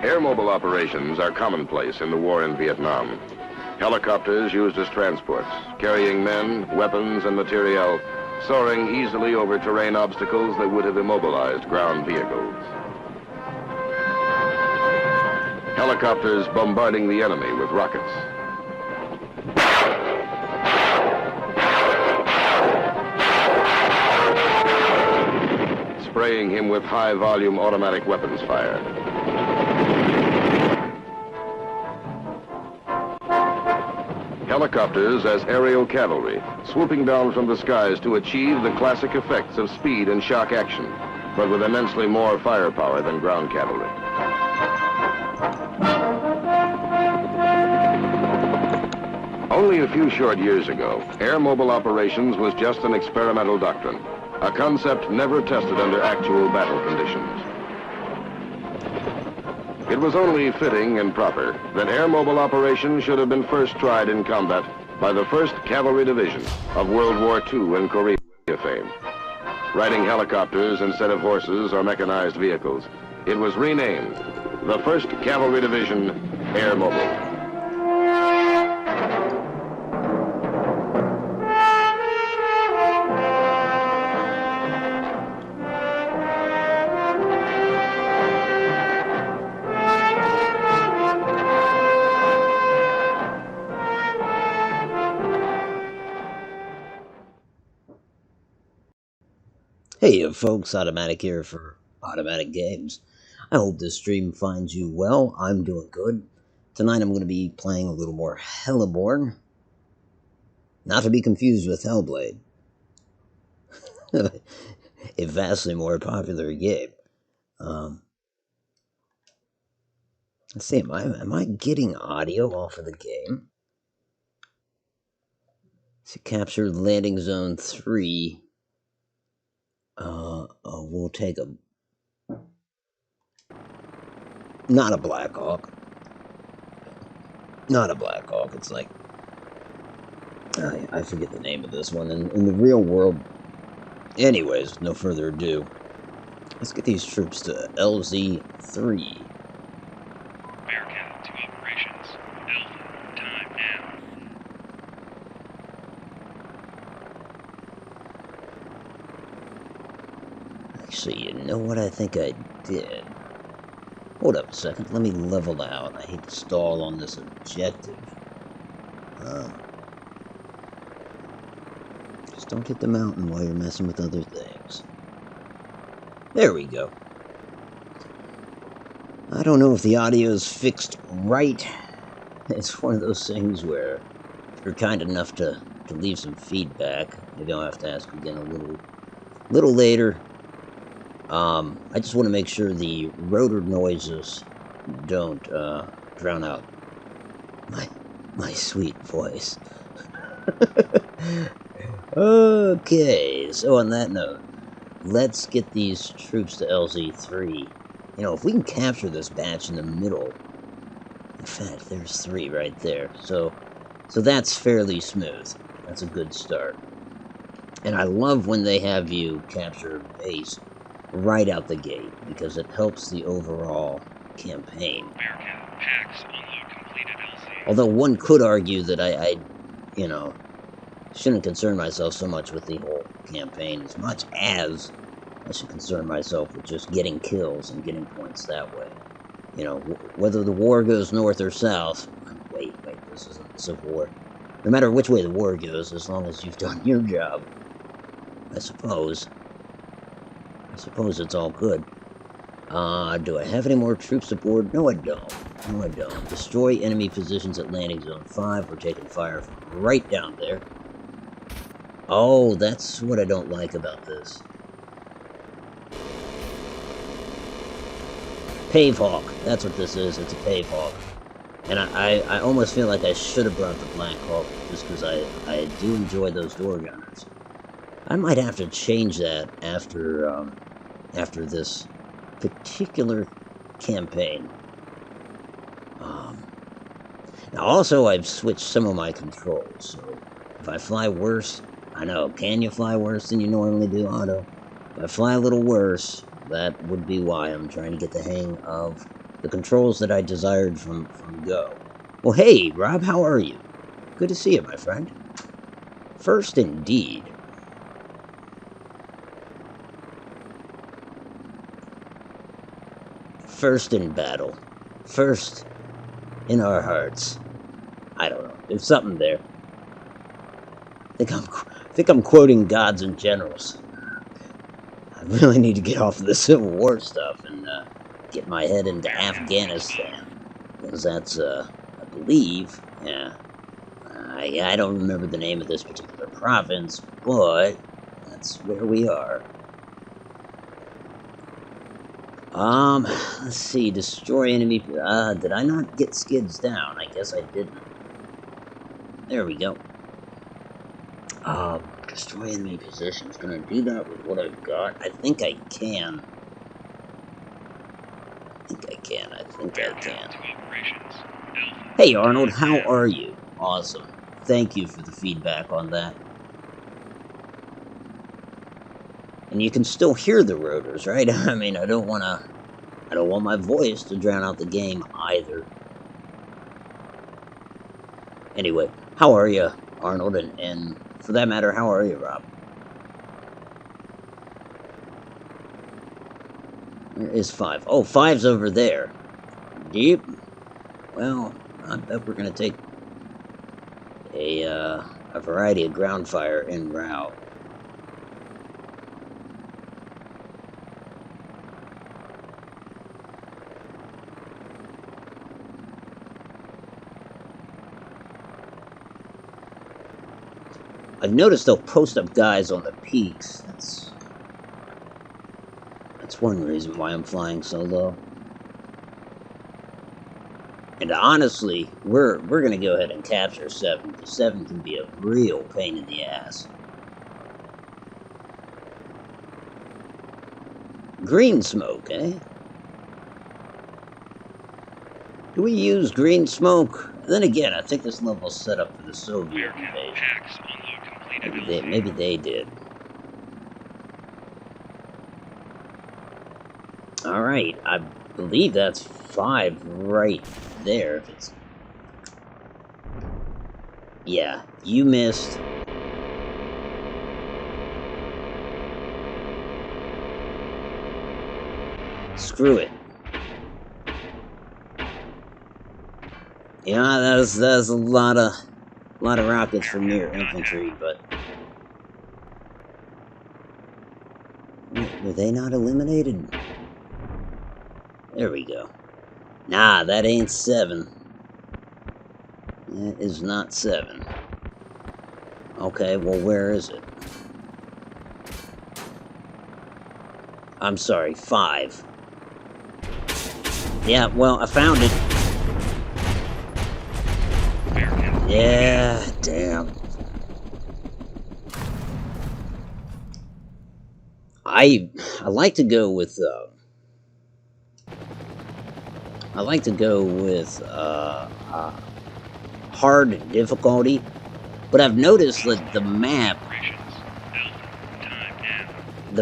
Air mobile operations are commonplace in the war in Vietnam. Helicopters used as transports, carrying men, weapons, and materiel, soaring easily over terrain obstacles that would have immobilized ground vehicles. Helicopters bombarding the enemy with rockets. Spraying him with high-volume automatic weapons fire. Helicopters as aerial cavalry, swooping down from the skies to achieve the classic effects of speed and shock action, but with immensely more firepower than ground cavalry. Only a few short years ago, air mobile operations was just an experimental doctrine, a concept never tested under actual battle conditions. It was only fitting and proper that air mobile operations should have been first tried in combat by the 1st Cavalry Division of World War II and Korea fame. Riding helicopters instead of horses or mechanized vehicles, it was renamed the 1st Cavalry Division Air Mobile. Hey folks, Automatic here for Automatic Games. I hope this stream finds you well. I'm doing good. Tonight I'm going to be playing a little more Heliborne. Not to be confused with Hellblade. A vastly more popular game. Let's see, am I getting audio off of the game? To capture landing zone 3. We'll take not a Black Hawk. Not a Black Hawk. It's like, I forget the name of this one. In the real world. Anyways, no further ado. Let's get these troops to LZ3. Bearcat to operations. Alpha, time now. Actually, you know what I think I did? Hold up a second, let me level out. I hate to stall on this objective. Just don't hit the mountain while you're messing with other things. There we go. I don't know if the audio is fixed right. It's one of those things where if you're kind enough to leave some feedback, maybe I'll have to ask again a little later. I just want to make sure the rotor noises don't drown out my sweet voice. Okay, so on that note, let's get these troops to LZ3. You know, if we can capture this batch in the middle, in fact, there's 3 right there, so that's fairly smooth. That's a good start. And I love when they have you capture a base right out the gate, because it helps the overall campaign. Bearcat, packs, unload completed LZ. Although one could argue that I shouldn't concern myself so much with the whole campaign as much as I should concern myself with just getting kills and getting points that way. You know, whether the war goes north or south, wait, this isn't the Civil War. No matter which way the war goes, as long as you've done your job, I suppose it's all good. Do I have any more troops aboard? No, I don't. Destroy enemy positions at landing zone 5. We're taking fire from right down there. Oh, that's what I don't like about this. Pave Hawk. That's what this is. It's a Pave Hawk. And I almost feel like I should have brought the Black Hawk, just because I do enjoy those door gunners. I might have to change that after this particular campaign. Now also I've switched some of my controls, so if I fly worse, I know, can you fly worse than you normally do, Auto? If I fly a little worse, That would be why I'm trying to get the hang of the controls that I desired from Go. Well, hey, Rob, how are you? Good to see you, my friend. First indeed. First in battle. First in our hearts. I don't know. There's something there. I think I'm quoting gods and generals. I really need to get off of the Civil War stuff and get my head into Afghanistan. Because that's, I believe, yeah. I don't remember the name of this particular province, but that's where we are. Let's see, destroy enemy, did I not get skids down? I guess I didn't. There we go. Destroy enemy positions. Gonna do that with what I've got? I think I can. I think I can. Hey Arnold, how are you? Awesome. Thank you for the feedback on that. And you can still hear the rotors, right? I mean, I don't want my voice to drown out the game either. Anyway, how are you, Arnold? And for that matter, how are you, Rob? Where is 5? Oh, 5's over there. Deep. Well, I bet we're gonna take a variety of ground fire en route. I've noticed they'll post up guys on the peaks. That's one reason why I'm flying so low. And honestly, we're gonna go ahead and capture 7, because 7 can be a real pain in the ass. Green smoke, eh? Do we use green smoke? Then again, I think this level's set up for the Soviet invasion. Maybe they did. Alright, I believe that's 5 right there. If it's... Yeah, you missed. Screw it. Yeah, that's a lot of rockets for mere infantry, but were they not eliminated? There we go. Nah, that ain't 7. That is not 7. Okay, well, where is it? I'm sorry, 5. Yeah, well, I found it. Yeah, damn. I like to go with hard difficulty, but I've noticed that the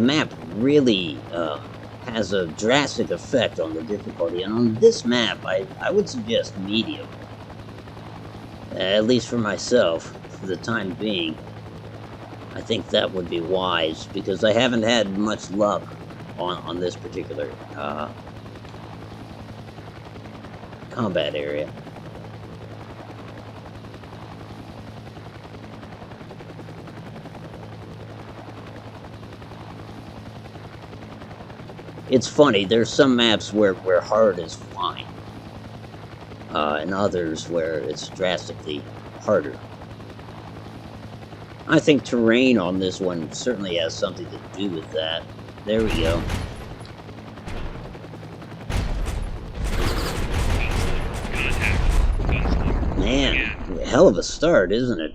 map really has a drastic effect on the difficulty, and on this map I would suggest medium, at least for myself, for the time being. I think that would be wise, because I haven't had much luck on this particular combat area. It's funny, there's some maps where hard is fine, and others where it's drastically harder. I think terrain on this one certainly has something to do with that. There we go. Man, hell of a start, isn't it?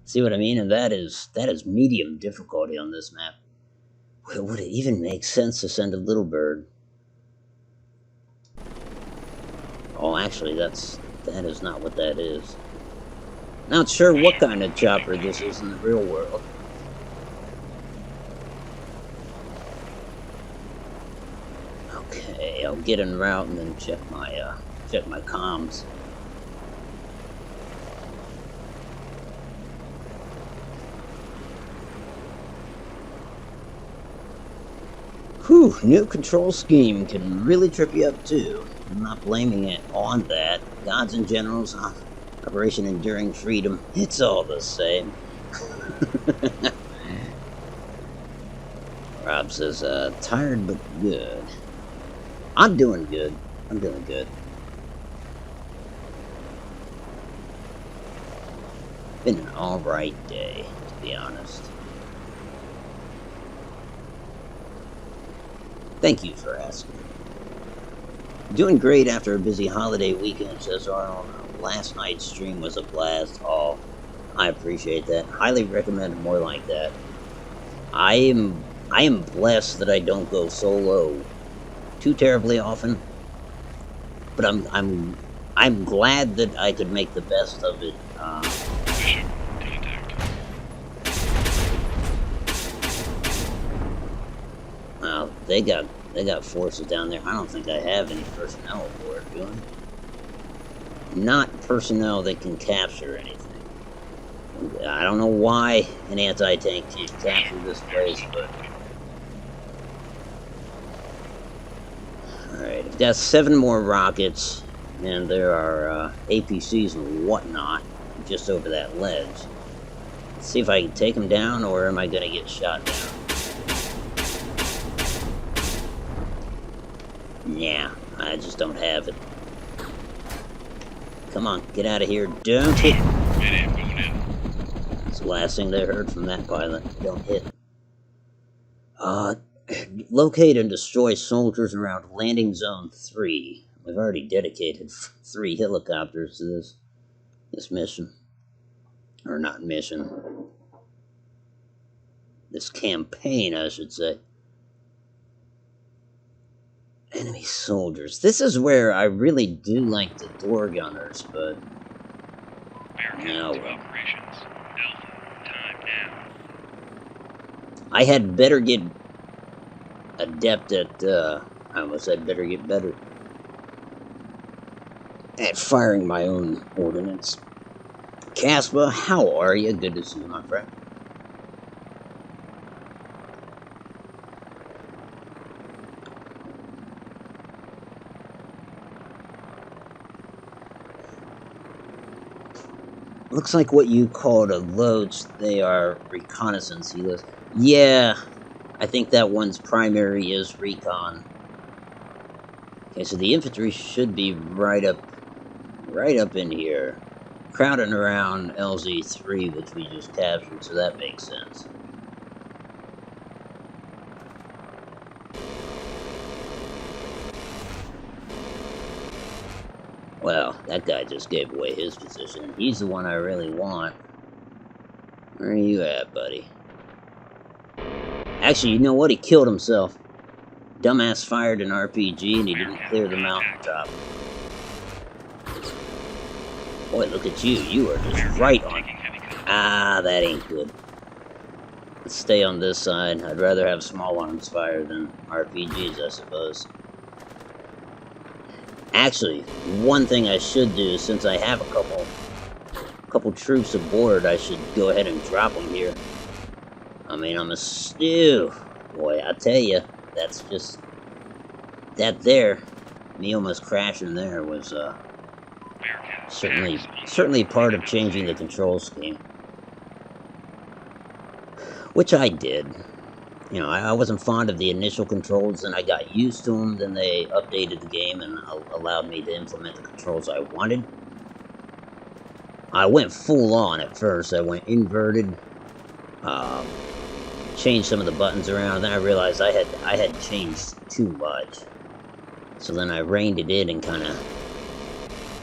See what I mean? And that is medium difficulty on this map. Would it even make sense to send a little bird? Oh, actually, that is not what that is. Not sure what kind of chopper this is in the real world. get en route and then check my comms. Whew, new control scheme can really trip you up too. I'm not blaming it on that. Gods and Generals, Operation Enduring Freedom, it's all the same. Rob says, tired but good. I'm doing good. I'm doing good. Been an alright day, to be honest. Thank you for asking. Doing great after a busy holiday weekend, says Arnold. Last night's stream was a blast. Oh, I appreciate that. Highly recommend more like that. I am blessed that I don't go solo too terribly often, but I'm glad that I could make the best of it. Bishop, contact. Well, they got forces down there. I don't think I have any personnel aboard, do I? Not personnel that can capture anything. I don't know why an anti-tank can't capture this place, but... Alright, I've got 7 more rockets, and there are APCs and whatnot just over that ledge. Let's see if I can take them down, or am I going to get shot down? Yeah, I just don't have it. Come on, get out of here. Don't hit. Mayday, going in. That's the last thing they heard from that pilot. Don't hit. Locate and destroy soldiers around landing zone 3. We've already dedicated 3 helicopters to this mission. Or not mission. This campaign, I should say. Enemy soldiers. This is where I really do like the door gunners, but... Bearcat No. to operations. Alpha, time now. I had better get adept at, I almost said better get better at firing my own ordnance. Caspa, how are you? Good to see you, my friend. Looks like what you called a loads, they are reconnaissance helos. Yeah, I think that one's primary is recon. Okay, so the infantry should be right up in here. Crowding around LZ3, which we just captured, so that makes sense. Well, that guy just gave away his position. He's the one I really want. Where are you at, buddy? Actually, you know what? He killed himself. Dumbass fired an RPG and he didn't clear the mountaintop. Boy, look at you. You are just right on. Ah, that ain't good. Let's stay on this side. I'd rather have small arms fire than RPGs, I suppose. Actually, one thing I should do, since I have a couple troops aboard, I should go ahead and drop them here. I mean, I'm a stew. Boy, I tell you, that's just... That there, me almost crashing there was, certainly part of changing the control scheme. Which I did. You know, I wasn't fond of the initial controls, and I got used to them, then they updated the game and allowed me to implement the controls I wanted. I went full on at first. I went inverted, changed some of the buttons around, then I realized I had changed too much. So then I reined it in and kind of...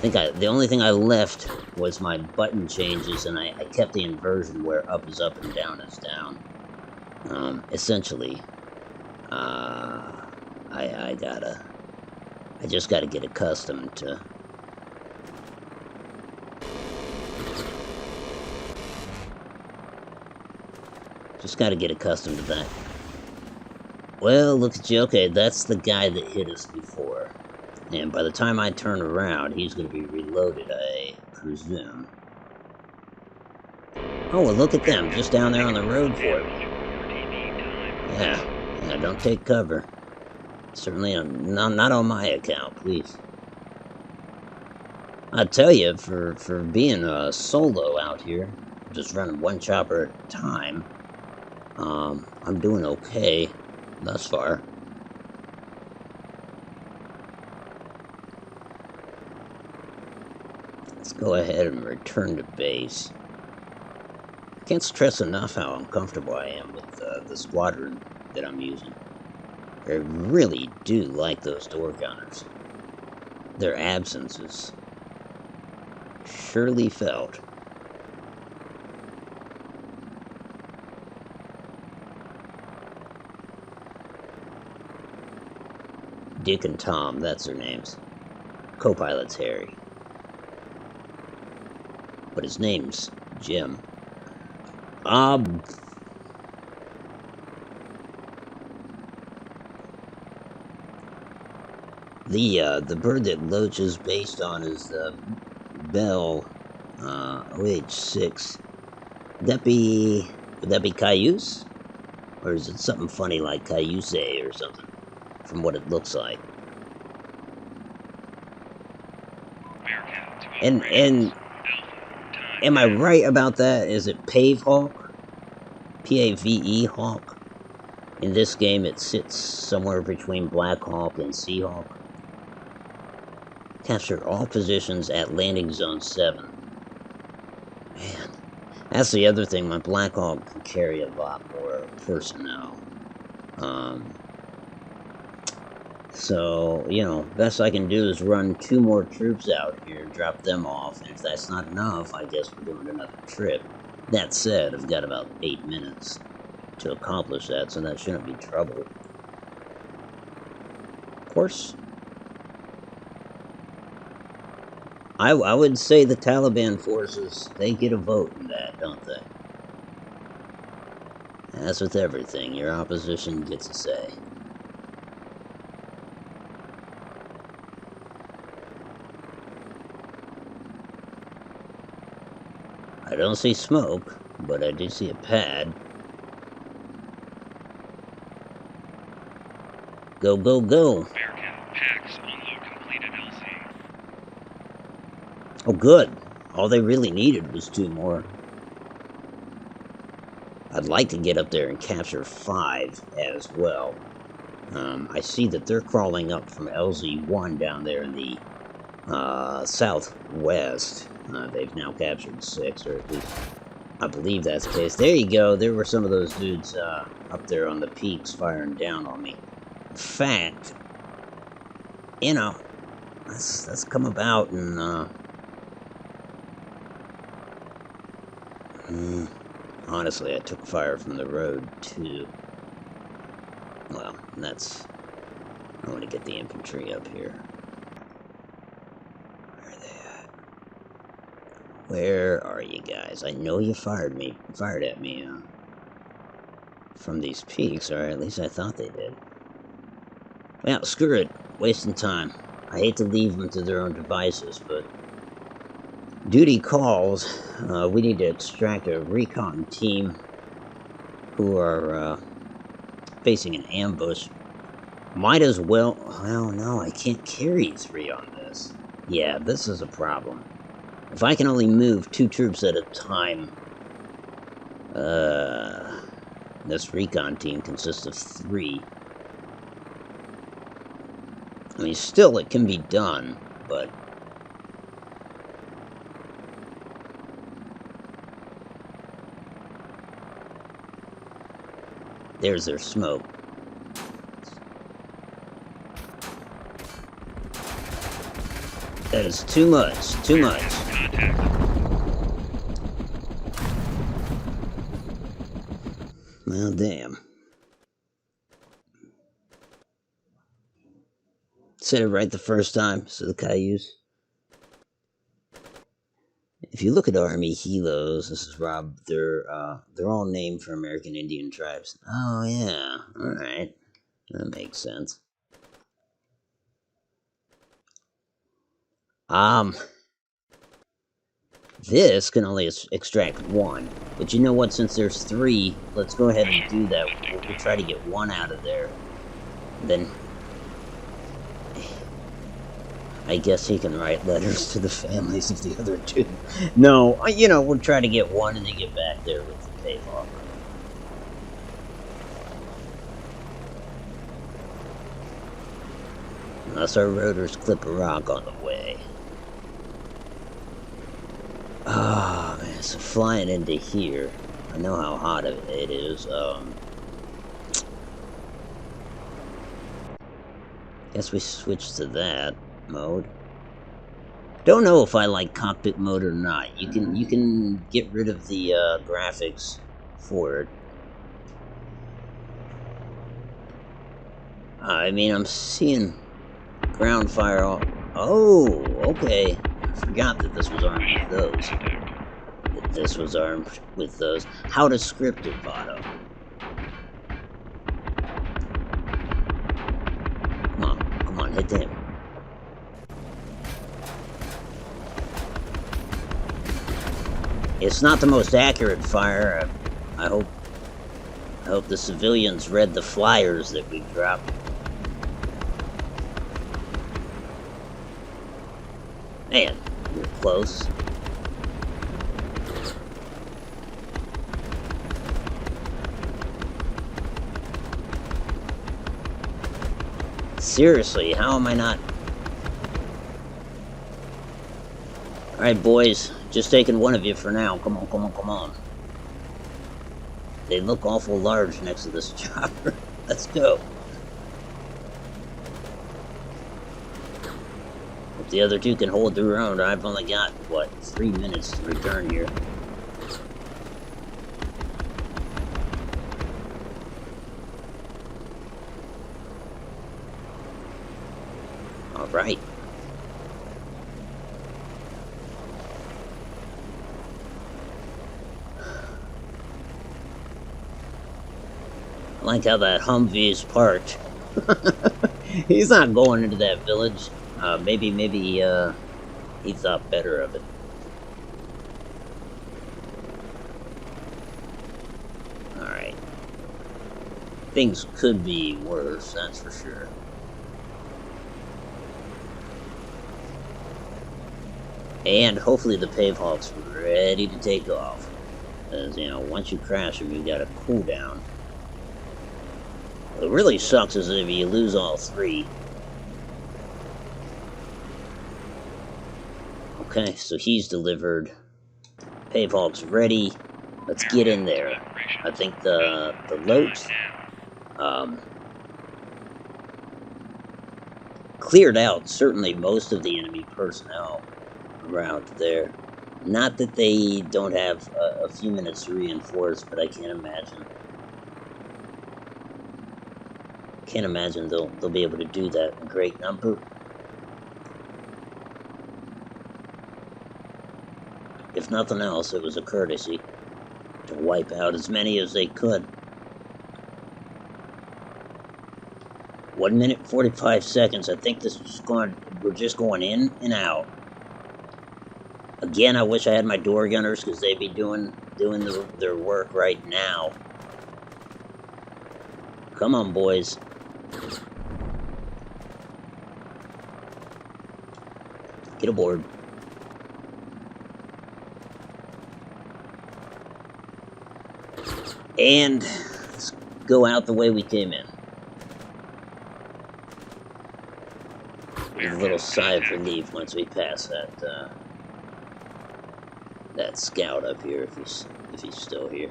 the only thing I left was my button changes, and I kept the inversion where up is up and down is down. Essentially, I just gotta get accustomed to... Just gotta get accustomed to that. Well, look at you. Okay, that's the guy that hit us before. And by the time I turn around, he's going to be reloaded, I presume. Oh, well, look at them, just down there on the road for it. Yeah, don't take cover. Certainly not on my account, please. I tell you, for being a solo out here, just running one chopper at a time, I'm doing okay thus far. Let's go ahead and return to base. I can't stress enough how uncomfortable I am with the squadron that I'm using. I really do like those door gunners. Their absence is surely felt. Dick and Tom, that's their names. Co-pilot's Harry. But his name's Jim. The bird that Loach is based on is the Bell, OH6. Would that be Cayuse? Or is it something funny like Cayuse or something? From what it looks like. And am I right about that? Is it Pave Hawk? P-A-V-E Hawk? In this game, it sits somewhere between Black Hawk and Seahawk. Capture all positions at landing zone 7. Man, that's the other thing. My Black Hawk can carry a lot more personnel. So, you know, best I can do is run 2 more troops out here, drop them off, and if that's not enough, I guess we're doing another trip. That said, I've got about 8 minutes to accomplish that, so that shouldn't be trouble. Of course, I would say the Taliban forces, they get a vote in that, don't they? As with everything, your opposition gets a say. I don't see smoke, but I do see a pad. Go, go, go! Packs unload completed, LC. Oh, good. All they really needed was 2 more. I'd like to get up there and capture 5 as well. I see that they're crawling up from LZ1 down there in the southwest. They've now captured 6, or at least I believe that's the case. There you go. There were some of those dudes up there on the peaks firing down on me. In fact, you know, let's come about and honestly, I took fire from the road too. Well, I want to get the infantry up here. Where are they at? Where are you guys? I know you fired at me from these peaks, or at least I thought they did. Well, screw it. Wasting time. I hate to leave them to their own devices, but duty calls. We need to extract a recon team who are facing an ambush. Might as well... Well, no, I can't carry 3 on this. Yeah, this is a problem. If I can only move 2 troops at a time... this recon team consists of 3. I mean, still, it can be done, but... There's their smoke. That is too much. Too much. Well, damn. Said it right the first time, so the Cayuse. If you look at Army Helos, this is Rob, they're all named for American Indian tribes. Oh, yeah. Alright. That makes sense. This can only extract one. But you know what? Since there's 3, let's go ahead and do that. We'll try to get 1 out of there. Then I guess he can write letters to the families of the other 2. No, you know, we'll try to get 1 and then get back there with the payload. Unless our rotors clip a rock on the way. Ah, man, so flying into here. I know how hot it is. Guess we switch to that mode. Don't know if I like cockpit mode or not. You can get rid of the graphics for it. I mean, I'm seeing ground fire. Oh, okay. I forgot that this was armed with those. How to script it, Votto. Come on, hit him. It's not the most accurate fire. I hope the civilians read the flyers that we dropped. Man, we're close. Seriously, how am I not? Alright, boys. Just taking one of you for now. Come on. They look awful large next to this chopper. Let's go. If the other 2 can hold their own, I've only got, what, 3 minutes to return here. Alright. I like how that Humvee is parked. He's not going into that village. Maybe he thought better of it. Alright. Things could be worse, that's for sure. And hopefully the Pavehawk's ready to take off. Because, you know, once you crash them, you got a cooldown. What really sucks is if you lose all 3. Okay, so he's delivered. Pavehawk's ready. Let's get in there. I think the Loach cleared out certainly most of the enemy personnel around there. Not that they don't have a few minutes to reinforce, but I can't imagine. They'll be able to do that in great number. If nothing else, it was a courtesy to wipe out as many as they could. 1 minute 45 seconds. I think we're just going in and out. Again, I wish I had my door gunners because they'd be doing their work right now. Come on, boys. Get aboard. And let's go out the way we came in. A little sigh of relief once we pass that scout up here, if he's still here.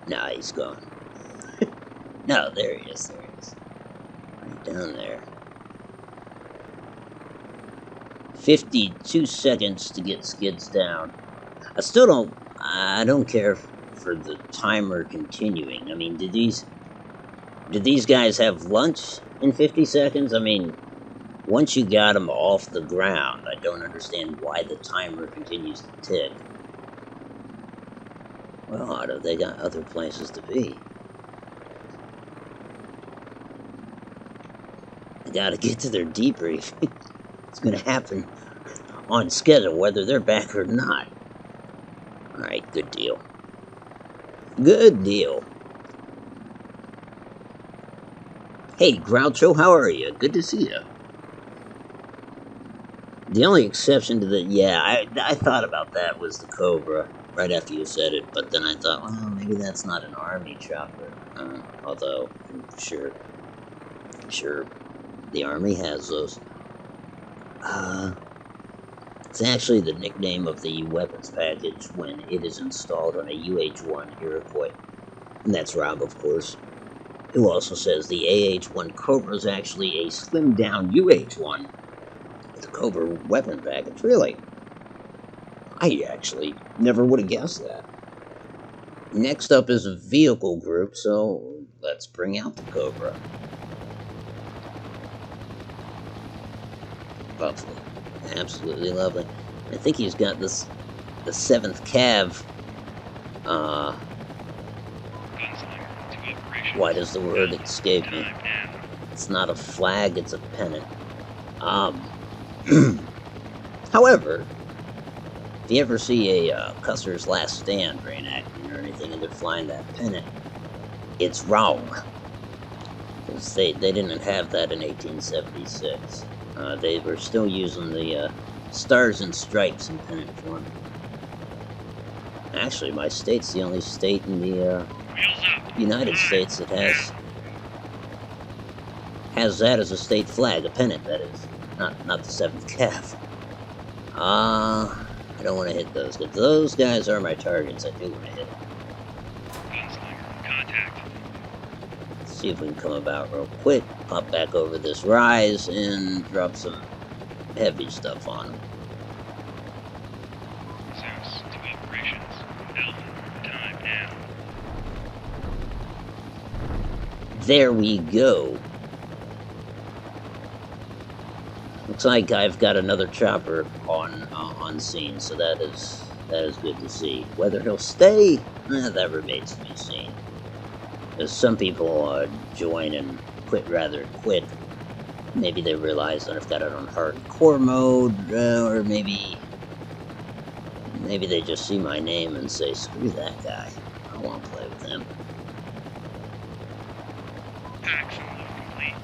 Nah, he's gone. No, there he is. Right down there. 52 seconds to get skids down. I don't care for the timer continuing. I mean, did these guys have lunch in 50 seconds? I mean, once you got them off the ground, I don't understand why the timer continues to tick. Well, Otto, they got other places to be. They gotta get to their debrief. It's gonna happen on schedule, whether they're back or not. Alright, good deal. Good deal. Hey, Groucho, how are you? Good to see you. The only exception to the... Yeah, I thought about that was the Cobra, right after you said it, but then I thought, well, maybe that's not an Army chopper. Although, I'm sure the Army has those. It's actually the nickname of the weapons package when it is installed on a UH-1 Iroquois. And that's Rob, of course, who also says the AH-1 Cobra is actually a slimmed-down UH-1 with a Cobra weapon package. Really? I actually never would have guessed that. Next up is a vehicle group, so let's bring out the Cobra. Lovely. Absolutely lovely. I think he's got this, the 7th Cav, why does the word escape me? It's not a flag, it's a pennant. However, if you ever see a Custer's Last Stand reenactment or anything and they're flying that pennant, it's wrong. Because they didn't have that in 1876. They were still using the stars and stripes in pennant form. Actually, my state's the only state in the United States that has that as a state flag, a pennant, that is. Not the 7th Cav. I don't want to hit those guys. Those guys are my targets. I do want to hit them. Gunslinger, contact. Let's see if we can come about real quick. Pop back over this rise and drop some heavy stuff on them. Zeus to operations. Alpha, time now. There we go. Looks like I've got another chopper on scene, so that is good to see. Whether he'll stay, that remains to be seen. Because some people join and quit rather quick. Maybe they realize that I've got it on hardcore mode, or maybe they just see my name and say, screw that guy, I don't want to play with him. Packs unload complete.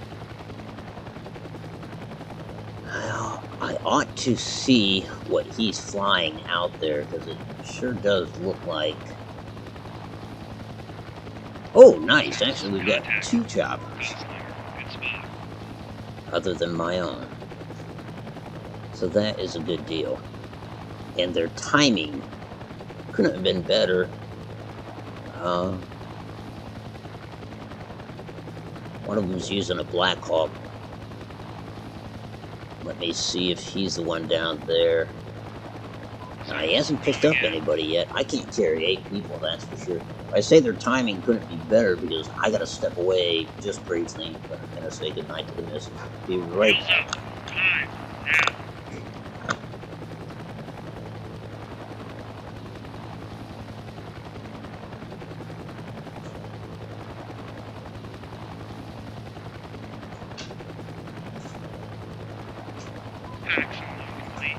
I ought to see what he's flying out there, because it sure does look like... Oh, nice! Actually, we've got 2 choppers. Gunslinger, good spot. Other than my own. So that is a good deal. And their timing couldn't have been better. One of them's using a Black Hawk. Let me see if he's the one down there. Now, he hasn't picked up anybody yet. I can't carry 8 people, that's for sure. I say their timing couldn't be better because I gotta step away just briefly. But I'm gonna say goodnight to the missus. Be right Wheels back. up. Time now. Packs unload complete.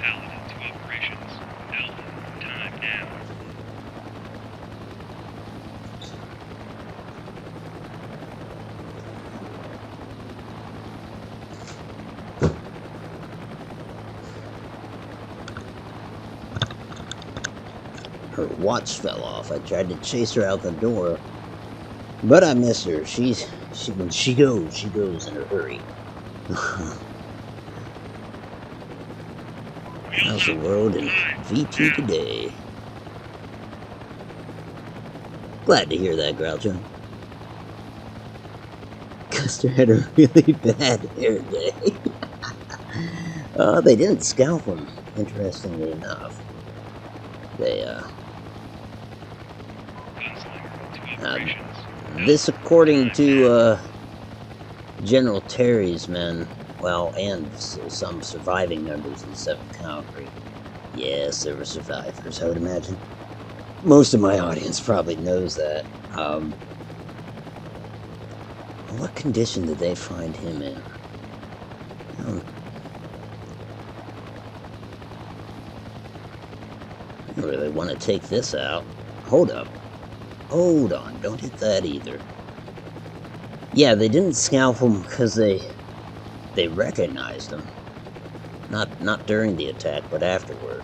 Paladin to operations. Alpha, time now. Her watch fell off. I tried to chase her out the door, But I miss her. When she goes in a hurry. How's the world in VT today? Glad to hear that, Groucho. Custer had a really bad hair day. They didn't scalp him, interestingly enough. They, this according to, General Terry's men, well, and some surviving members of the 7th Cavalry. Yes, there were survivors, I would imagine. Most of my audience probably knows that. What condition did they find him in? I don't really want to take this out. Hold up. Hold on, don't hit that either. Yeah, they didn't scalp him because they recognized him. Not during the attack, but afterward.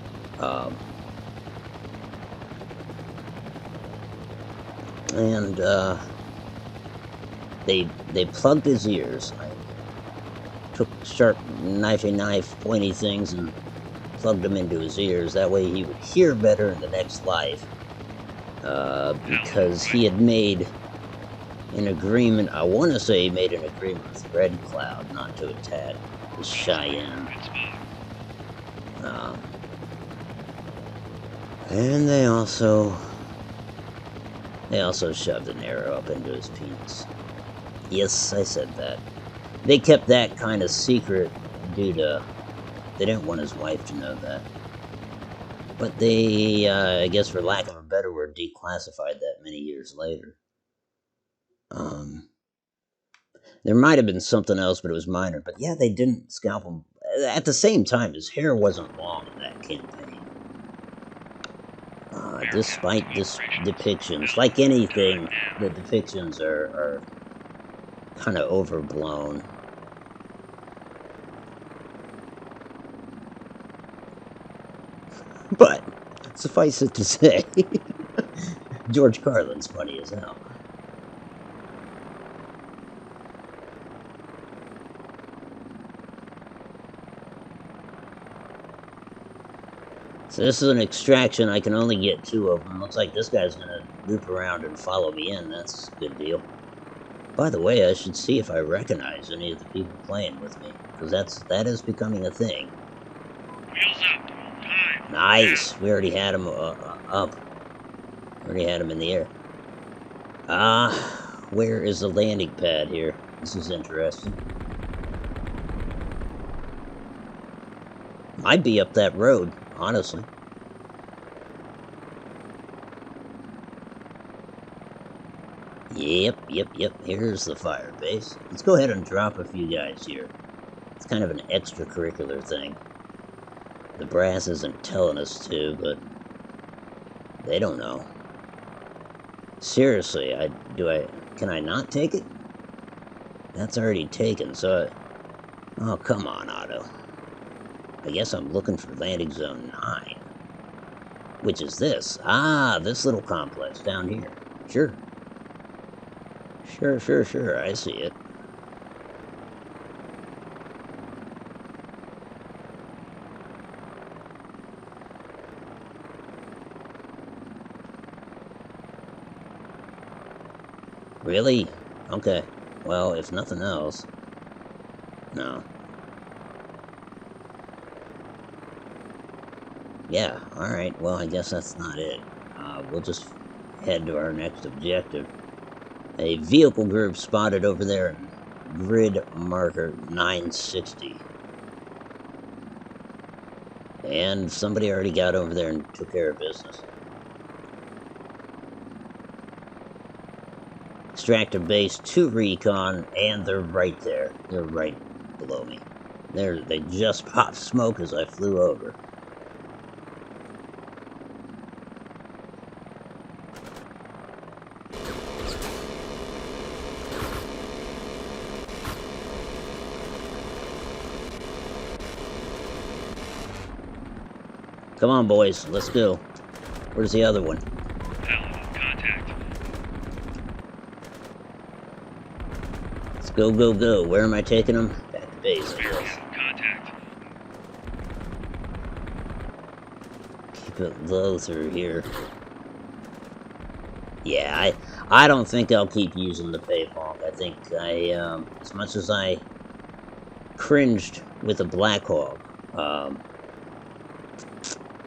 They plugged his ears. I took sharp knife pointy things and plugged them into his ears. That way he would hear better in the next life. Because he had made an agreement, I want to say he made an agreement with Red Cloud not to attack the Cheyenne. And they also shoved an arrow up into his penis. Yes, I said that. They kept that kind of secret due to, they didn't want his wife to know that. But they, I guess for lack of a better word, declassified that many years later. There might have been something else, but it was minor. But yeah, they didn't scalp him. At the same time, his hair wasn't long in that campaign. Despite this depictions, like anything, the depictions are kind of overblown. But suffice it to say, George Carlin's funny as hell. So this is an extraction. I can only get 2 of them. Looks like this guy's gonna loop around and follow me in. That's a good deal. By the way, I should see if I recognize any of the people playing with me, because that is becoming a thing. Wheels up. Time. Nice. We already had him up. We already had him in the air. Where is the landing pad here? This is interesting. Might be up that road, honestly. Yep. Here's the fire base. Let's go ahead and drop a few guys here. It's kind of an extracurricular thing. The brass isn't telling us to, but they don't know. Seriously, can I not take it? That's already taken, so oh, come on, Otto. I guess I'm looking for landing zone 9. Which is this. This little complex down here. Sure. Sure, I see it. Really? Okay. Well, if nothing else... No. Yeah, alright. Well, I guess that's not it. We'll just head to our next objective. A vehicle group spotted over there in grid marker 960. And somebody already got over there and took care of business. Extractor base 2 recon, and they're right there. They're right below me. They just popped smoke as I flew over. Come on, boys, let's go. Where's the other one? Contact. go, go, go. Where am I taking them? Back to base, I Bearing guess. in contact. Keep it low through here. Yeah, I don't think I'll keep using the Payhawk. I think as much as I cringed with the Blackhawk,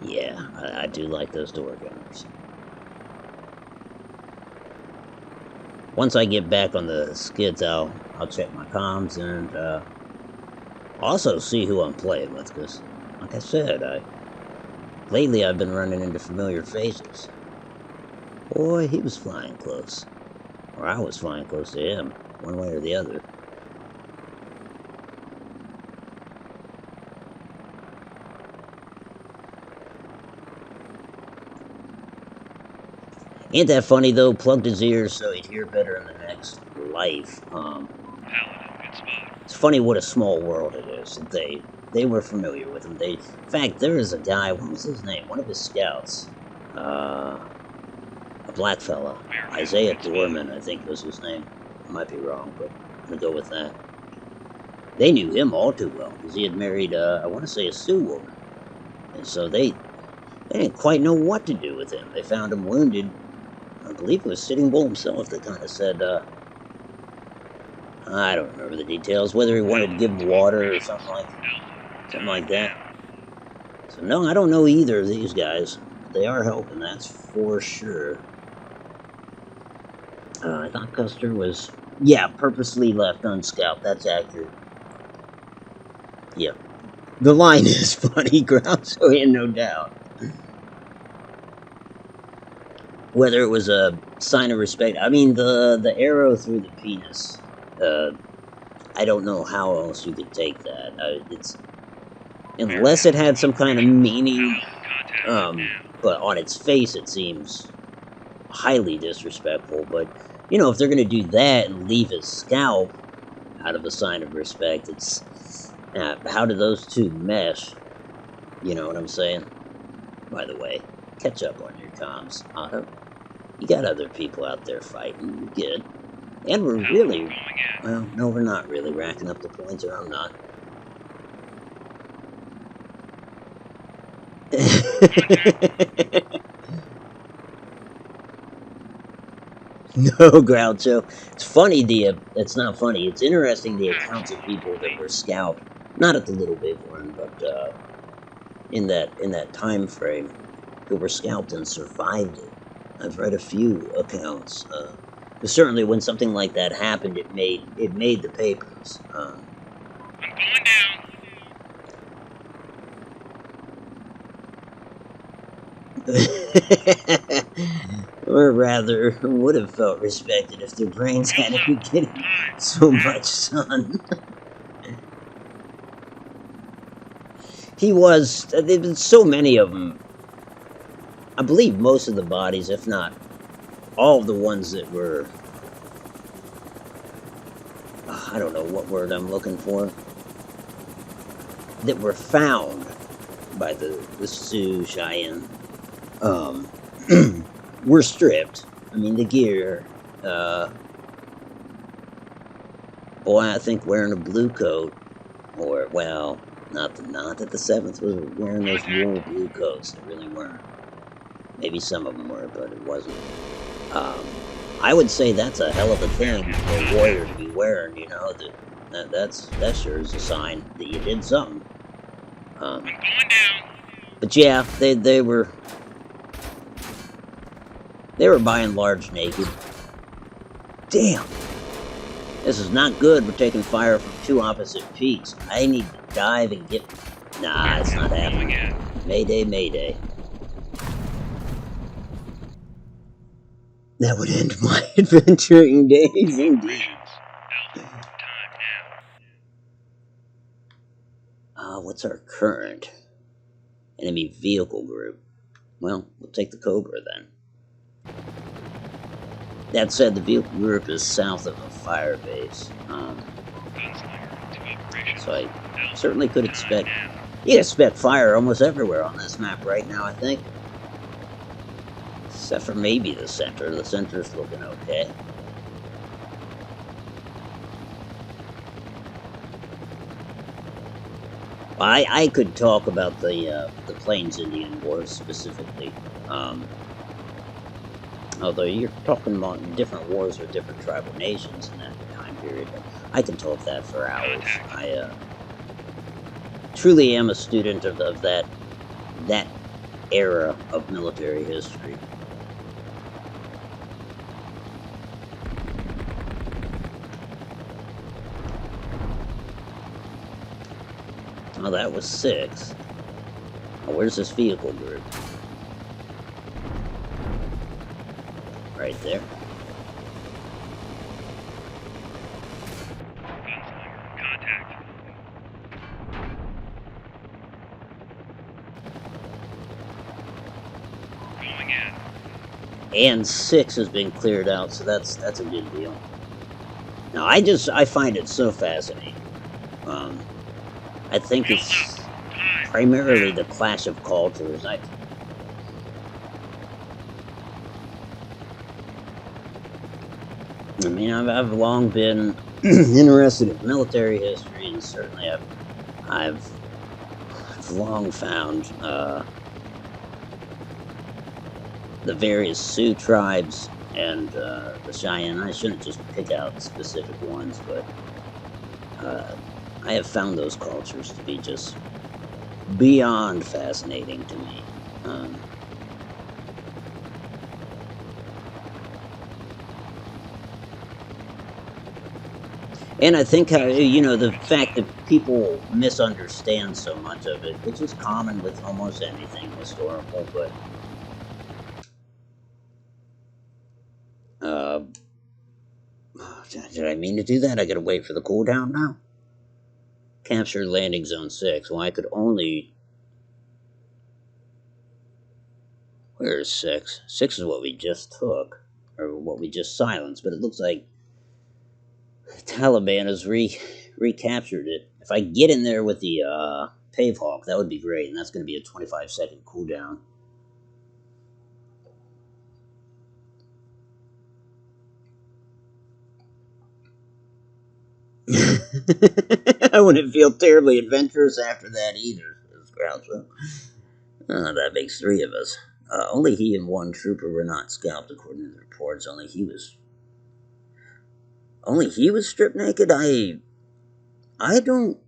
yeah, I do like those door gunners. Once I get back on the skids, I'll check my comms and also see who I'm playing with, because, like I said, lately I've been running into familiar faces. Boy, he was flying close. Or I was flying close to him, one way or the other. Ain't that funny, though? Plugged his ears so he'd hear better in the next life. Paladin, good spot. It's funny what a small world it is. They were familiar with him. In fact, there is a guy, what was his name? One of his scouts. A black fella. Isaiah Dorman, I think was his name. I might be wrong, but I'm gonna go with that. They knew him all too well, because he had married, I want to say, a Sioux woman. And so they didn't quite know what to do with him. They found him wounded. I believe it was Sitting Bull himself that kind of said, I don't remember the details, whether he wanted to give him water or something like that. So no, I don't know either of these guys. They are helping, that's for sure. I thought Custer was, yeah, purposely left unscalped. That's accurate. Yeah. The line is funny, ground, so in no doubt. Whether it was a sign of respect, I mean, the arrow through the penis, I don't know how else you could take that. It's, unless it had some kind of meaning, but on its face it seems highly disrespectful. But, you know, if they're going to do that and leave his scalp out of a sign of respect, it's, how do those two mesh? You know what I'm saying? By the way, catch up on your comms, Otto. You got other people out there fighting, you good. And we're really, well, no, we're not really racking up the points, or I'm not. No, Groucho. It's funny, it's not funny, it's interesting the accounts of people that were scalped, not at the Little Big One, but in that time frame, who were scalped and survived it. I've read a few accounts. But certainly when something like that happened, it made the papers. I'm going down. Or rather, would have felt respected if their brains hadn't been getting so much sun. There've been so many of them. I believe most of the bodies, if not all of the ones that were, I don't know what word I'm looking for, that were found by the Sioux Cheyenne, were stripped. I mean, the gear, boy, I think wearing a blue coat, or, well, not that the 7th was wearing those wool blue coats, they really weren't. Maybe some of them were, but it wasn't. I would say that's a hell of a thing for a warrior to be wearing, you know, that sure is a sign that you did something. I'm going down. But yeah, they were by and large naked. Damn! This is not good, we're taking fire from two opposite peaks. I need to dive and get... Nah, it's not happening. Mayday, mayday. That would end my adventuring days, indeed. What's our current enemy vehicle group? Well, we'll take the Cobra then. That said, the vehicle group is south of a fire base. So I certainly could expect... You expect fire almost everywhere on this map right now, I think. Except for maybe the center. The center's looking okay. I could talk about the Plains Indian Wars specifically. Although you're talking about different wars with different tribal nations in that time period, but I can talk that for hours. I truly am a student of that era of military history. Oh, that was 6. Oh, where's this vehicle group? Right there. Gunslinger, contact. Going in. And 6 has been cleared out, so that's a good deal. Now, I find it so fascinating. I think it's primarily the clash of cultures. I mean, I've long been interested in military history, and certainly I've long found the various Sioux tribes and the Cheyenne. I shouldn't just pick out specific ones, but I have found those cultures to be just beyond fascinating to me. And I think, the fact that people misunderstand so much of it, which is common with almost anything historical, but did I mean to do that? I gotta wait for the cooldown now? Captured landing zone 6. Well, I could only... Where is 6? 6 is what we just took, or what we just silenced, but it looks like the Taliban has recaptured it. If I get in there with the Pavehawk, that would be great, and that's going to be a 25-second cooldown. I wouldn't feel terribly adventurous after that either, says Groucho. That makes 3 of us. Only he and 1 trooper were not scalped, according to the reports. Only he was stripped naked? I don't...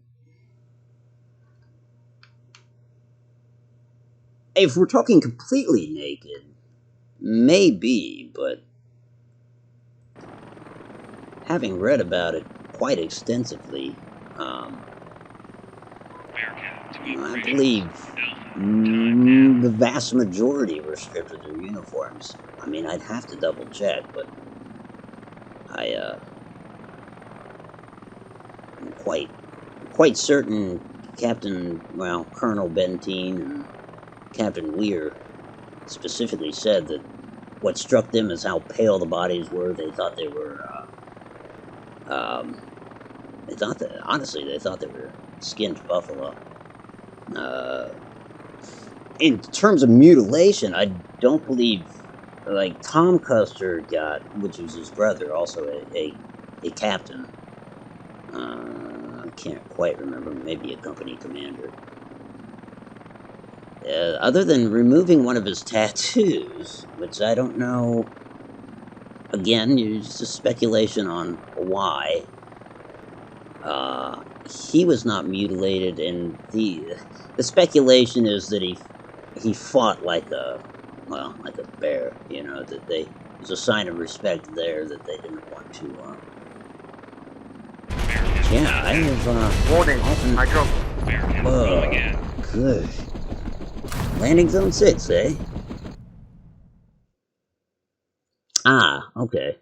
If we're talking completely naked, maybe, but having read about it quite extensively, I believe the vast majority were stripped of their uniforms. I mean, I'd have to double check, but I'm quite certain Colonel Benteen and Captain Weir specifically said that what struck them is how pale the bodies were. They thought they were, they thought they were skinned buffalo. In terms of mutilation, I don't believe, like, Tom Custer got, which was his brother, also a captain. I can't quite remember, maybe a company commander. Other than removing one of his tattoos, which I don't know, again, it's just speculation on why, he was not mutilated, and the speculation is that he fought like a bear, that it was a sign of respect there that they didn't want to, yeah, I have, Warning, often... Hydro. Whoa, good. Landing zone 6, eh? Ah, okay.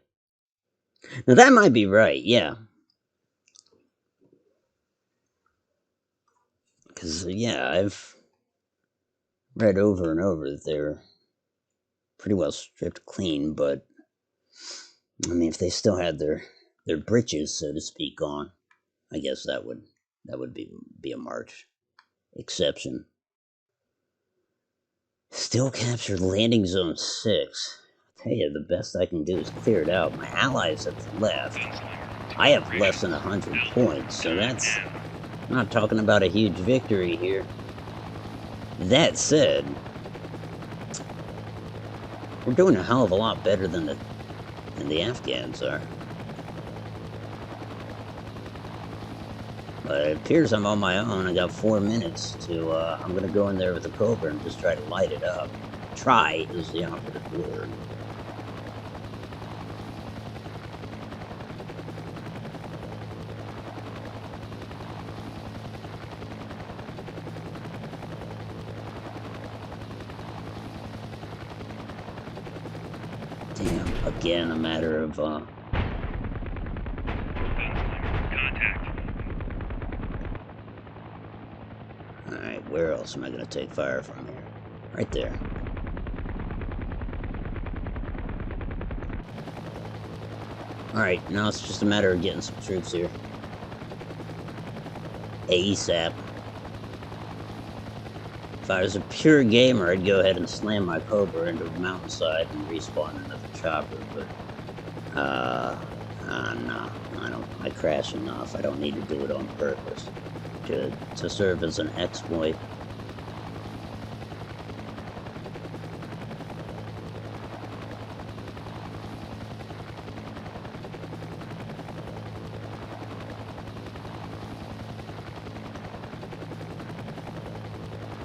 Now that might be right, yeah. Because, yeah, I've read over and over that they're pretty well stripped clean, but, I mean, if they still had their breeches, so to speak, on, I guess that would be a marked exception. Still captured landing zone 6. I tell you, the best I can do is clear it out. My allies have left. I have less than 100 points, so that's I'm not talking about a huge victory here. That said, we're doing a hell of a lot better than the Afghans are. But it appears I'm on my own. I got 4 minutes to, I'm gonna go in there with a Cobra and just try to light it up. Try is the operative word. Damn, again, a matter of, Contact. Alright, where else am I gonna take fire from here? Right there. Alright, now it's just a matter of getting some troops here. ASAP. If I was a pure gamer, I'd go ahead and slam my Cobra into the mountainside and respawn another chopper, but, no, I crash enough. I don't need to do it on purpose to serve as an exploit.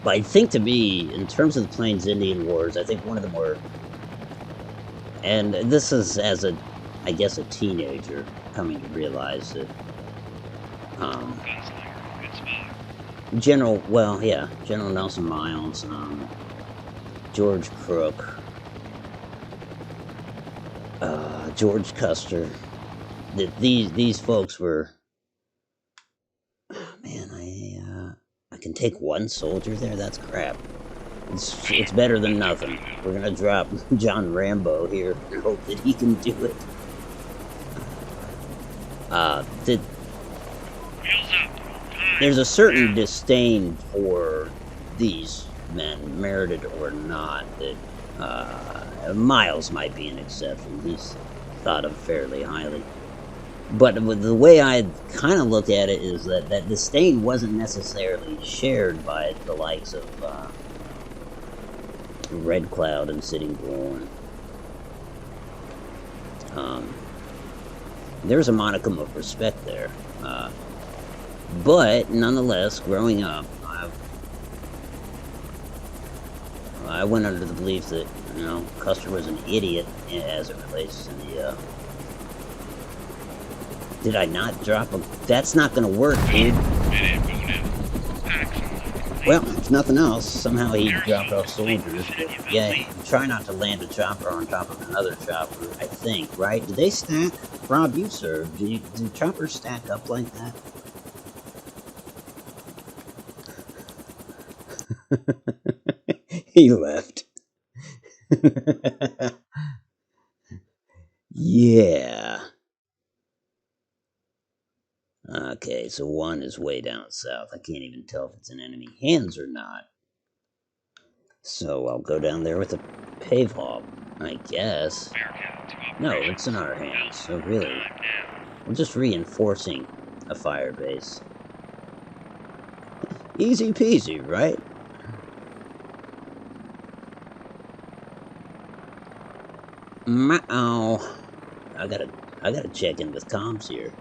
But I think to me, in terms of the Plains-Indian Wars, I think one of the more... And this is as a, I guess, a teenager coming to realize that... Gunslinger. Good spot. General Nelson Miles, George Crook, George Custer, that these folks were... Oh, man, I can take one soldier there? That's crap. It's better than nothing. We're gonna drop John Rambo here and hope that he can do it. Wheels up. Time. There's a certain disdain for these men, merited or not, that Miles might be an exception. He's thought of fairly highly. But the way I kind of look at it is that disdain wasn't necessarily shared by the likes of Red Cloud and Sitting Bull. And, there's a modicum of respect there. But nonetheless, growing up, I went under the belief that, you know, Custer was an idiot as it relates to the... Did I not drop a... That's not gonna work, dude. Well, if nothing else, somehow he dropped off soldiers. But yeah, try not to land a chopper on top of another chopper, I think, right? Do they stack? Rob, you served. Do choppers stack up like that? He left. Yeah. Okay, so one is way down south. I can't even tell if it's in enemy hands or not. So I'll go down there with a Pavehawk, I guess. No, it's in our hands, so really, we're just reinforcing a fire base. Easy peasy, right? Oh, I gotta check in with comms here.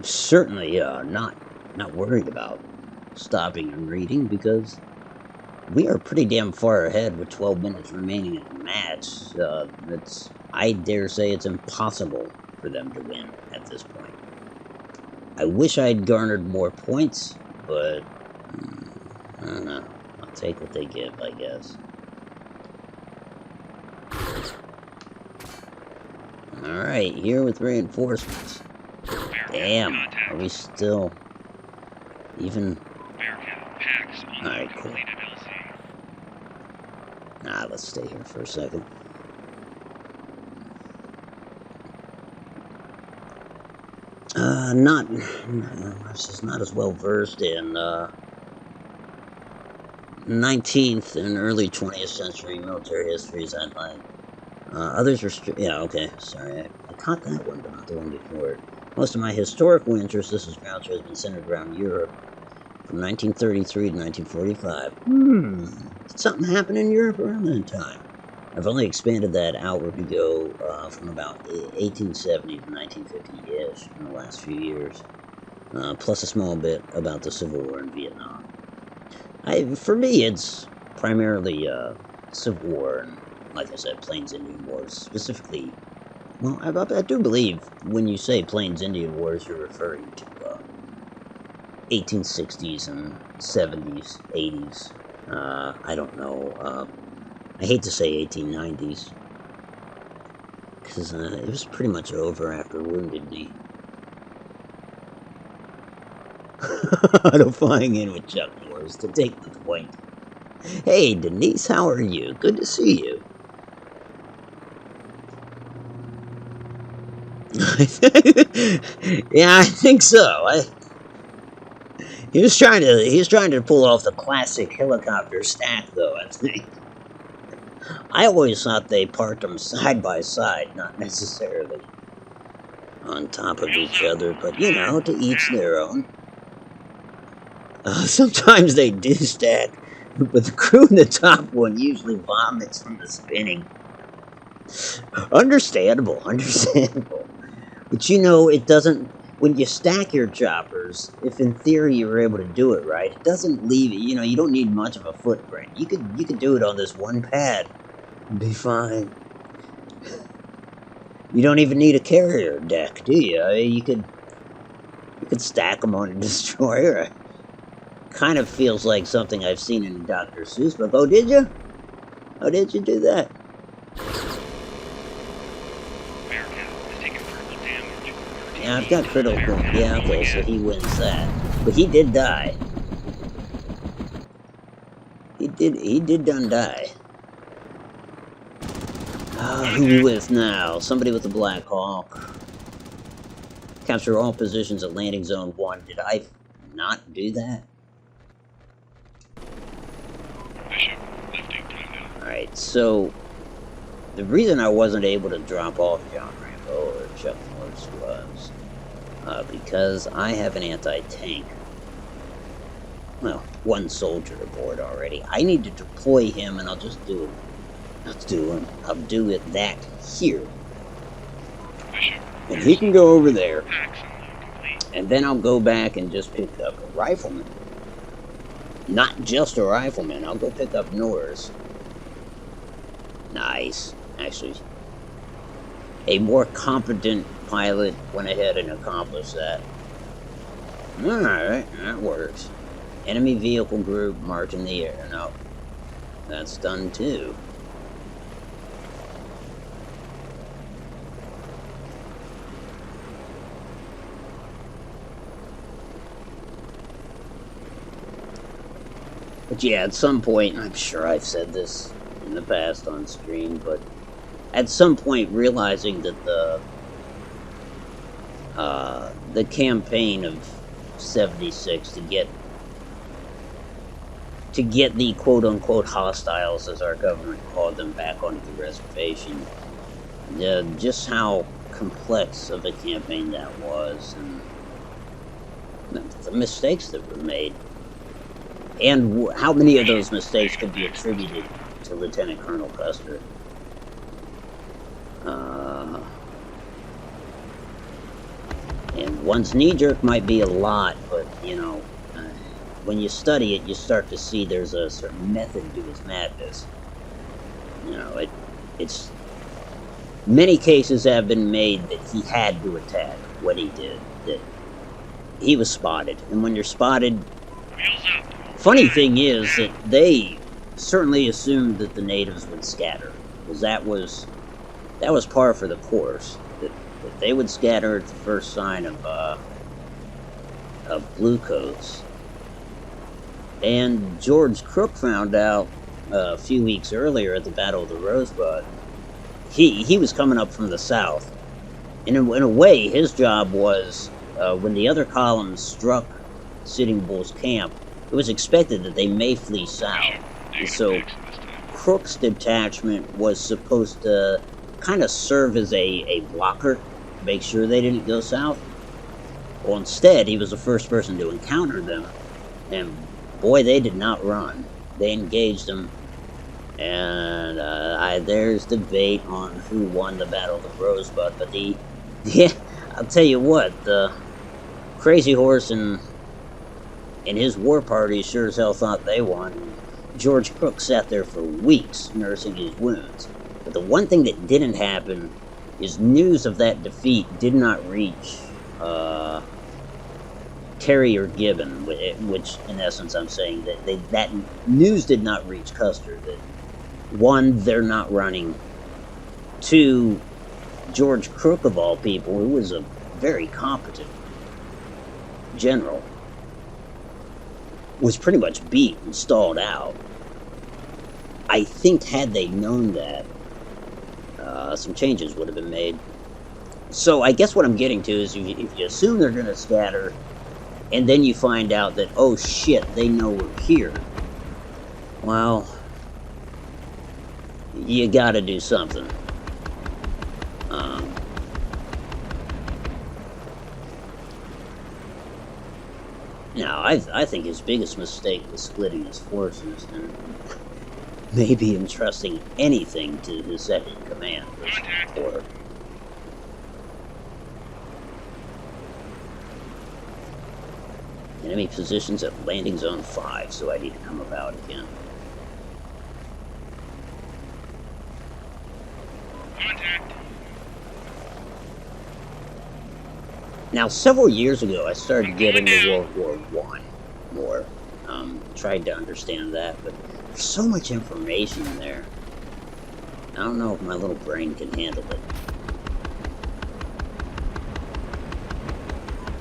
Certainly not worried about stopping and reading, because we are pretty damn far ahead with 12 minutes remaining in the match. I dare say it's impossible for them to win at this point. I wish I'd garnered more points, but I don't know. I'll take what they give, I guess. Alright, here with reinforcements. Damn, are we still even? Alright, cool. Nah, let's stay here for a second. Not as well versed in 19th and early 20th century military history as I'd like. Others are yeah, okay, sorry, I caught that one, but not the one before it. Most of my historical interest, this is Groucho, has been centered around Europe from 1933 to 1945. Did something happen in Europe around that time? I've only expanded that outward to go from about 1870 to 1950-ish in the last few years, plus a small bit about the Civil War in Vietnam. For me, it's primarily Civil War and, like I said, Plains Indian Wars. Specifically, well, I do believe when you say Plains Indian Wars, you're referring to 1860s and 70s, 80s. I don't know. I hate to say 1890s, because it was pretty much over after Wounded Knee. Identifying in with Chuck Norris to take the point. Hey, Denise, how are you? Good to see you. Yeah, I think so. He was trying to pull off the classic helicopter stack, though, I think. I always thought they parked them side by side, not necessarily on top of each other, but, you know, to each their own. Sometimes they do stack, but the crew in the top one usually vomits from the spinning. Understandable. But, you know, it doesn't... When you stack your choppers, if in theory you were able to do it right, it doesn't leave it, you know, you don't need much of a footprint. You could do it on this one pad and be fine. You don't even need a carrier deck, do you? I mean, you could stack them on a destroyer. Kind of feels like something I've seen in a Dr. Seuss book. Oh, did you? How did you do that? Yeah, I've got critical. Yeah, okay, so he wins that. But he did die. He did done die. Who we with now? Somebody with the Black Hawk. Capture all positions at landing zone 1. Did I not do that? Alright, so the reason I wasn't able to drop off John Rambo or Chuck Norris was because I have an anti-tank. Well, one soldier aboard already. I need to deploy him, and I'll just do it. I'll do it that here. And he can go over there. And then I'll go back and just pick up a rifleman. Not just a rifleman. I'll go pick up Norris. Nice. Actually, a more competent pilot went ahead and accomplished that. Alright, that works. Enemy vehicle group marked in the air. No, that's done too. But yeah, at some point, I'm sure I've said this in the past on stream, but at some point realizing that the campaign of 76 to get the quote-unquote hostiles, as our government called them, back onto the reservation, just how complex of a campaign that was, and the mistakes that were made. And how many of those mistakes could be attributed to Lieutenant Colonel Custer? And one's knee-jerk might be a lot, but, you know, when you study it, you start to see there's a certain method to his madness. You know, it's... Many cases have been made that he had to attack what he did, that he was spotted. And when you're spotted... Funny thing is that they certainly assumed that the natives would scatter, because that was par for the course. That they would scatter at the first sign of bluecoats. And George Crook found out a few weeks earlier at the Battle of the Rosebud. He was coming up from the south, and in a way, his job was when the other columns struck Sitting Bull's camp. It was expected that they may flee south, and so Crook's detachment was supposed to kind of serve as a blocker, make sure they didn't go south. Well, instead, he was the first person to encounter them, and boy, they did not run. They engaged them, and there's debate on who won the Battle of the Rosebud, but yeah, I'll tell you what, the Crazy Horse and his war party sure as hell thought they won. George Crook sat there for weeks nursing his wounds. But the one thing that didn't happen is news of that defeat did not reach Terry or Gibbon, which in essence I'm saying that that news did not reach Custer. That one, they're not running. Two, George Crook of all people, who was a very competent general, was pretty much beat and stalled out. I think had they known that, some changes would have been made. So I guess what I'm getting to is if you assume they're going to scatter, and then you find out that, oh shit, they know we're here, well, you gotta do something. Now, I think his biggest mistake was splitting his forces and maybe entrusting anything to his second command. Or enemy positions at landing zone 5, so I need to come about again. Contact. Now, several years ago, I started to get into World War I more. Tried to understand that, but there's so much information there. I don't know if my little brain can handle it.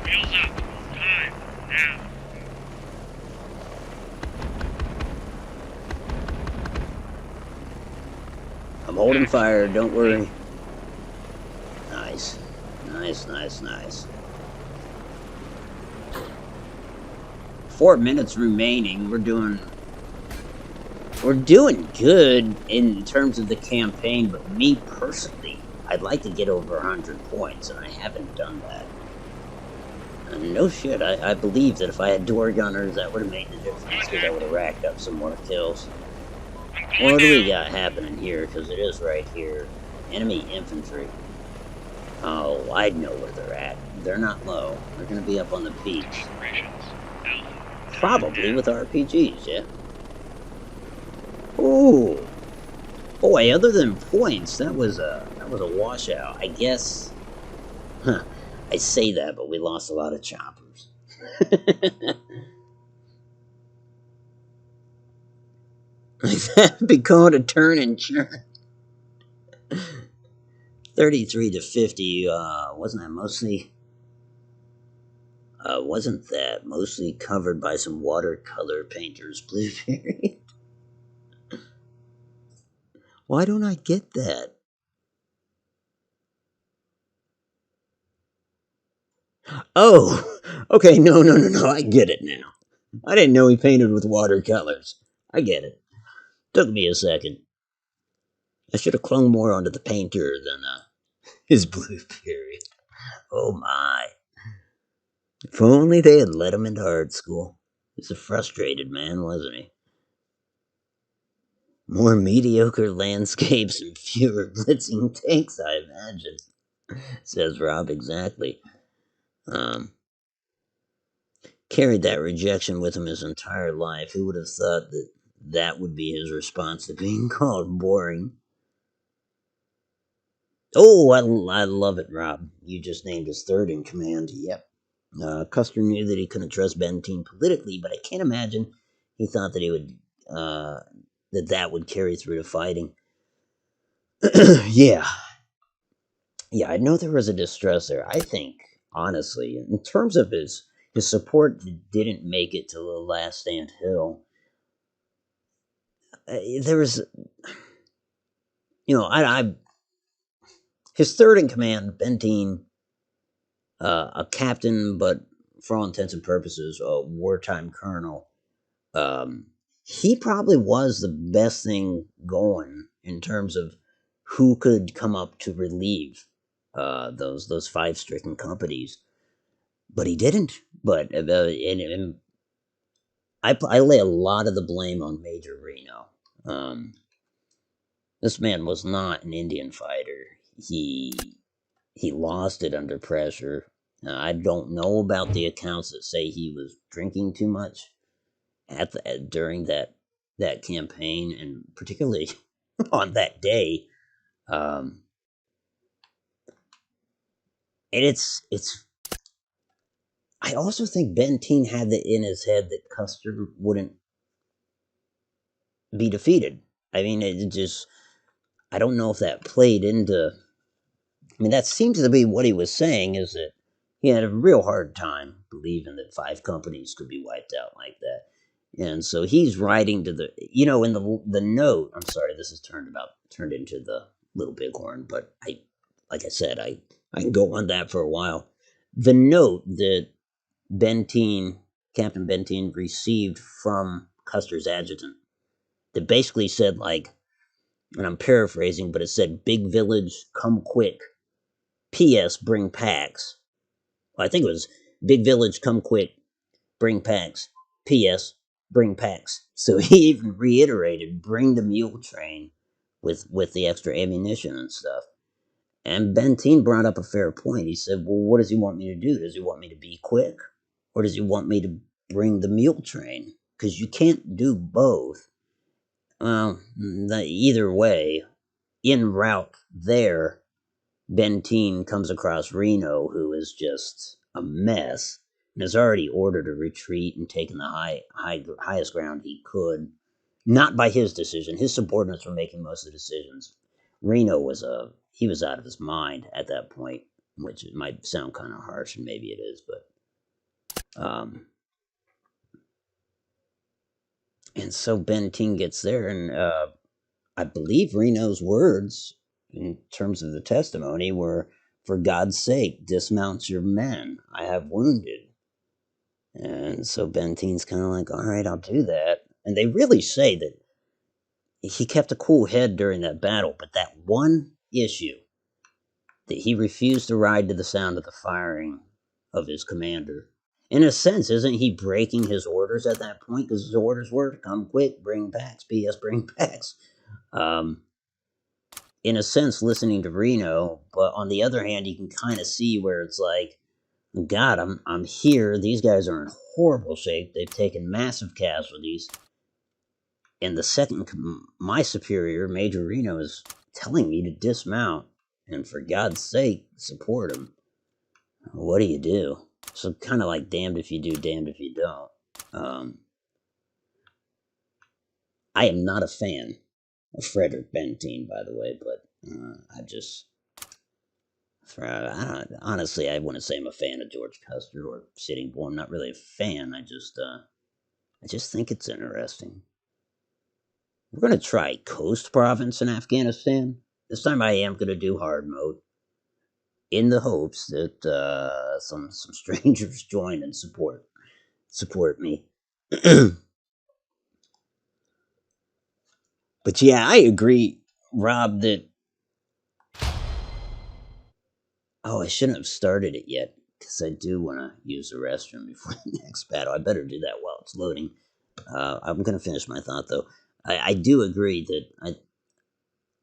Wheels up. Time. Now. I'm holding fire, don't worry. Nice. Nice, nice, nice. 4 minutes remaining. We're doing good in terms of the campaign, but me personally, I'd like to get over 100 points, and I haven't done that. And no shit, I believe that if I had door gunners, that would have made the difference, because I would have racked up some more kills. What do we got happening here? Because it is right here. Enemy infantry. Oh, I know where they're at. They're not low. They're going to be up on the peaks. Probably with RPGs, yeah. Ooh. Boy, other than points, that was a washout. I guess. Huh. I say that, but we lost a lot of choppers. That'd be called a turn and churn. 33 to 50, wasn't that mostly... wasn't that mostly covered by some watercolor painter's blue period? Why don't I get that? Oh, okay, no, I get it now. I didn't know he painted with watercolors. I get it. Took me a second. I should have clung more onto the painter than, his blue period. Oh my. If only they had let him into art school. He was a frustrated man, wasn't he? More mediocre landscapes and fewer blitzing tanks, I imagine. Says Rob exactly. Carried that rejection with him his entire life. Who would have thought that that would be his response to being called boring? Oh, I love it, Rob. You just named his third in command. Yep. Custer knew that he couldn't trust Benteen politically, but I can't imagine he thought that he would that would carry through to fighting. Yeah, I know there was a distress there. I think, honestly, in terms of his support, didn't make it to the last stand hill. There was, his third in command, Benteen, a captain, but for all intents and purposes, a wartime colonel. He probably was the best thing going in terms of who could come up to relieve those 5 stricken companies. but he didn't. But I lay a lot of the blame on Major Reno. Um, this man was not an Indian fighter. He lost it under pressure. I don't know about the accounts that say he was drinking too much during that campaign, and particularly on that day. Um, and it's. I also think Benteen had it in his head that Custer wouldn't be defeated. I mean, it just. I don't know if that played into. I mean, that seems to be what he was saying, is that he had a real hard time believing that 5 companies could be wiped out like that. And so he's writing to the, in the note. I'm sorry, this has turned into the Little Bighorn, but like I said, I can go on that for a while. The note that Captain Benteen received from Custer's adjutant, that basically said, like, and I'm paraphrasing, but it said, "Big village, come quick. P.S. Bring packs." Well, I think it was, "Big village, come quick. Bring packs. P.S. Bring packs." So he even reiterated, "Bring the mule train with the extra ammunition and stuff." And Benteen brought up a fair point. He said, "Well, what does he want me to do? Does he want me to be quick, or does he want me to bring the mule train? Because you can't do both." Well, either way, en route there, Benteen comes across Reno, who is just a mess, and has already ordered a retreat and taken the highest ground he could. Not by his decision; his subordinates were making most of the decisions. Reno he was out of his mind at that point, which it might sound kind of harsh, and maybe it is, but and so Benteen gets there, and I believe Reno's words in terms of the testimony were, "For God's sake, dismount your men. I have wounded." And so Benteen's kind of like, "All right, I'll do that." And they really say that he kept a cool head during that battle, but that one issue, that he refused to ride to the sound of the firing of his commander. In a sense, isn't he breaking his orders at that point? Because his orders were, "Come quick, bring packs. P.S. Bring packs." Um, in a sense, listening to Reno, but on the other hand, you can kind of see where it's like, "God, I'm here. These guys are in horrible shape. They've taken massive casualties, and the second my superior, Major Reno, is telling me to dismount, and for God's sake, support him. What do you do?" So kind of like, damned if you do, damned if you don't. I am not a fan of Frederick Benteen, by the way, but honestly, I wouldn't say I'm a fan of George Custer or Sitting Bull. I'm not really a fan. I just think it's interesting. We're gonna try Coast Province in Afghanistan. This time, I am gonna do hard mode, in the hopes that some strangers join and support me. But yeah, I agree, Rob, that, oh, I shouldn't have started it yet, because I do want to use the restroom before the next battle. I better do that while it's loading. I'm going to finish my thought, though. I do agree that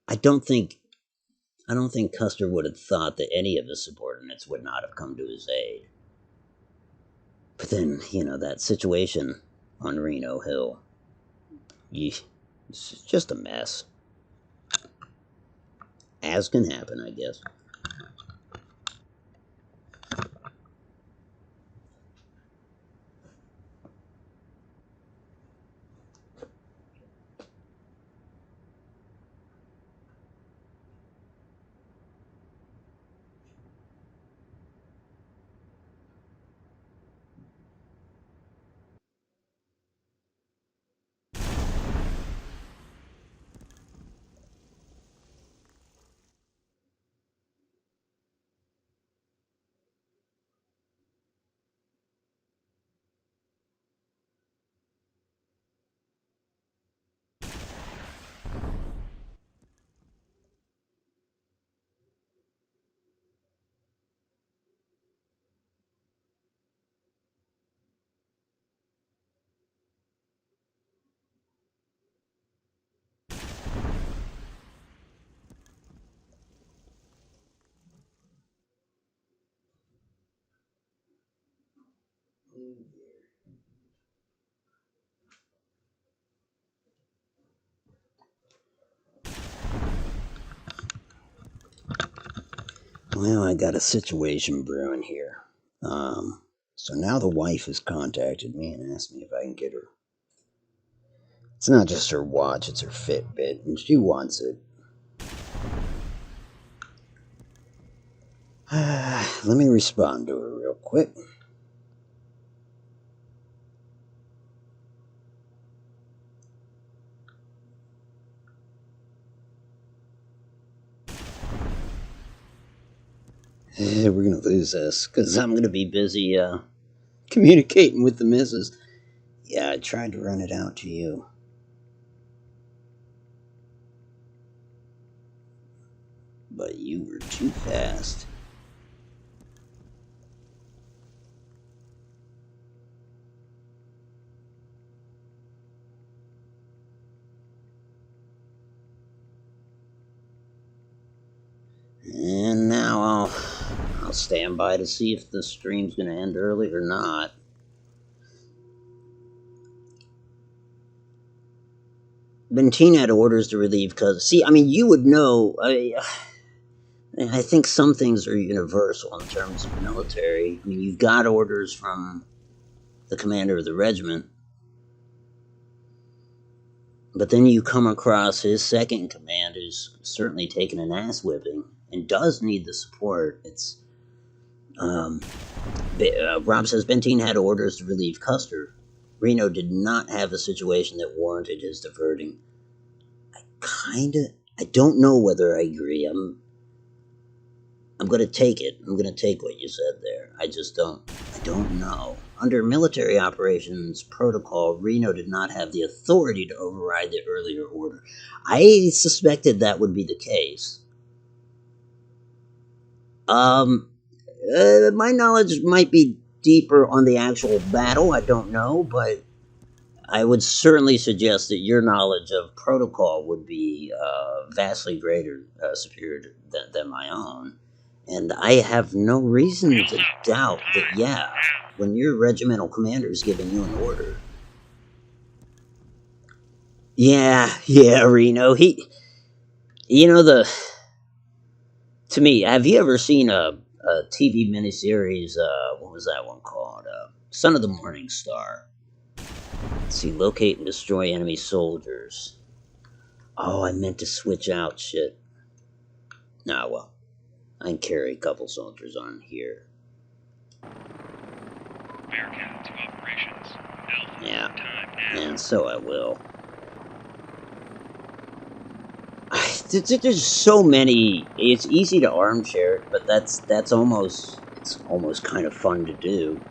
I don't think Custer would have thought that any of his subordinates would not have come to his aid. But then, that situation on Reno Hill, it's just a mess. As can happen, I guess. Well, I got a situation brewing here. So now the wife has contacted me and asked me if I can get her. It's not just her watch, it's her Fitbit, and she wants it. Let me respond to her real quick. We're gonna lose this, because I'm gonna be busy, communicating with the missus. Yeah, I tried to run it out to you. But you were too fast. And now I'll stand by to see if the stream's gonna end early or not. Benteen had orders to relieve cause see, I mean, you would know. I think some things are universal in terms of military. I mean, you've got orders from the commander of the regiment, but then you come across his second in command, who's certainly taken an ass whipping and does need the support. It's Rob says Benteen had orders to relieve Custer. Reno did not have a situation that warranted his diverting. I don't know whether I agree. I'm gonna take it. I'm gonna take what you said there. I don't know. Under military operations protocol, Reno did not have the authority to override the earlier order. I suspected that would be the case. My knowledge might be deeper on the actual battle, I don't know, but I would certainly suggest that your knowledge of protocol would be vastly greater, superior than my own. And I have no reason to doubt that, yeah, when your regimental commander is giving you an order. Yeah, Reno, to me, have you ever seen a TV miniseries, what was that one called? Son of the Morning Star. Let's see, locate and destroy enemy soldiers. Oh, I meant to switch out shit. Nah, well, I can carry a couple soldiers on here. Bearcat to operations. Alpha, Yeah, time now. and so I will. There's so many. It's easy to armchair it, but it's almost kind of fun to do.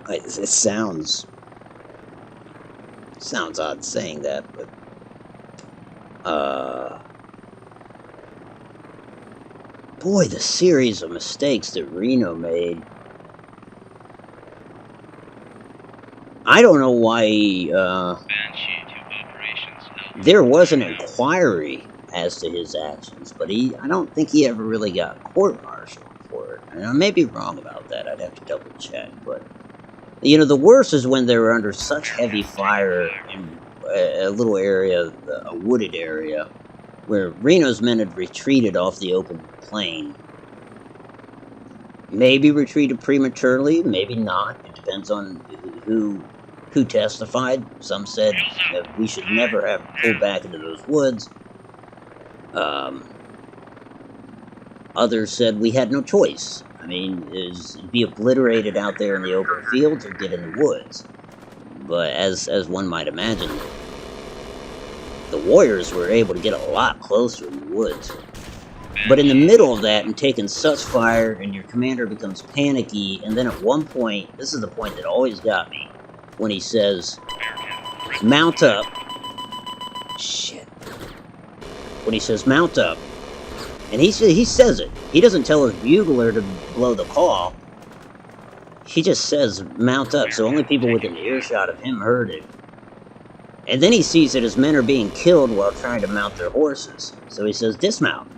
It sounds odd saying that, but boy, the series of mistakes that Reno made. I don't know why Banshee to operations. Alpha, there was an time now. inquiry as to his actions, but I don't think he ever really got court-martialed for it. And I may be wrong about that. I'd have to double check, but the worst is when they were under such heavy fire in a little area, a wooded area, where Reno's men had retreated off the open plain. Maybe retreated prematurely, maybe not. It depends on who testified. Some said that we should never have pulled back into those woods. Others said we had no choice. I mean, be obliterated out there in the open fields or get in the woods. But as one might imagine, the warriors were able to get a lot closer in the woods. But in the middle of that and taking such fire, and your commander becomes panicky, and then at one point, this is the point that always got me, when he says, mount up. Shit. When he says mount up, and he says it. He doesn't tell his bugler to blow the call. He just says mount up, so only people within earshot of him heard it. And then he sees that his men are being killed while trying to mount their horses. So he says dismount.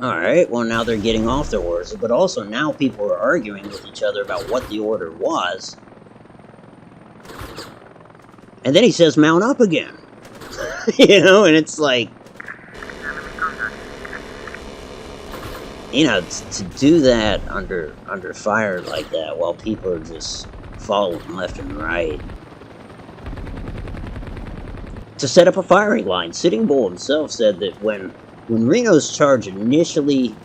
Alright, well now they're getting off their orders, but also now people are arguing with each other about what the order was. And then he says, mount up again. You know, and it's like... You know, to do that under fire like that while people are just following left and right. To set up a firing line, Sitting Bull himself said that when Reno's charge initially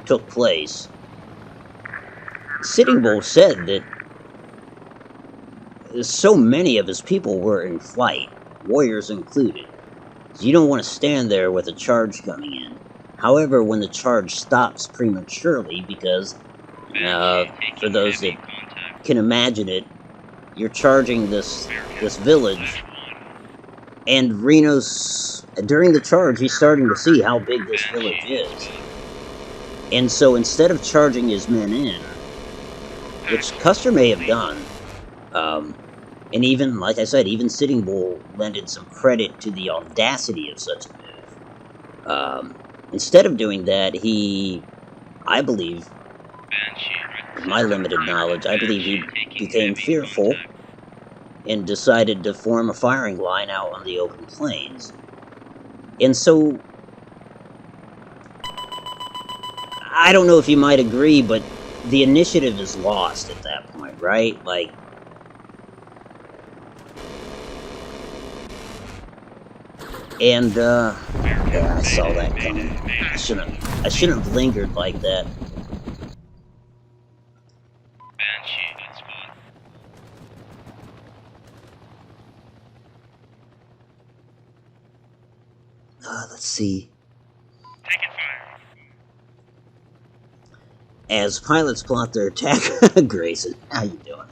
took place, Sitting Bull said that so many of his people were in flight, warriors included. So you don't want to stand there with a charge coming in. However, when the charge stops prematurely, because for those that can imagine it, you're charging this village, and Reno's, during the charge, he's starting to see how big this village is. And so instead of charging his men in, which Custer may have done, and even, like I said, even Sitting Bull lended some credit to the audacity of such a move. Instead of doing that, I believe, in my limited knowledge, I believe he became fearful and decided to form a firing line out on the open plains. And so, I don't know if you might agree, but the initiative is lost at that point, right? Like, and, yeah, I saw that coming. I shouldn't have lingered like that. Let's see. As pilots plot their attack... Grayson, how you doing?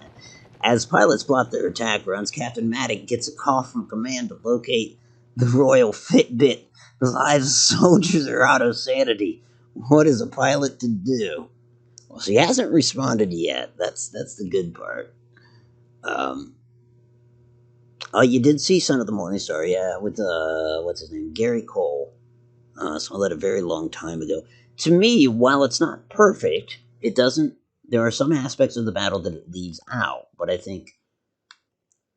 As pilots plot their attack runs, Captain Maddock gets a call from command to locate the Royal Fitbit. The lives of soldiers are out of sanity. What is a pilot to do? Well, she hasn't responded yet. That's the good part. Oh, you did see Son of the Morning Star, yeah, with, what's his name? Gary Cole. Saw that a very long time ago. To me, while it's not perfect, it doesn't... There are some aspects of the battle that it leaves out, but I think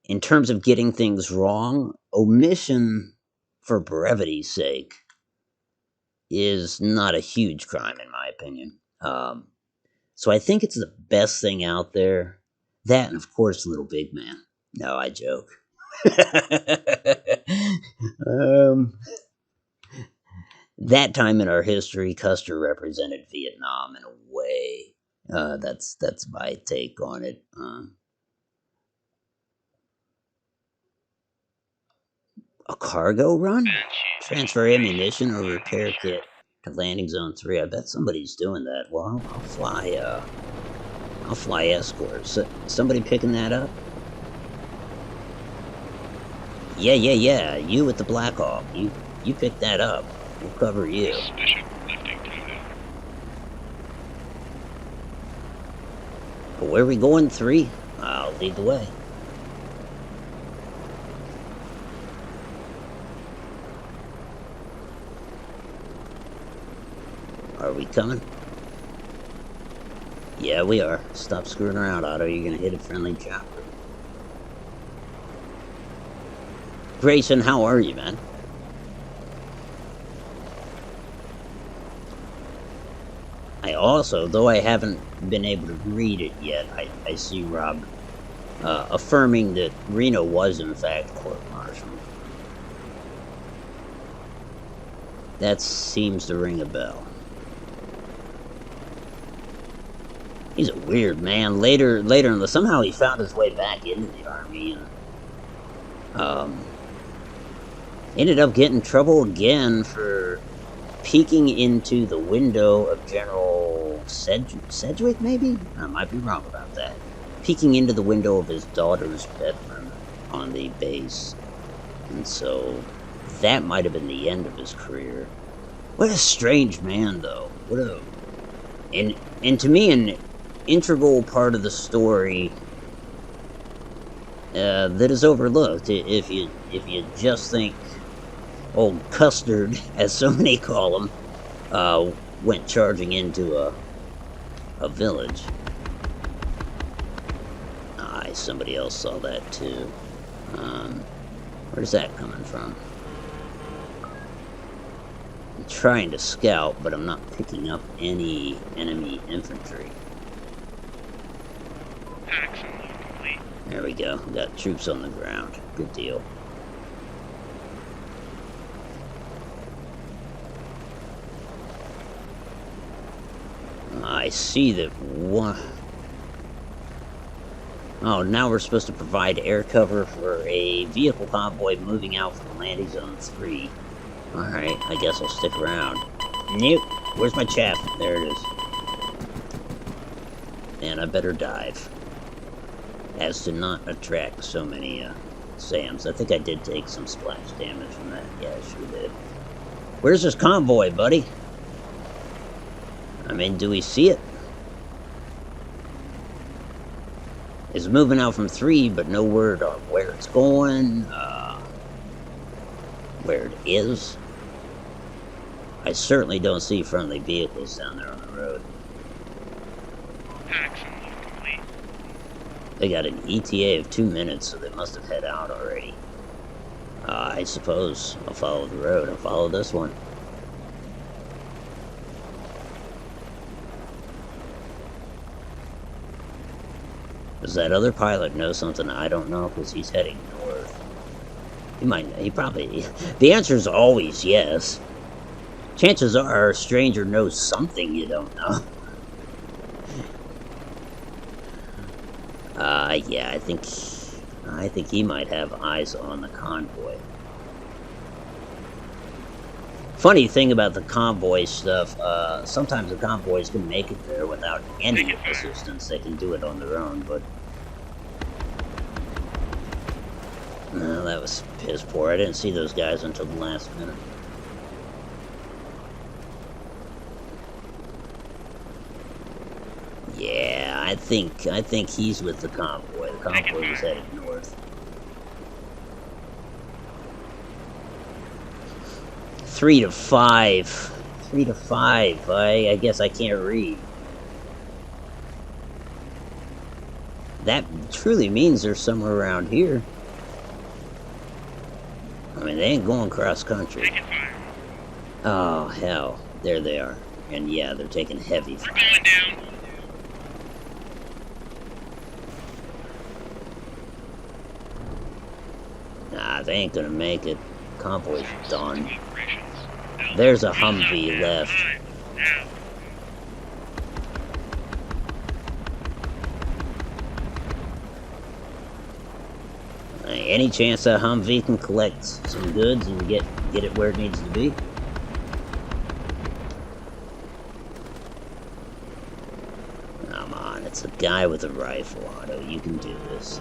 in terms of getting things wrong, omission, for brevity's sake, is not a huge crime, in my opinion. So I think it's the best thing out there. That, and of course, Little Big Man. No, I joke. That time in our history, Custer represented Vietnam in a way. That's my take on it. A cargo run? Transfer ammunition or repair kit to landing zone 3. I bet somebody's doing that. Well, I'll fly escort. So, somebody picking that up? Yeah. You with the Black Hawk. You pick that up. We'll cover you. But where are we going? 3? I'll lead the way. Are we coming? Yeah, we are. Stop screwing around, Otto. You're gonna hit a friendly chopper. Grayson, how are you, man? I also, though I haven't been able to read it yet, I see Rob affirming that Reno was in fact court-martialed. That seems to ring a bell. He's a weird man. Later in the... Somehow he found his way back into the army and... ended up getting in trouble again for peeking into the window of General Sedgwick, maybe? I might be wrong about that. Peeking into the window of his daughter's bedroom on the base. And so... that might have been the end of his career. What a strange man, though. What a... And to me, an integral part of the story that is overlooked. If you just think old Custard, as so many call him, went charging into a village. Aye, somebody else saw that too. Where's that coming from? I'm trying to scout, but I'm not picking up any enemy infantry. Packs unload complete. There we go. We got troops on the ground. Good deal. I see that one... Oh, now we're supposed to provide air cover for a vehicle convoy moving out from landing zone 3. Alright, I guess I'll stick around. Nope. Where's my chaff? There it is. And I better dive. As to not attract so many SAMs. I think I did take some splash damage from that. Yeah, I sure did. Where's this convoy, buddy? I mean, do we see it? It's moving out from 3, but no word on where it's going, where it is. I certainly don't see friendly vehicles down there on the road. Packs unload complete. They got an ETA of 2 minutes, so they must have head out already. I suppose I'll follow the road. I'll follow this one. Does that other pilot know something I don't know? Because he's heading north. He probably... The answer is always yes. Chances are a stranger knows something you don't know. Yeah, I think he might have eyes on the convoy. Funny thing about the convoy stuff, sometimes the convoys can make it there without any assistance. They can do it on their own, but... No, that was piss poor. I didn't see those guys until the last minute. Yeah, I think he's with the convoy. The convoy was headed north. 3 to 5. 3 to 5. I guess I can't read. That truly means they're somewhere around here. I mean, they ain't going cross country. Oh, hell. There they are. And yeah, they're taking heavy fire. We're going down. Nah, they ain't gonna make it. Convoy's done. There's a Humvee left. Any chance that Humvee can collect some goods and get it where it needs to be? Come on, it's a guy with a rifle, Otto. You can do this.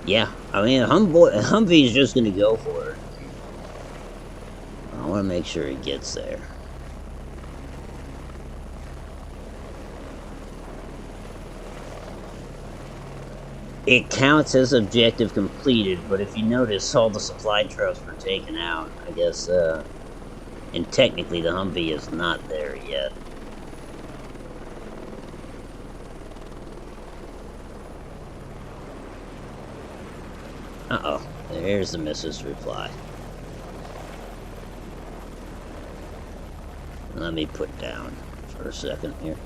Yeah, I mean, Humvee's just gonna go for it. I want to make sure he gets there. It counts as objective completed, but if you notice, all the supply trucks were taken out. I guess, and technically the Humvee is not there yet. Uh-oh, there's the missus reply. Let me put down for a second here.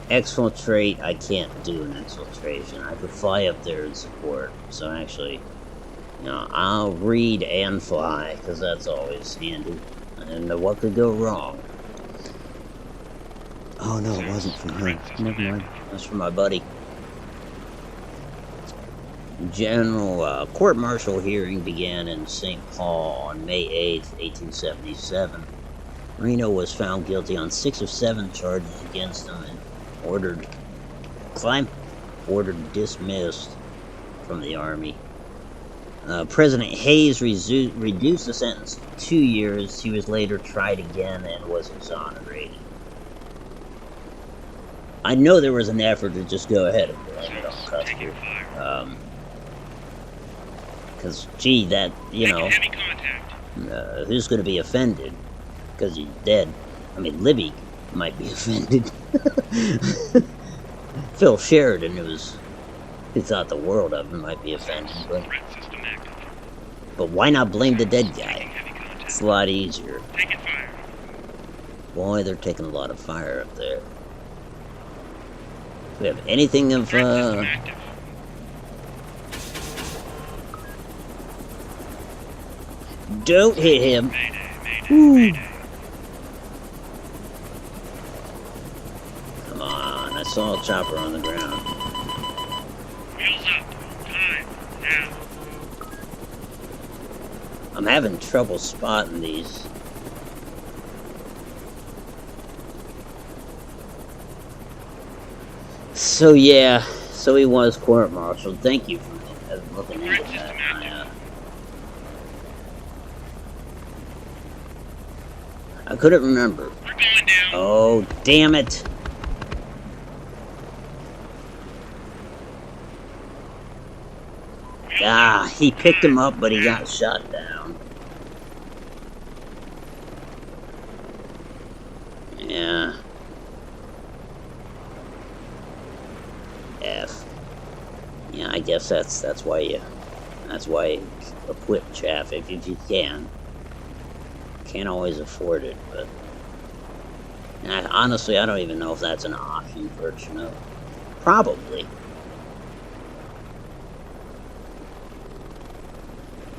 Exfiltrate, I can't do an exfiltration. I could fly up there and support. So actually, I'll read and fly, because that's always handy. And what could go wrong? Oh no, it wasn't from her. Never mind. That's from my buddy. General court-martial hearing began in St. Paul on May 8th, 1877. Reno was found guilty on 6 of 7 charges against him and ordered dismissed from the Army. President Hayes reduced the sentence to 2 years. He was later tried again and was exonerated. I know there was an effort to just go ahead and blame it on Custer. Because, gee, that, you Making know, heavy contact. who's going to be offended? Because he's dead. I mean, Libby might be offended. Phil Sheridan, who thought the world of him, might be offended. Threat system active. But why not blame the dead Making guy? heavy contact. It's a lot easier. Taking fire. Boy, they're taking a lot of fire up there. Do we have anything of, Threat system active. Don't hit him. Mayday, mayday, Ooh. mayday. Come on, I saw a chopper on the ground. Wheels up. Time. Now. I'm having trouble spotting these. So yeah, so he was court-martialed. Thank you for looking into that. I couldn't remember. We're going down. Oh, damn it. Ah, he picked him up, but he got shot down. Yeah. F. Yeah, I guess that's why you equip chaff if you can. Can't always afford it, but honestly, I don't even know if that's an option for Chinook. Probably.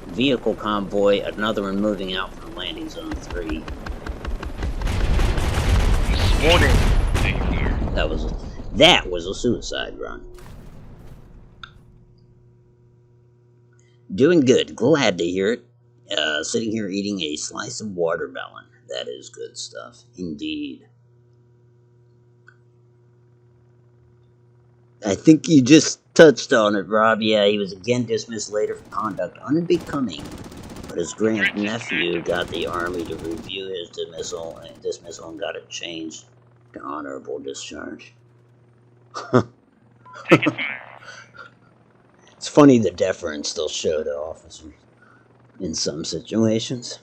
Vehicle convoy, another one moving out from landing zone 3. Warning. Taking fire. That was a suicide run. Doing good. Glad to hear it. Sitting here eating a slice of watermelon. That is good stuff. Indeed. I think you just touched on it, Rob. Yeah, he was again dismissed later for conduct unbecoming, but his grandnephew got the Army to review his dismissal and got it changed to honorable discharge. Taking fire. It's funny the deference they'll show to officers in some situations.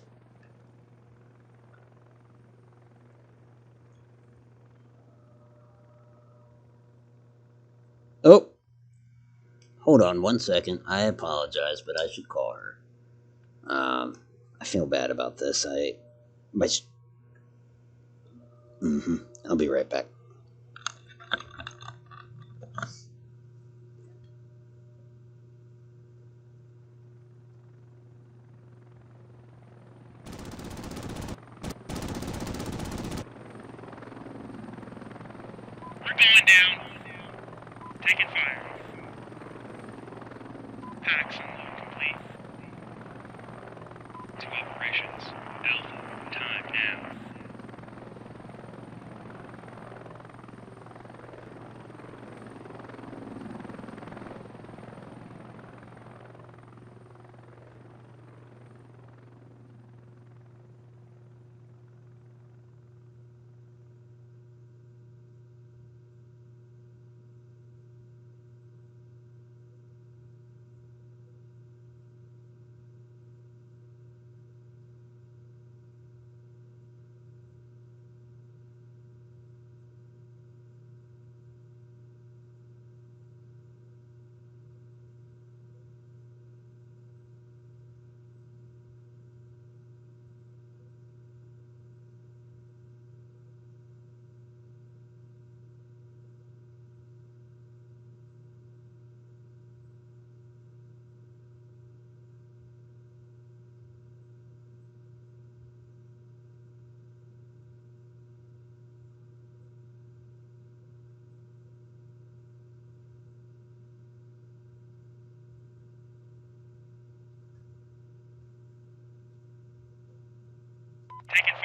Oh, hold on 1 second. I apologize, but I should call her. I feel bad about this. I'll be right back. We're going down. Taking fire. Packs unload complete. 2 operations. Alpha. Time now. Taking fire.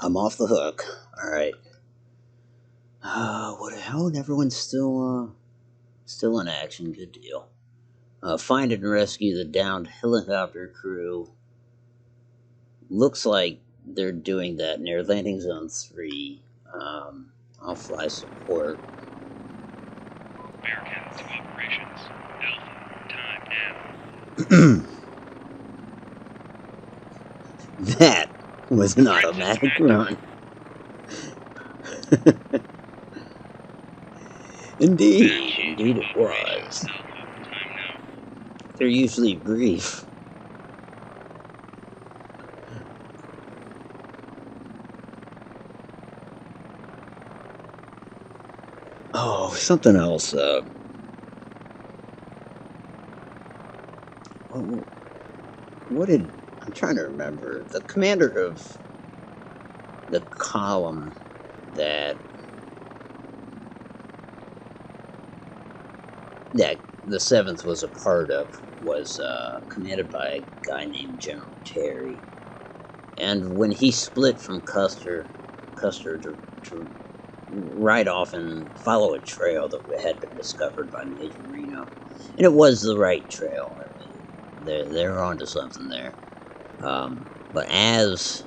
I'm off the hook. Alright. What the hell? Everyone's still in action. Good deal. Find and rescue the downed helicopter crew. Looks like they're doing that near landing zone 3. I'll fly support. Bearcat to operations. Alpha, time now. That was an automatic run. Indeed it was. Alpha, time now. They're usually brief. Oh, something else. What did... I'm trying to remember. The commander of the column that the 7th was a part of was commanded by a guy named General Terry. And when he split from Custer to ride off and follow a trail that had been discovered by Major Reno, and it was the right trail. They're onto something there. But as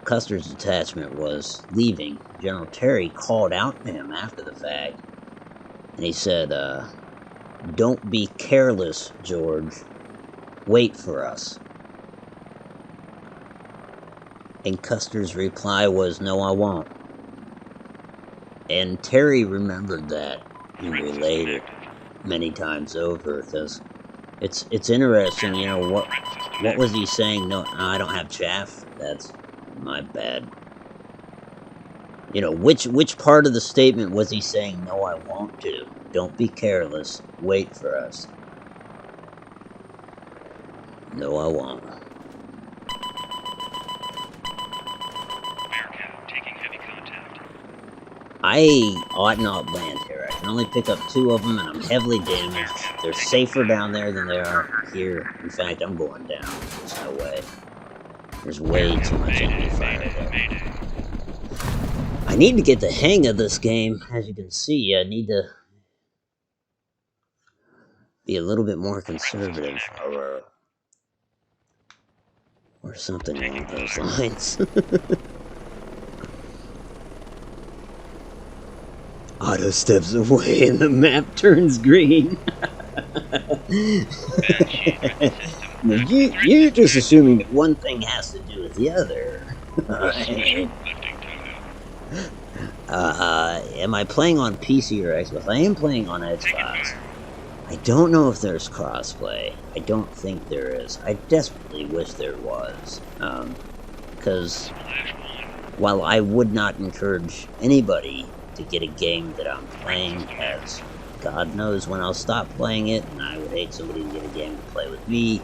Custer's detachment was leaving, General Terry called out to him after the fact, and he said, "Don't be careless, George. Wait for us." And Custer's reply was, "No, I won't." And Terry remembered that and relayed it many times over, because it's interesting, you know, what was he saying? No, I don't have chaff. That's my bad. You know, which part of the statement was he saying, "No, I won't do"? Don't be careless. Wait for us. No, I won't. Bearcat taking heavy contact. I ought not land here. I can only pick up 2 of them, and I'm heavily damaged. They're safer down there than they are here. In fact, I'm going down. There's no way. There's way too much enemy fire there. I need to get the hang of this game. As you can see, I need to be a little bit more conservative, or something along those lines. Otto steps away and the map turns green. Now, you're just assuming that one thing has to do with the other. Am I playing on PC or Xbox? I am playing on Xbox. I don't know if there's crossplay. I don't think there is. I desperately wish there was. Because while I would not encourage anybody to get a game that I'm playing, as God knows when I'll stop playing it, and I would hate somebody to get a game to play with me,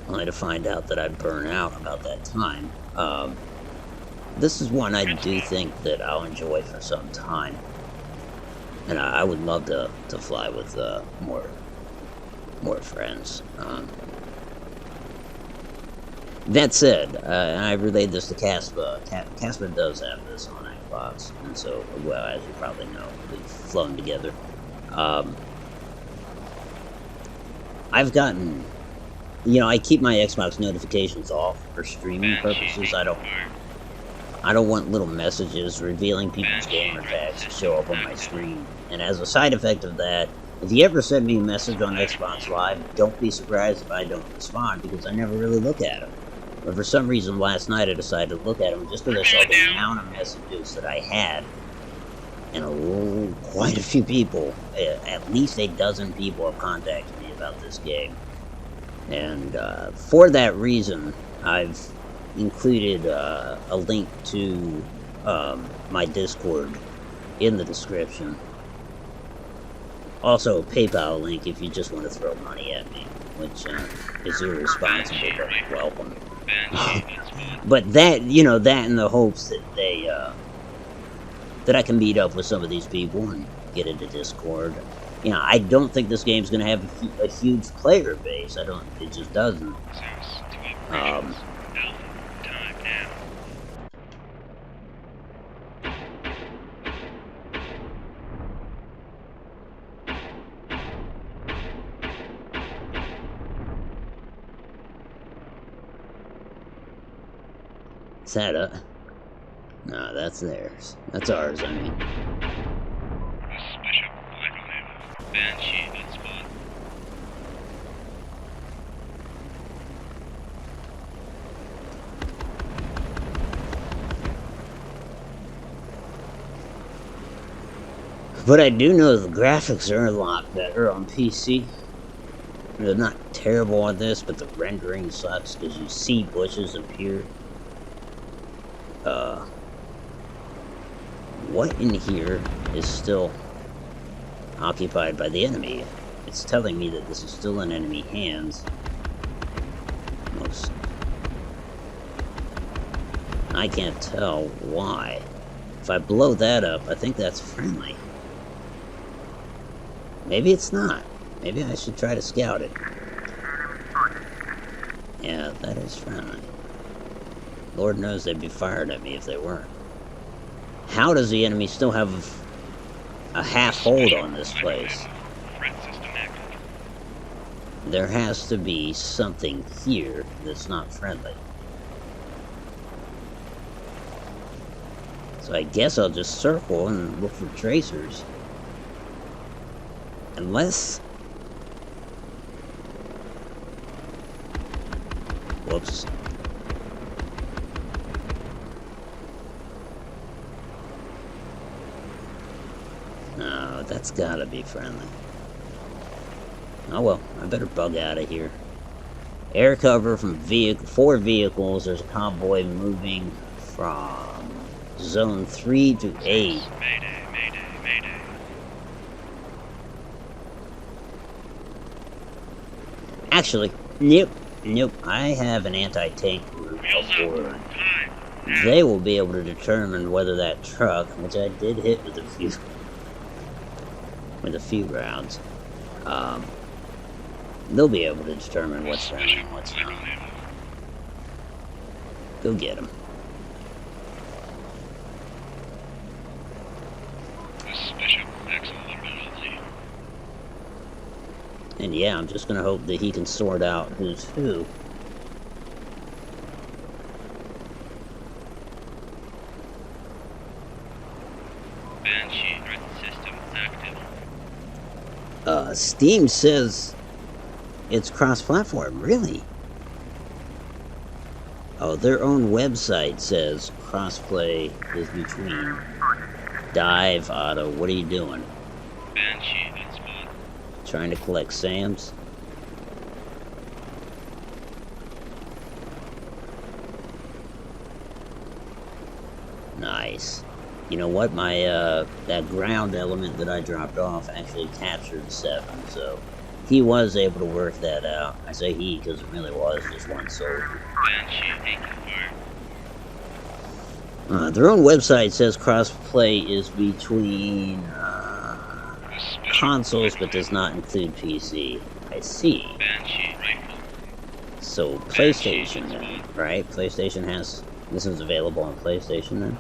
only to find out that I'd burn out about that time. This is one I do think that I'll enjoy for some time. And I would love to fly with more friends. That said, and I relayed this to Caspa. Caspa does have this on Xbox, and so, well, as you probably know, we've flown together. I've gotten, you know, I keep my Xbox notifications off for streaming purposes. I don't want little messages revealing people's gamer tags to show up on my screen. And as a side effect of that, if you ever send me a message on Xbox Live, don't be surprised if I don't respond, because I never really look at them. But for some reason last night I decided to look at them just because I saw the amount of messages that I had. And quite a few people, at least a dozen people, have contacted me about this game. And for that reason, I've included a link to my Discord in the description. Also a PayPal link if you just want to throw money at me, which is irresponsible but welcome. But that, you know, that in the hopes that they that I can meet up with some of these people and get into Discord. You know, I don't think this game's gonna have a huge player base. It just doesn't. Is that no, that's theirs. That's ours, I mean. Bishop, Black Banshee, on spot. But I do know the graphics are a lot better on PC. They're not terrible on this, but the rendering sucks because you see bushes appear. What in here is still occupied by the enemy? It's telling me that this is still in enemy hands. Most. I can't tell why. If I blow that up, I think that's friendly. Maybe it's not. Maybe I should try to scout it. Yeah, that is friendly. Lord knows they'd be fired at me if they weren't. How does the enemy still have a half hold on this place? There has to be something here that's not friendly. So I guess I'll just circle and look for tracers. Unless... Whoops. No, that's gotta be friendly. Oh well, I better bug out of here. Air cover from 4 vehicles. There's a convoy moving from Zone 3 to 8. Mayday, mayday, mayday. Actually, nope. I have an anti-tank group aboard. They will be able to determine whether that truck, which I did hit with a few rounds, they'll be able to determine what's friendly and what's not. Go get them. And yeah, I'm just gonna hope that he can sort out who's who. Banshee threat system active. Steam says it's cross-platform. Really? Oh, their own website says crossplay is between Dive, Auto. What are you doing? Banshee on spot. Trying to collect SAMs? Nice. You know what? My, that ground element that I dropped off actually captured 7, so he was able to work that out. I say he because it really was just one soldier. Banshee taking fire. Their own website says crossplay is between consoles, but does not include PC. I see. Banshee rifle. So PlayStation then, right? PlayStation has... This is available on PlayStation then?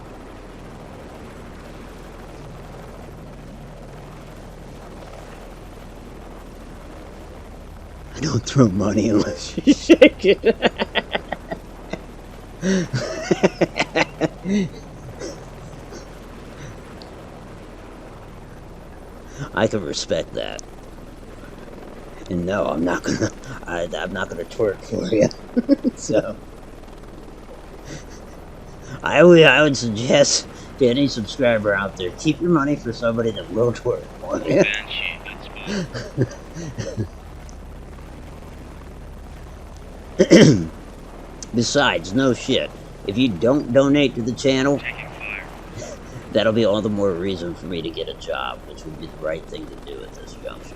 I don't throw money unless you shake it. I can respect that. And no, I'm not gonna twerk for you. So I would suggest to any subscriber out there, keep your money for somebody that will twerk for you. Banshee on spot. Besides, no shit. If you don't donate to the channel, Taking fire. that'll be all the more reason for me to get a job, which would be the right thing to do at this juncture.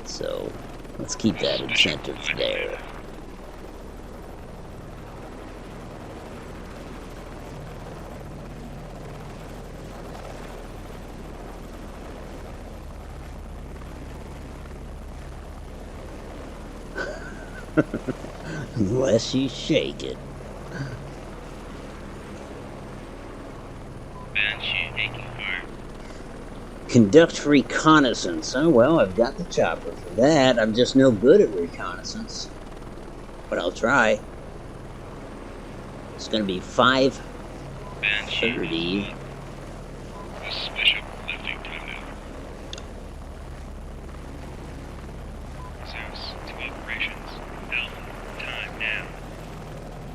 So, let's keep that incentive there. Unless you shake it. Banshee taking fire. Conduct reconnaissance. Oh well, I've got the chopper for that. I'm just no good at reconnaissance. But I'll try. It's gonna be 5:30. Banshee. A special lifting time now. Zeus to operations. Alpha, time now.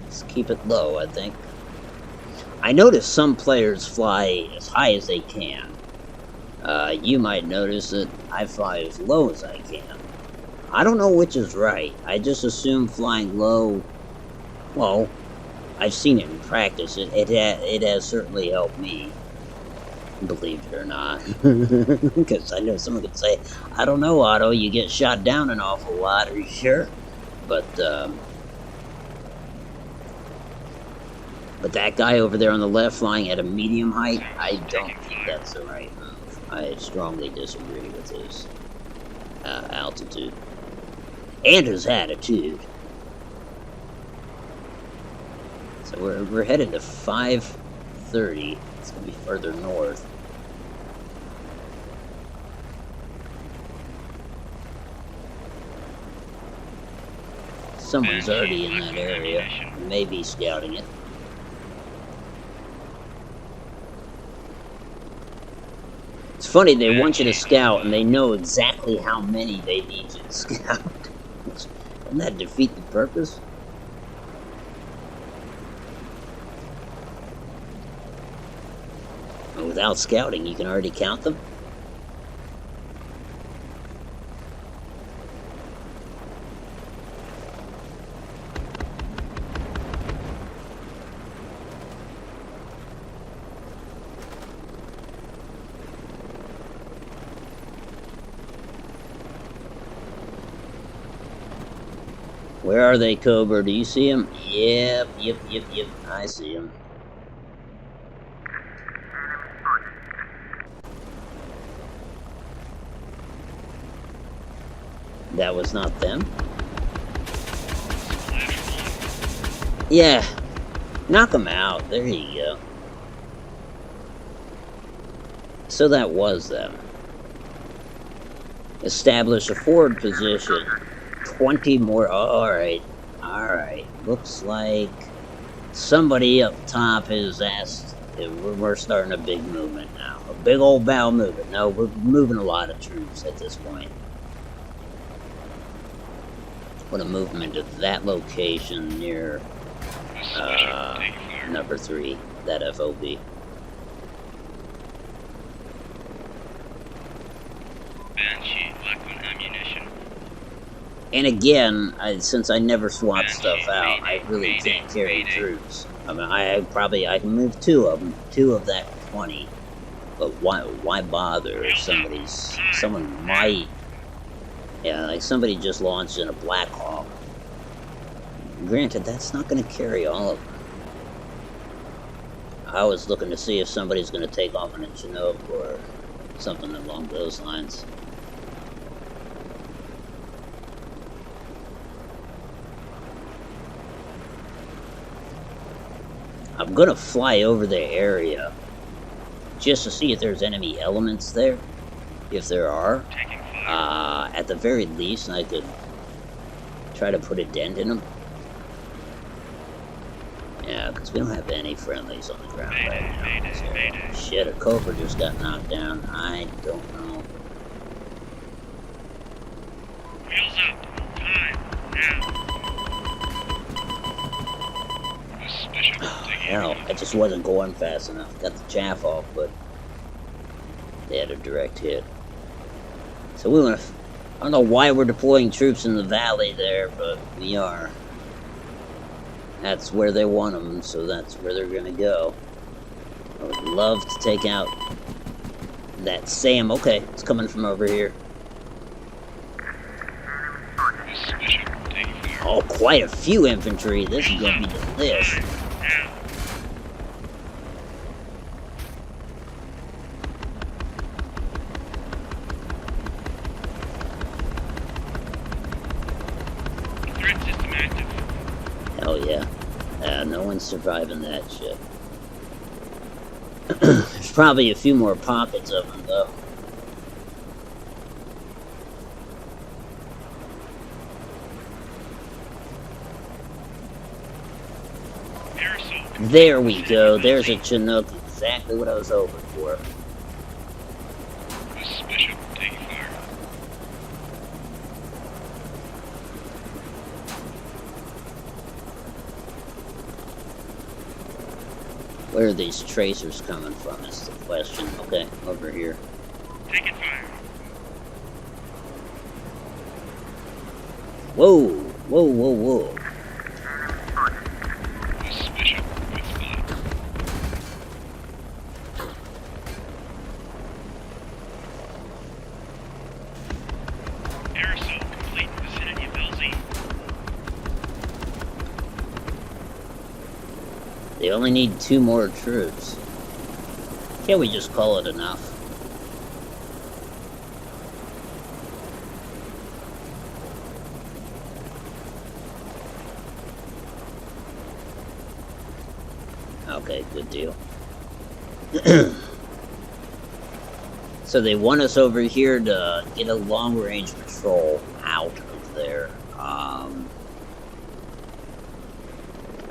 Let's keep it low, I think. I notice some players fly as high as they can. You might notice that I fly as low as I can. I don't know which is right. I just assume flying low. Well, I've seen it in practice. It has certainly helped me. Believe it or not. Because I know someone could say, I don't know, Otto, you get shot down an awful lot. Are you sure? But that guy over there on the left flying at a medium height, I don't think that's the right move. I strongly disagree with his altitude. And his attitude. So we're headed to 5:30. It's gonna be further north. Someone's already in that area. Maybe scouting it. It's funny, they want you to scout, and they know exactly how many they need you to scout. Doesn't that defeat the purpose? And without scouting, you can already count them? Where are they, Cobra? Do you see them? Yep. I see them. That was not them? Yeah. Knock them out. There you go. So that was them. Establish a forward position. 20 more. Alright. Looks like somebody up top has asked. We're starting a big movement now. A big old bow movement. No, we're moving a lot of troops at this point. Want to move them into that location near number 3, that FOB. Banshee, lack of ammunition. And again, since I never swap stuff out, I really can't carry troops. I mean, I can move 2 of them, 2 of that 20. But why bother if someone might, yeah, like somebody just launched in a Black Hawk. Granted, that's not going to carry all of them. I was looking to see if somebody's going to take off in a Chinook or something along those lines. I'm gonna fly over the area just to see if there's enemy elements there. If there are, at the very least, I could try to put a dent in them. Yeah, because we don't have any friendlies on the ground right now. So, shit, a Cobra just got knocked down. I don't know. Wheels up. Time. Now. Hell, I just wasn't going fast enough. Got the chaff off, but they had a direct hit. So we want to. I don't know why we're deploying troops in the valley there, but we are. That's where they want them, so that's where they're gonna go. I would love to take out that Sam. Okay, it's coming from over here. Oh, quite a few infantry. This is gonna be delish. Hell yeah. No one's surviving that shit. There's probably a few more pockets of them, though. Aerosol. There we go. There's a Chinook. Exactly what I was hoping for. This is Bishop, taking fire. Where are these tracers coming from is the question. Okay, over here. Taking fire. Whoa! Whoa, whoa, whoa. This is Bishop, good spot. Aerosol complete, vicinity of LZ. They only need 2 more troops. Can't we just call it enough? Okay, good deal. So they want us over here to get a long-range patrol out of there.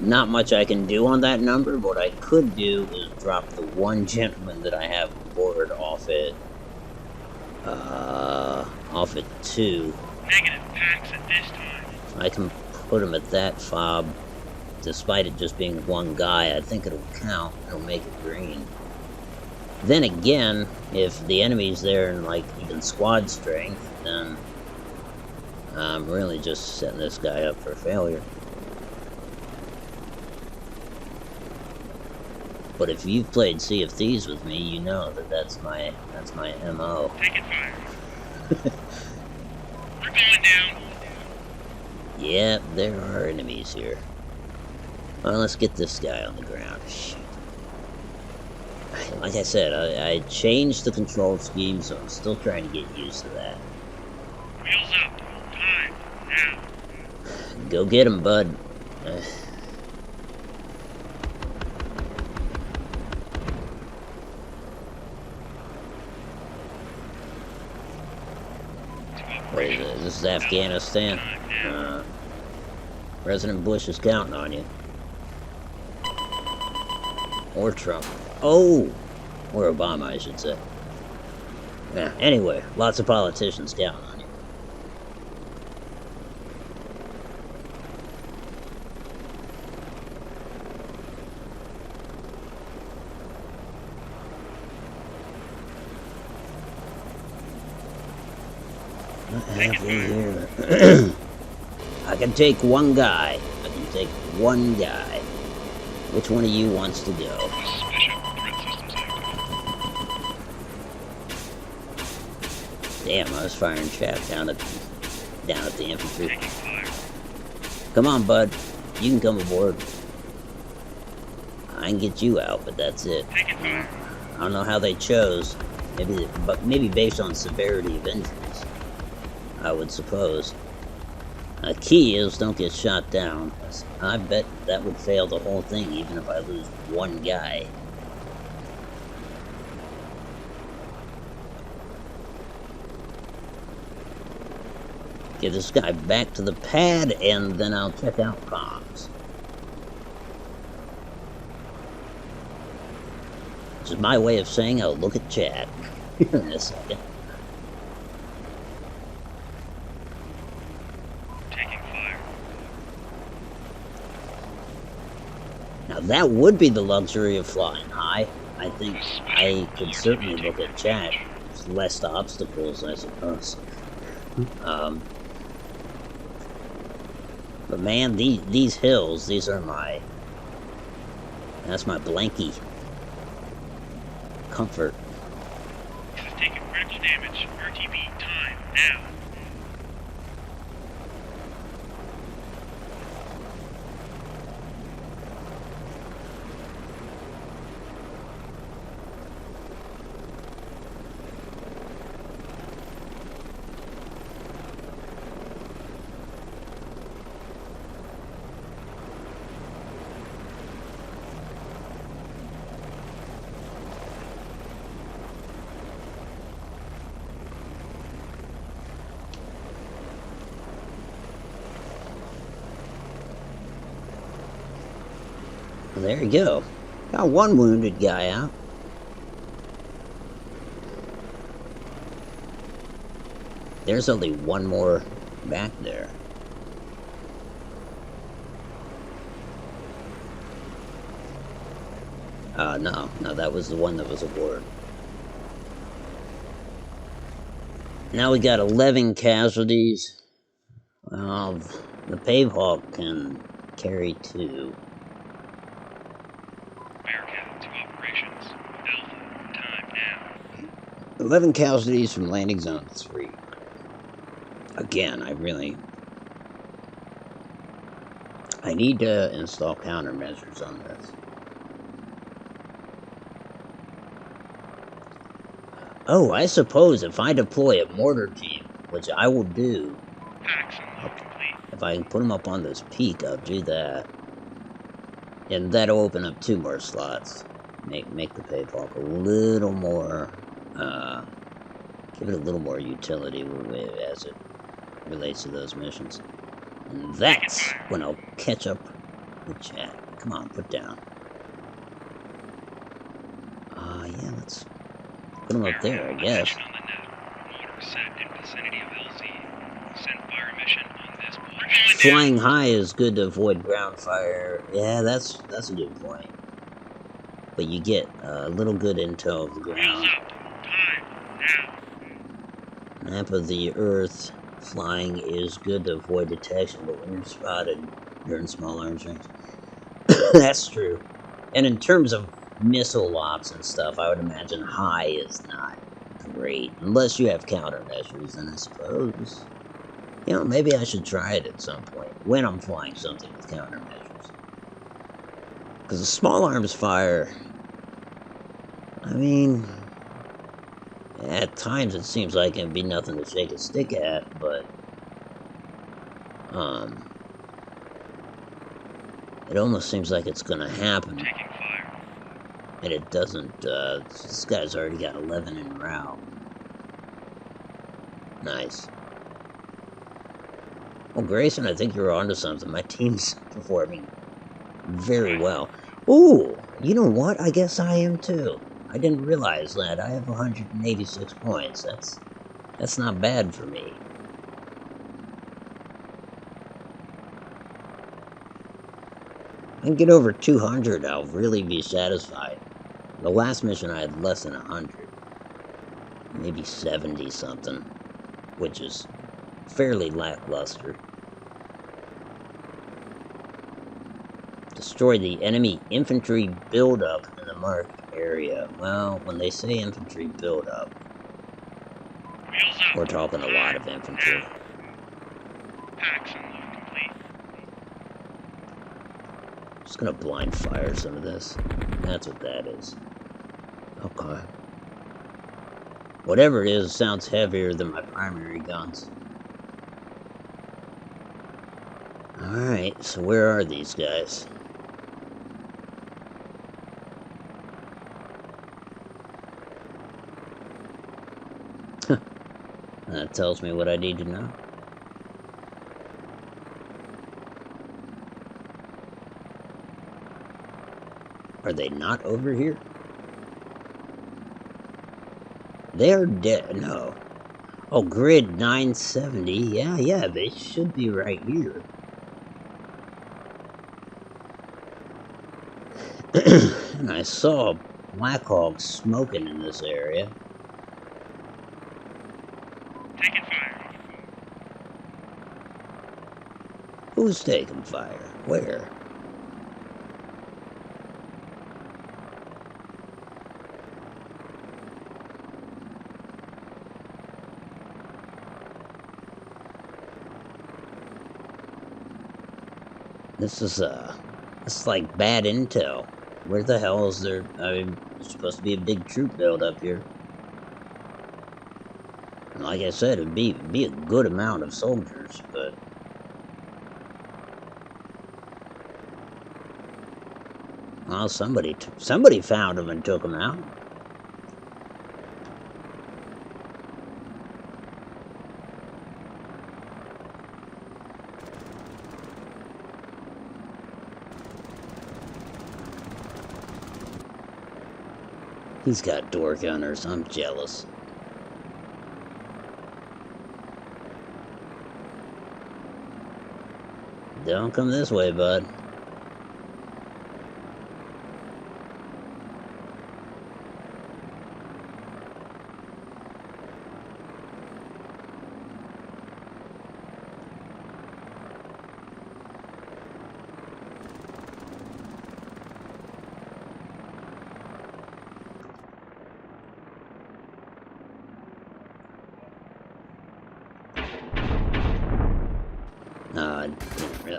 Not much I can do on that number. What I could do is drop the one gentleman that I have aboard off at 2. Negative, packs at this time. I can put him at that fob. Despite it just being one guy, I think it'll count. It'll make it green. Then again, if the enemy's there in like even squad strength, then I'm really just setting this guy up for failure. But if you've played Sea of Thieves with me, you know that that's my MO. Taking fire. We're going down. Yeah, there are enemies here. Well, let's get this guy on the ground. Shit. Like I said, I changed the control scheme, so I'm still trying to get used to that. Wheels up. Time. Now. Go get him, bud. What is it? This is Afghanistan. President Bush is counting on you. Or Trump. Oh! Or Obama, I should say. Yeah, anyway, lots of politicians counting on you. What have we here? I can take one guy. I can take one guy. Which one of you wants to go? This is Bishop, threat systems active. Damn, I was firing chaff down at the infantry. Taking fire. Come on, bud. You can come aboard. I can get you out, but that's it. Taking fire. I don't know how they chose. Maybe based on severity of injuries, I would suppose. The key is don't get shot down. I bet that would fail the whole thing, even if I lose one guy. Get this guy back to the pad, and then I'll check out comms. Which is my way of saying I'll look at chat in a second. Taking fire. Now that would be the luxury of flying high. I think I could certainly look at chat. There's less obstacles, I suppose. But man, these hills, these are that's my blankie. Comfort. This is taking critical damage. RTB, time, now. there you go. Got one wounded guy out. There's only one more back there. No, that was the one that was aboard. Now we got 11 casualties. Well, the Pavehawk can carry 2. Bearcat to operations. Alpha, time now. 11 casualties from landing zone 3. Again, I need to install countermeasures on this. Oh, I suppose if I deploy a mortar team, which I will do, Packs unload complete. if I can put them up on this peak, I'll do that. And that'll open up 2 more slots. Make the Pavehawk a little more, give it a little more utility as it relates to those missions. And that's when I'll catch up with chat. Come on, put down. Yeah, let's put them up there, I guess. Attention on the net. Mortar set in vicinity of LZ. Send fire mission on this point. Flying high is good to avoid ground fire. Yeah, that's a good point. But you get a little good intel of the ground. Wheels up. Time now. Map of the Earth. Flying is good to avoid detection, but when you're spotted, you're in small arms range. That's true. And in terms of missile ops and stuff, I would imagine high is not great. Unless you have countermeasures, then I suppose, you know, maybe I should try it at some point when I'm flying something with countermeasures. Because the small arms fire, I mean, at times it seems like it'd be nothing to shake a stick at, but it almost seems like it's gonna happen. Taking fire. And it doesn't. This guy's already got 11 en route. Nice. Well, Grayson, I think you're onto something. My team's performing very well. Ooh, you know what? I guess I am too. I didn't realize that. I have 186 points. That's not bad for me. I can get over 200, I'll really be satisfied. The last mission I had less than 100. Maybe 70 something, which is fairly lackluster. Destroy the enemy infantry buildup in the marked area. Well, when they say infantry buildup, Wheels up. we're talking a lot of infantry. Packs unload complete. Just gonna blind fire some of this. That's what that is. Okay. Whatever it is, sounds heavier than my primary guns. Alright, so where are these guys? That tells me what I need to know. Are they not over here? They're dead. No. Oh, grid 970. Yeah, they should be right here. And I saw Blackhawk smoking in this area. Taking fire. Who's taking fire? Where? This is like bad intel. Where the hell is there? I mean, there's supposed to be a big troop build up here. And like I said, it'd be a good amount of soldiers, but well, somebody found them and took them out. He's got door gunners. I'm jealous. Don't come this way, bud.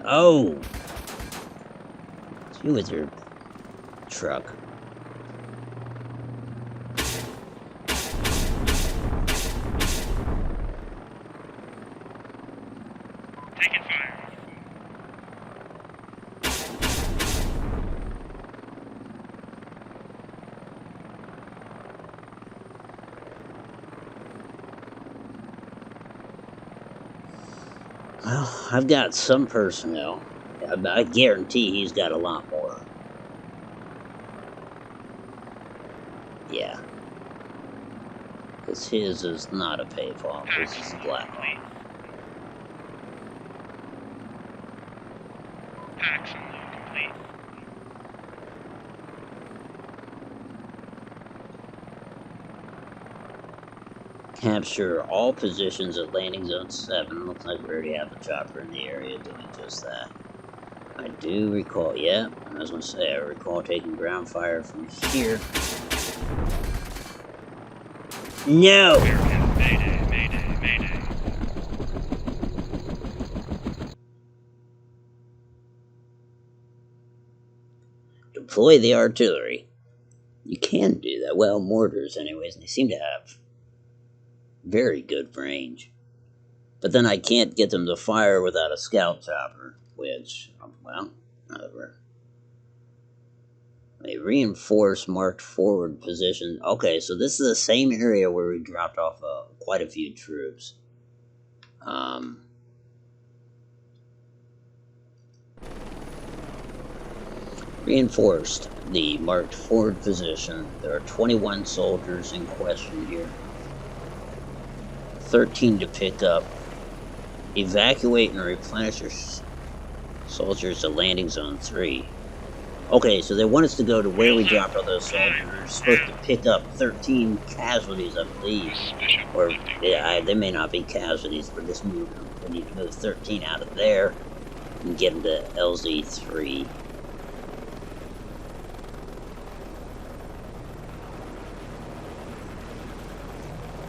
Oh! It's you with your truck. Taking fire. Well, I've got some personnel. I guarantee he's got a lot more. Yeah. Because his is not a payphone. This is a black hole. Packs unload complete. Capture all positions at landing zone 7. Looks like we already have a chopper in the area doing just that. I do recall, yeah, I was going to say, I recall taking ground fire from here. No! Mayday, mayday, mayday. Deploy the artillery. You can do that. Well, mortars anyways, and they seem to have very good range. But then I can't get them to fire without a scout chopper, which, well, whatever. A reinforced marked forward position. Okay, so this is the same area where we dropped off quite a few troops. Reinforced the marked forward position. There are 21 soldiers in question here. 13 to pick up. Evacuate and replenish your soldiers to landing zone 3. Okay, so they want us to go to where we dropped all those soldiers. We're supposed to pick up 13 casualties, I believe. Or, yeah, they may not be casualties, but just move them. We need to move 13 out of there and get them to LZ3.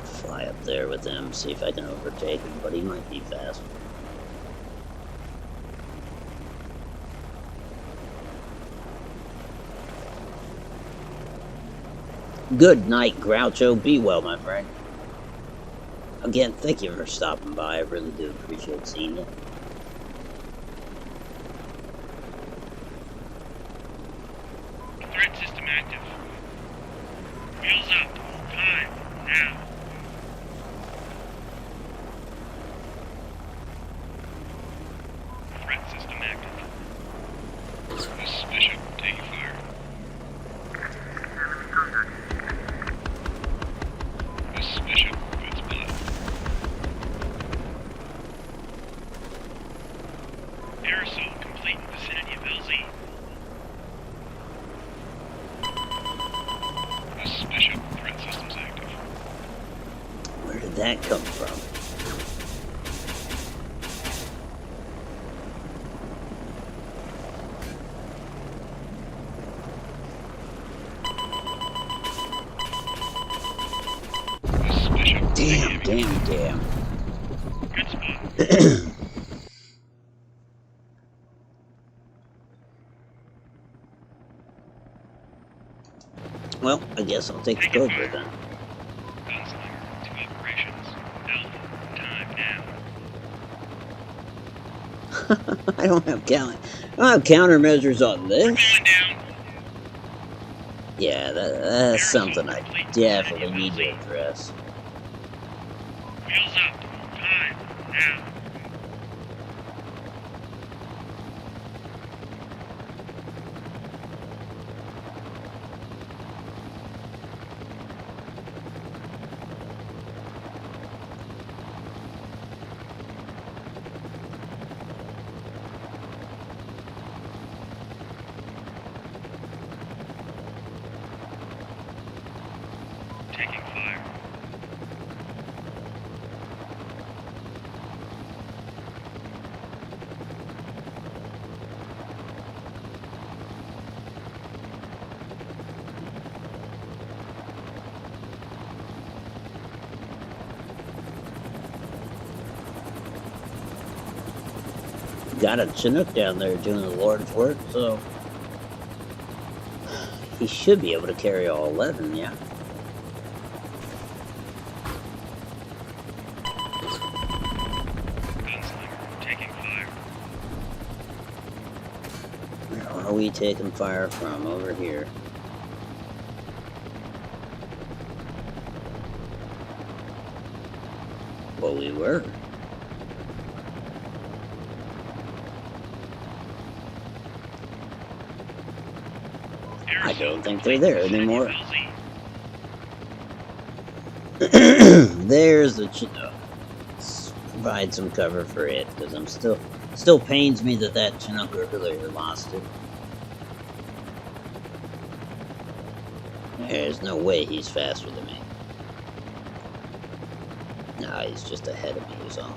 Fly up there with them, see if I can overtake him, but he might be fast. Good night, Groucho. Be well, my friend. Again, thank you for stopping by. I really do appreciate seeing you. Threat system active. Wheels up. Time. Now. Threat system active. This is Bishop. Taking fire. This is Bishop. Good spot. Aerosol complete in vicinity of LZ. This is Bishop. Threat systems active. Where did that come from? This is Bishop. Damn. Good spot. Well, I guess I'll take the Cobra then. Gunslinger. 2 operations. Alpha. Time now. I don't have countermeasures on this. Going down. Yeah, that's something I definitely need to address. Wheels up. Time. Now. taking fire. Got a Chinook down there doing the Lord's work, so he should be able to carry all 11, yeah. Gunslinger, taking fire. Where are we taking fire from? Over here. Well, we were. I don't think they're there anymore. There's the Chinook. Let's provide some cover for it, because I'm still pains me that Chinook earlier lost it. There's no way he's faster than me. Nah, he's just ahead of me is all.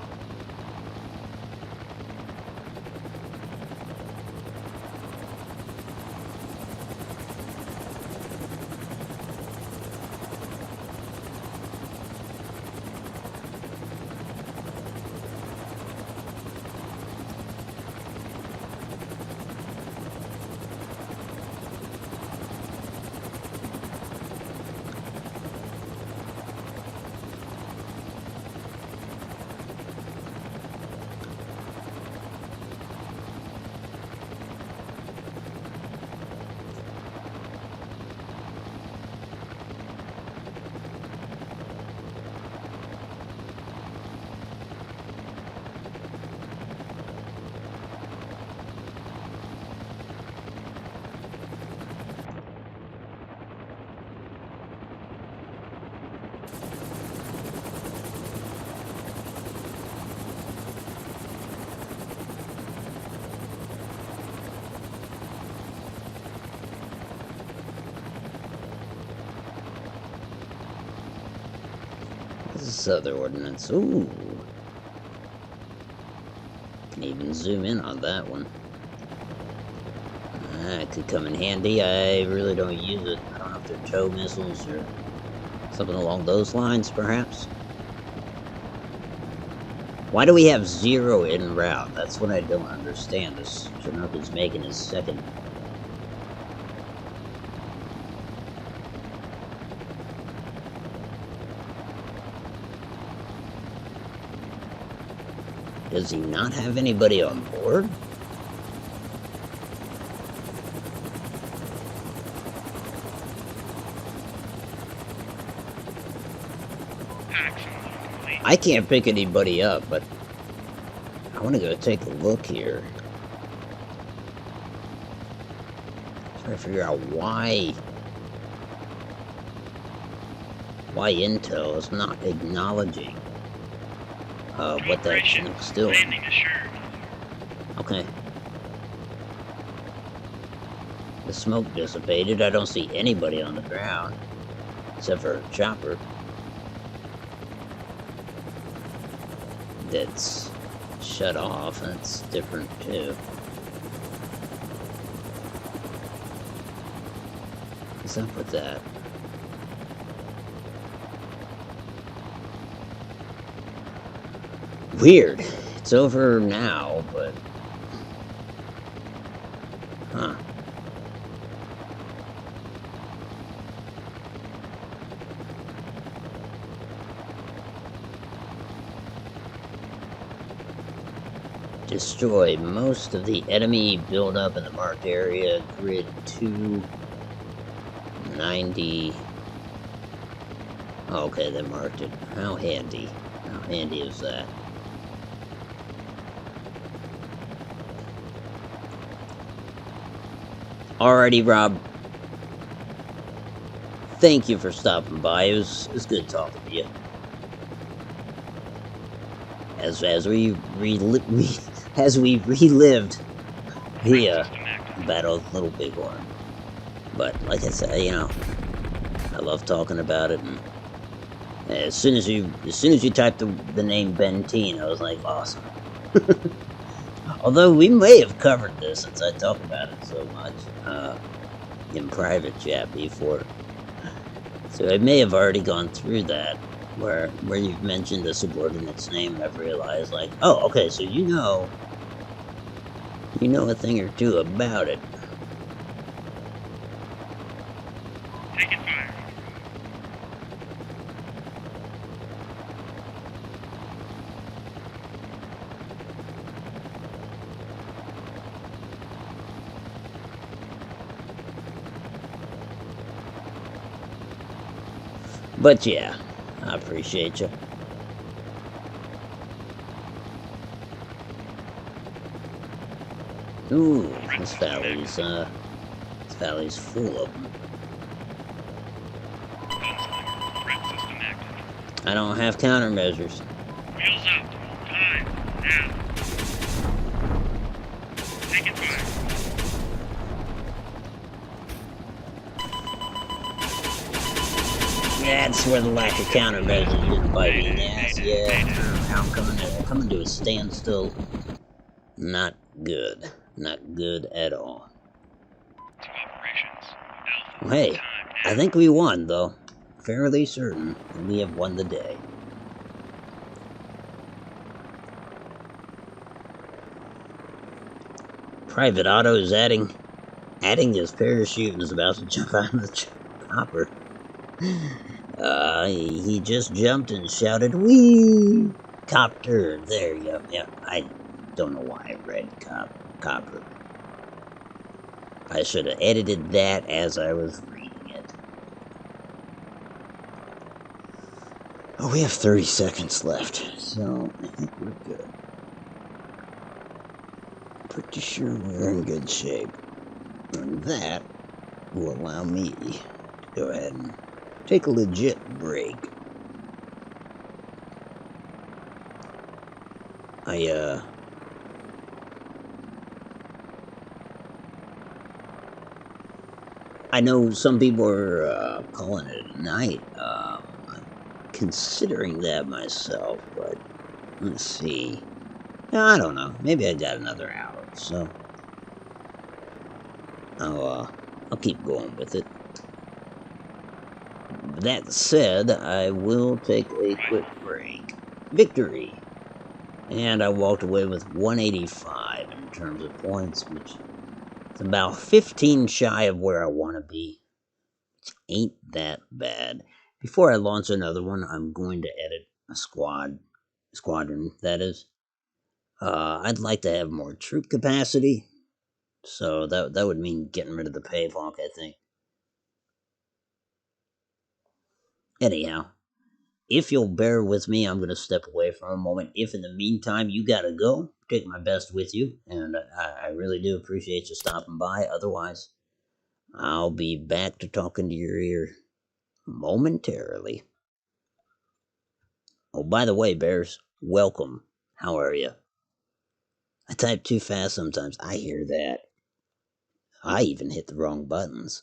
This other ordnance. Ooh. Can even zoom in on that one. That could come in handy. I really don't use it. I don't know if they're tow missiles or something along those lines, perhaps. Why do we have 0 en route? That's what I don't understand. This Chinook is making his second. Does he not have anybody on board? I can't pick anybody up, but I want to go take a look here. Try to figure out why Intel is not acknowledging what that Chinook's doing. Landing assured. Okay. The smoke dissipated. I don't see anybody on the ground except for a chopper that's shut off. That's different too. What's up with that? Weird. It's over now, but... Huh. Destroy most of the enemy buildup in the marked area. Grid 290. Oh, okay, they marked it. How handy. How handy is that? Alrighty, Rob. Thank you for stopping by. It was good talking to you. As we relived the Battle of Little Bighorn. But like I said, you know, I love talking about it, and as soon as you typed the name Benteen, I was like, awesome. Although we may have covered this since I talk about it so much in private chat before, so I may have already gone through that where you've mentioned a subordinate's name, and I've realized like, oh, okay, so you know a thing or two about it. Taking fire. But yeah, I appreciate you. Ooh, this valley's full of them. Gunslinger. Threat system active. I don't have countermeasures. Wheels up. Time. Now. Taking fire. That's where the lack of countermeasures didn't bite me in the ass. Yeah, now I'm coming to a standstill. Not good. Not good at all. To operations. Alpha. Well, hey, Time I now. think we won, though. Fairly certain that we have won the day. Private Otto is adding his parachute and is about to jump out of the chopper. He just jumped and shouted, "Wee! Copter!" There you go. Yeah, I don't know why I read copper. I should have edited that as I was reading it. Oh, we have 30 seconds left, so I think we're good. Pretty sure we're in good shape. And that will allow me to go ahead and take a legit break. I know some people are calling it a night. I'm considering that myself, but let's see. I don't know. Maybe I got another hour, so I'll keep going with it. That said, I will take a quick break. Victory! And I walked away with 185 in terms of points, which is about 15 shy of where I want to be. Ain't that bad. Before I launch another one, I'm going to edit a squadron, that is. I'd like to have more troop capacity, so that would mean getting rid of the Pavonk, I think. Anyhow, if you'll bear with me, I'm going to step away for a moment. If in the meantime you gotta go, take my best with you, and I really do appreciate you stopping by. Otherwise, I'll be back to talking to your ear momentarily. Oh, by the way, Bears, welcome. How are you? I type too fast sometimes. I hear that. I even hit the wrong buttons.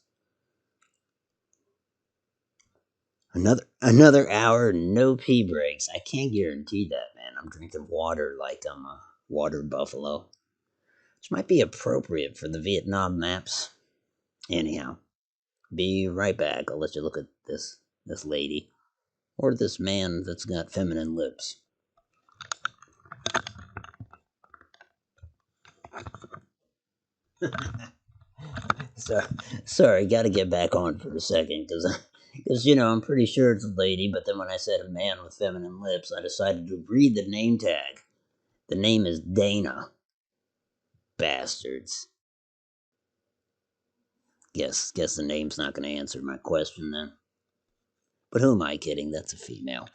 Another hour, no pee breaks. I can't guarantee that, man. I'm drinking water like I'm a water buffalo, which might be appropriate for the Vietnam maps. Anyhow, be right back. I'll let you look at this lady or this man that's got feminine lips. So, sorry, got to get back on for a second because I'm pretty sure it's a lady. But then when I said a man with feminine lips, I decided to read the name tag. The name is Dana. Bastards. Guess the name's not going to answer my question then. But who am I kidding? That's a female.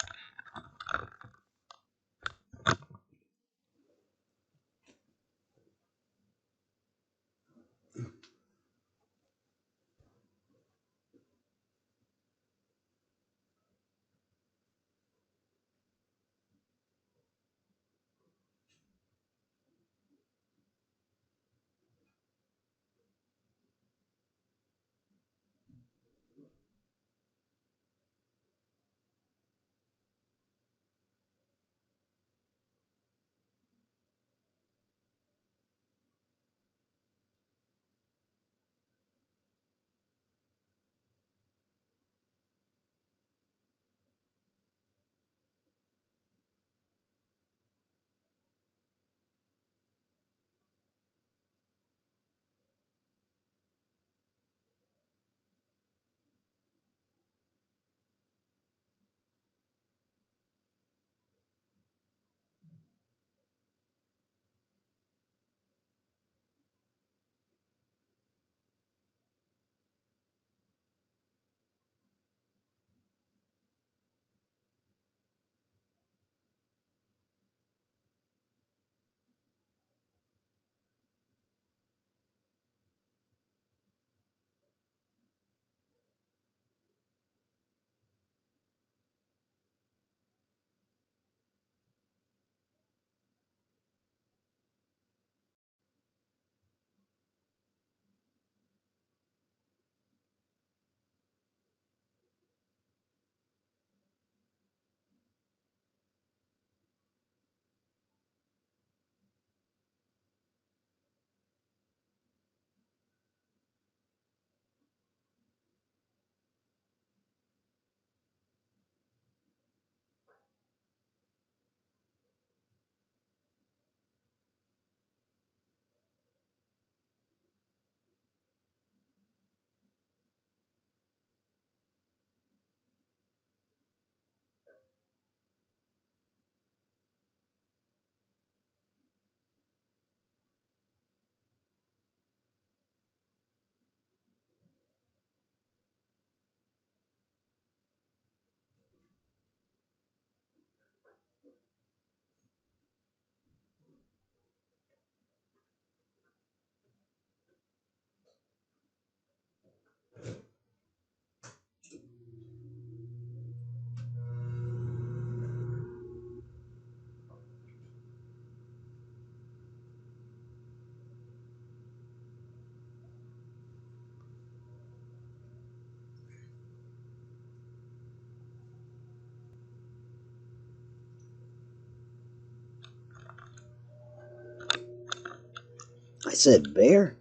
I said bear?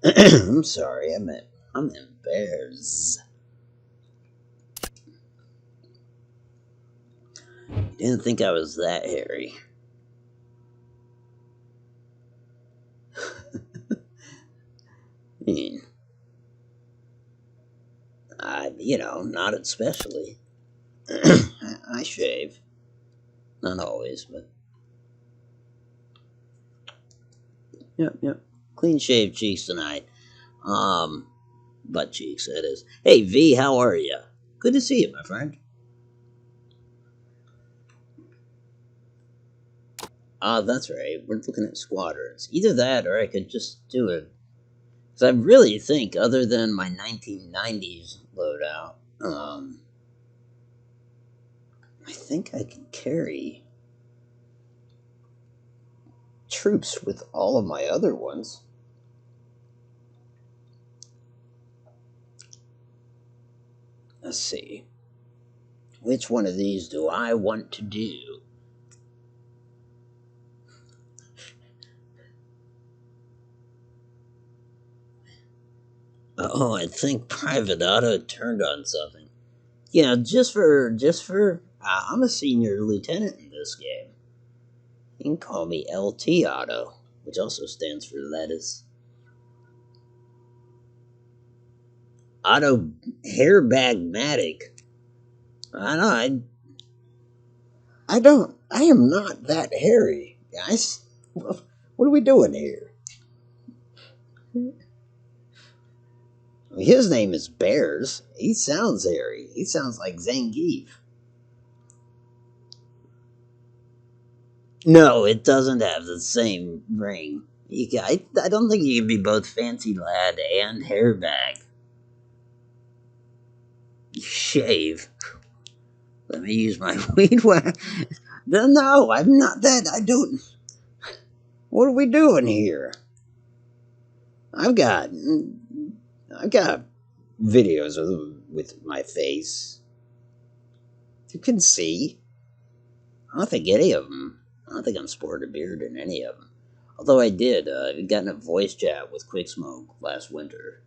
I'm sorry, I meant bears. Didn't think I was that hairy. I mean, not especially. I shave. Not always, but. Yep. Clean shaved cheeks tonight. Butt cheeks, that is. Hey, V, how are you? Good to see you, my friend. Ah, that's right. We're looking at squadrons. Either that, or I could just do it. Because I really think, other than my 1990s loadout, I think I can carry troops with all of my other ones. Let's see. Which one of these do I want to do? Oh, I think Private Otto turned on something. Yeah, I'm a senior lieutenant in this game. You can call me LT Otto, which also stands for lettuce. Otto Hairbagmatic. I am not that hairy, guys. What are we doing here? His name is Bears. He sounds hairy. He sounds like Zangief. No, it doesn't have the same ring. I don't think you can be both fancy lad and hairbag. Shave. Let me use my weed whacker. No, I'm not that. I don't. What are we doing here? I've got videos with my face. You can see. I don't think any of them. I don't think I'm sporting a beard in any of them. Although I did. I got in a voice chat with Quick Smoke last winter,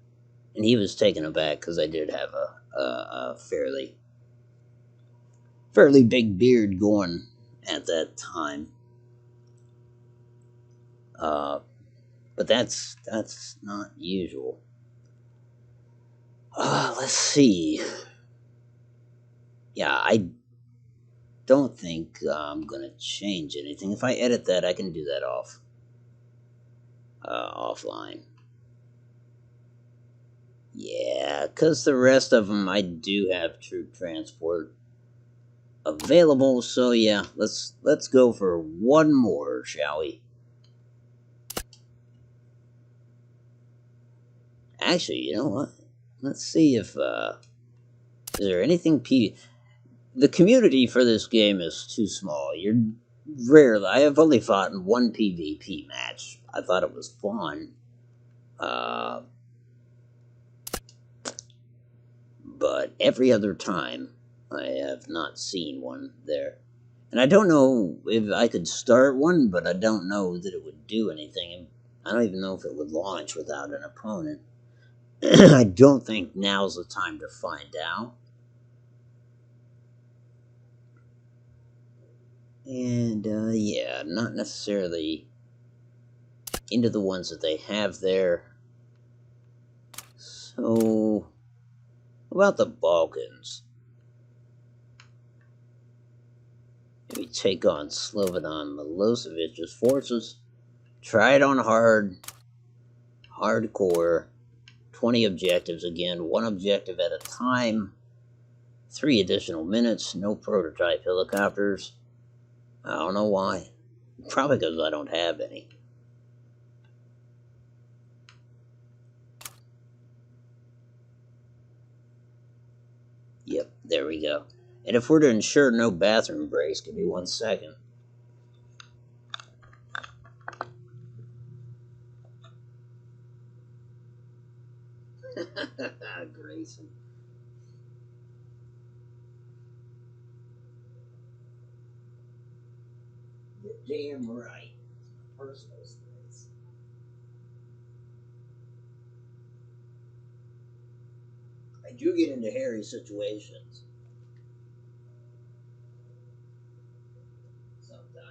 and he was taken aback because I did have a fairly big beard going at that time. But that's not usual. Let's see. Yeah, I don't think I'm gonna change anything. If I edit that, I can do that offline. Yeah, because the rest of them I do have troop transport available. So yeah, let's go for one more, shall we? Actually, you know what? Let's see if is there anything the community for this game is too small. You're rarely. I have only fought in one PvP match. I thought it was fun. But every other time, I have not seen one there. And I don't know if I could start one, but I don't know that it would do anything. I don't even know if it would launch without an opponent. I don't think now's the time to find out. And, yeah, not necessarily into the ones that they have there. So, about the Balkans? Maybe take on Slobodan Milosevic's forces. Try it on hardcore. 20 objectives again, one objective at a time. 3 additional minutes, no prototype helicopters. I don't know why. Probably because I don't have any. Yep, there we go. And if we're to ensure no bathroom breaks, give me 1 second. Grayson. You're damn right. Personal space. I do get into hairy situations. Sometimes.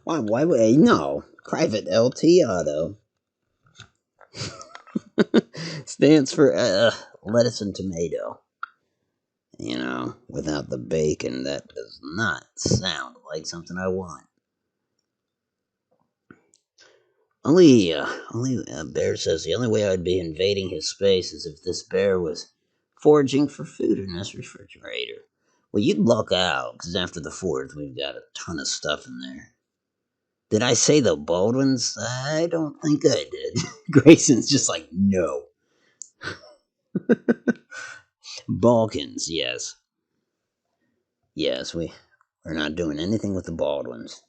Why would I? No. Private LT Auto. Stands for lettuce and tomato. You know, without the bacon, that does not sound like something I want. Bear says the only way I'd be invading his space is if this bear was foraging for food in this refrigerator. Well, you'd luck out, because after the 4th, we've got a ton of stuff in there. Did I say the Baldwins? I don't think I did. Grayson's just like, no. Balkans, yes. Yes, we're not doing anything with the Baldwins.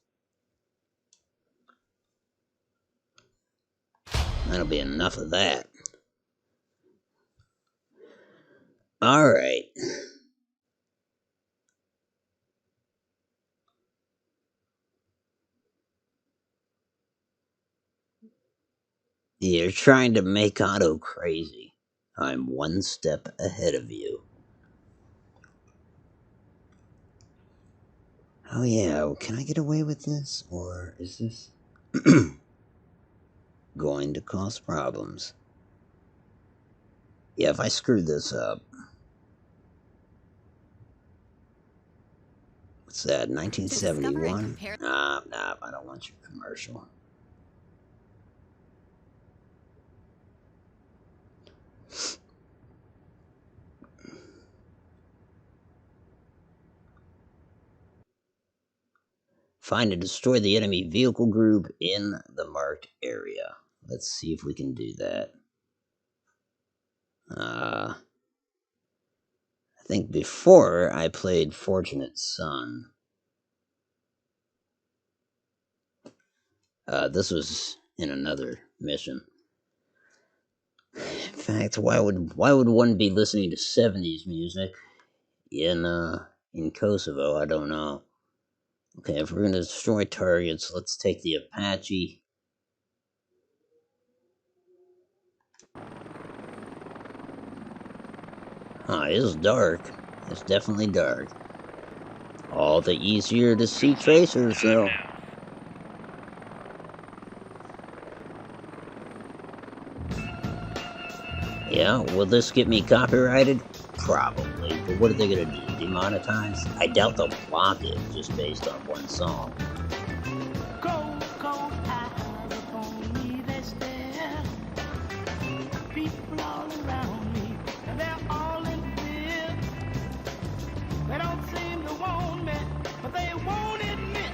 That'll be enough of that. Alright. You're trying to make Otto crazy. I'm one step ahead of you. Oh yeah, can I get away with this? Or is this going to cause problems? Yeah, if I screw this up. What's that, 1971? Nah, I don't want your commercial. Find and destroy the enemy vehicle group in the marked area. Let's see if we can do that. I think before I played Fortunate Son. This was in another mission. In fact, why would one be listening to 70s music in Kosovo? I don't know. Okay, if we're gonna destroy targets, let's take the Apache. It is dark. It's definitely dark. All the easier to see tracers, though. Yeah, will this get me copyrighted? Probably, but what are they gonna do? Demonetize? I doubt they'll block it just based on one song. Cold, cold eyes upon me, they stare. People all around me, and they're all in fear. They don't seem to want me, but they won't admit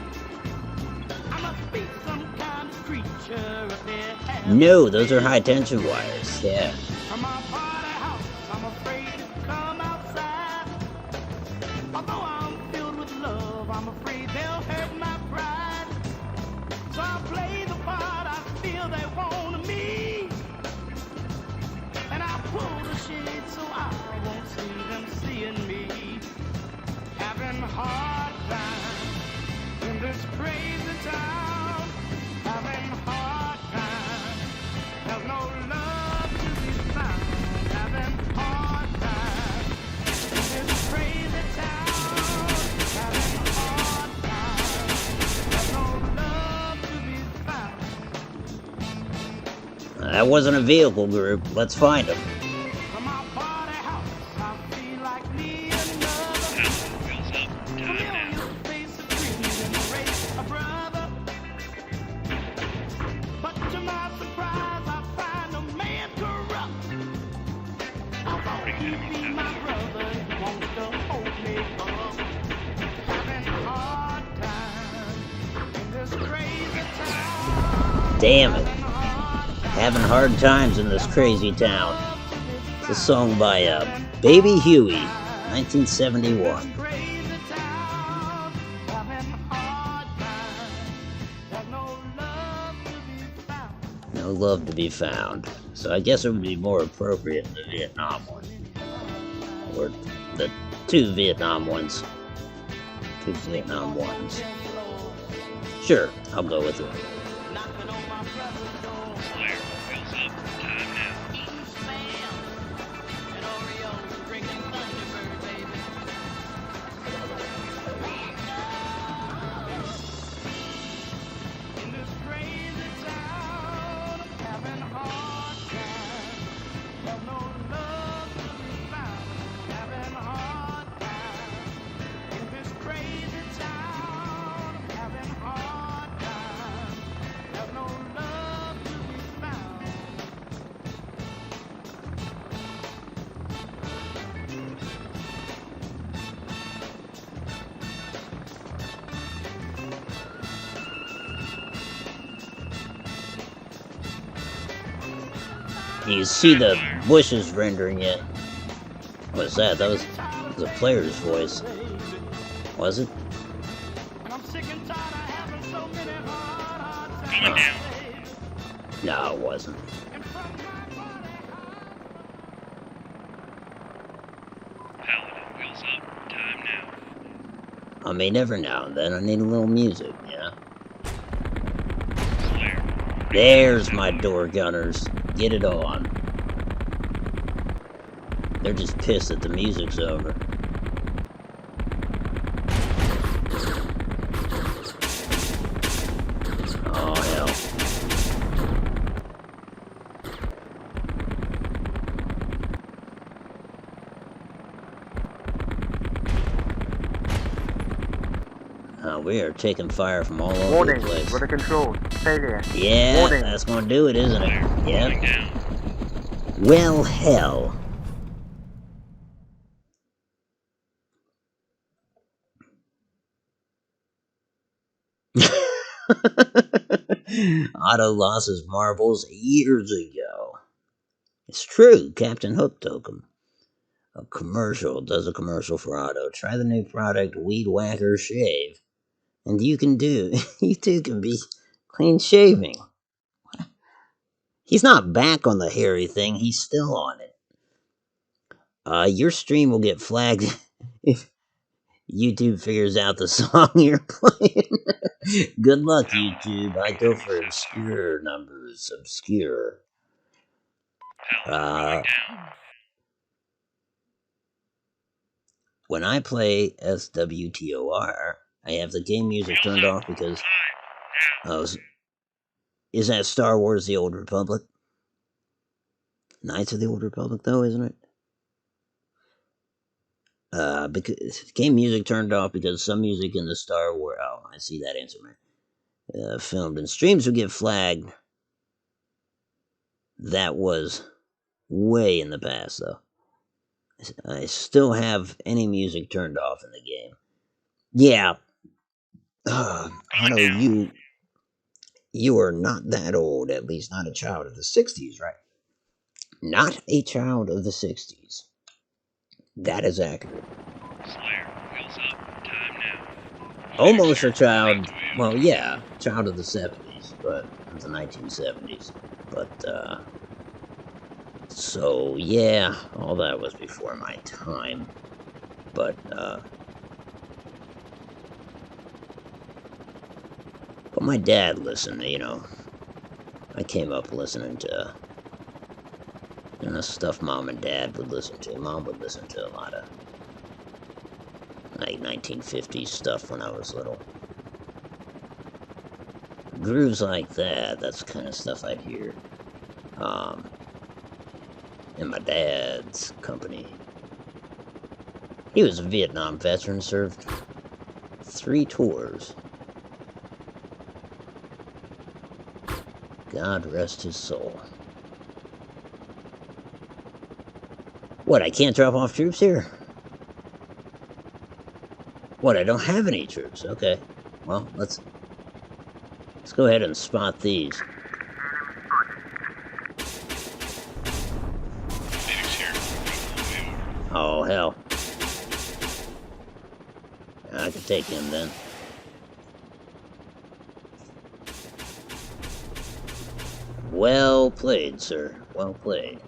I must be some kind of creature up there. No, those are high tension wires, yeah. From my party house, I'm afraid to come outside. Although I'm filled with love, I'm afraid they'll hurt my pride. So I play the part I feel they want of me. And I pull the shade so I won't see them seeing me. Having hard times in this crazy town. Having hard times, there's no love to be found. Having hard times in this crazy town. Having hard times, there's no love to be found. That wasn't a vehicle group. Let's find them. From my party house, I feel like me another. Familiar face of green and race a brother. But to my surprise, I find a man corrupt. I thought he'd be my brother, he wants to hold me Damn it. Having hard times in this crazy town. It's a song by Baby Huey, 1971. No love to be found. So I guess it would be more appropriate in the Vietnam one. Or the two Vietnam ones. Two Vietnam ones. Sure, I'll go with it. You see the bushes rendering it. What's that? That was a player's voice. Was it? Going down. No, it wasn't. Paladin, wheels up. Time now. I mean, every now and then I need a little music, yeah? Slayer. There's my door gunners. Get it on. They're just pissed that the music's over. Oh, hell. We are taking fire from all over Warning, the place. rudder control, failure. Yeah, Warning. that's gonna do it, isn't it? Going Yep. down. Well, hell. Otto lost his marbles years ago. It's true, Captain Hook took him. A commercial does a commercial for Otto. Try the new product, Weed Whacker Shave. And you too can be clean shaving. He's not back on the hairy thing, he's still on it. Your stream will get flagged if YouTube figures out the song you're playing. Good luck, YouTube. I go for obscure numbers. Obscure. Paladin, going down. When I play SWTOR, I have the game music turned off because... Is that Star Wars The Old Republic? Knights of the Old Republic, though, isn't it? Because game music turned off because some music in the Star Wars... Oh, I see that answer, man. Filmed and streams would get flagged. That was way in the past, though. I still have any music turned off in the game. Yeah. I know you are not that old, at least not a child of the 60s, right? Not a child of the 60s. That is accurate. Slayer, wheels up. Time now. Almost a child, well, yeah, child of the 70s, but of the 1970s. But, so, yeah, all that was before my time. But my dad listened, you know. I came up listening to, you know, stuff Mom and Dad would listen to. Mom would listen to a lot of, like, 1950s stuff when I was little. Grooves like that, that's the kind of stuff I'd hear. In my dad's company. He was a Vietnam veteran, served 3 tours. God rest his soul. What, I can't drop off troops here? What, I don't have any troops? Okay. Well, let's go ahead and spot these. Oh, hell. I can take him then. Well played, sir. Well played.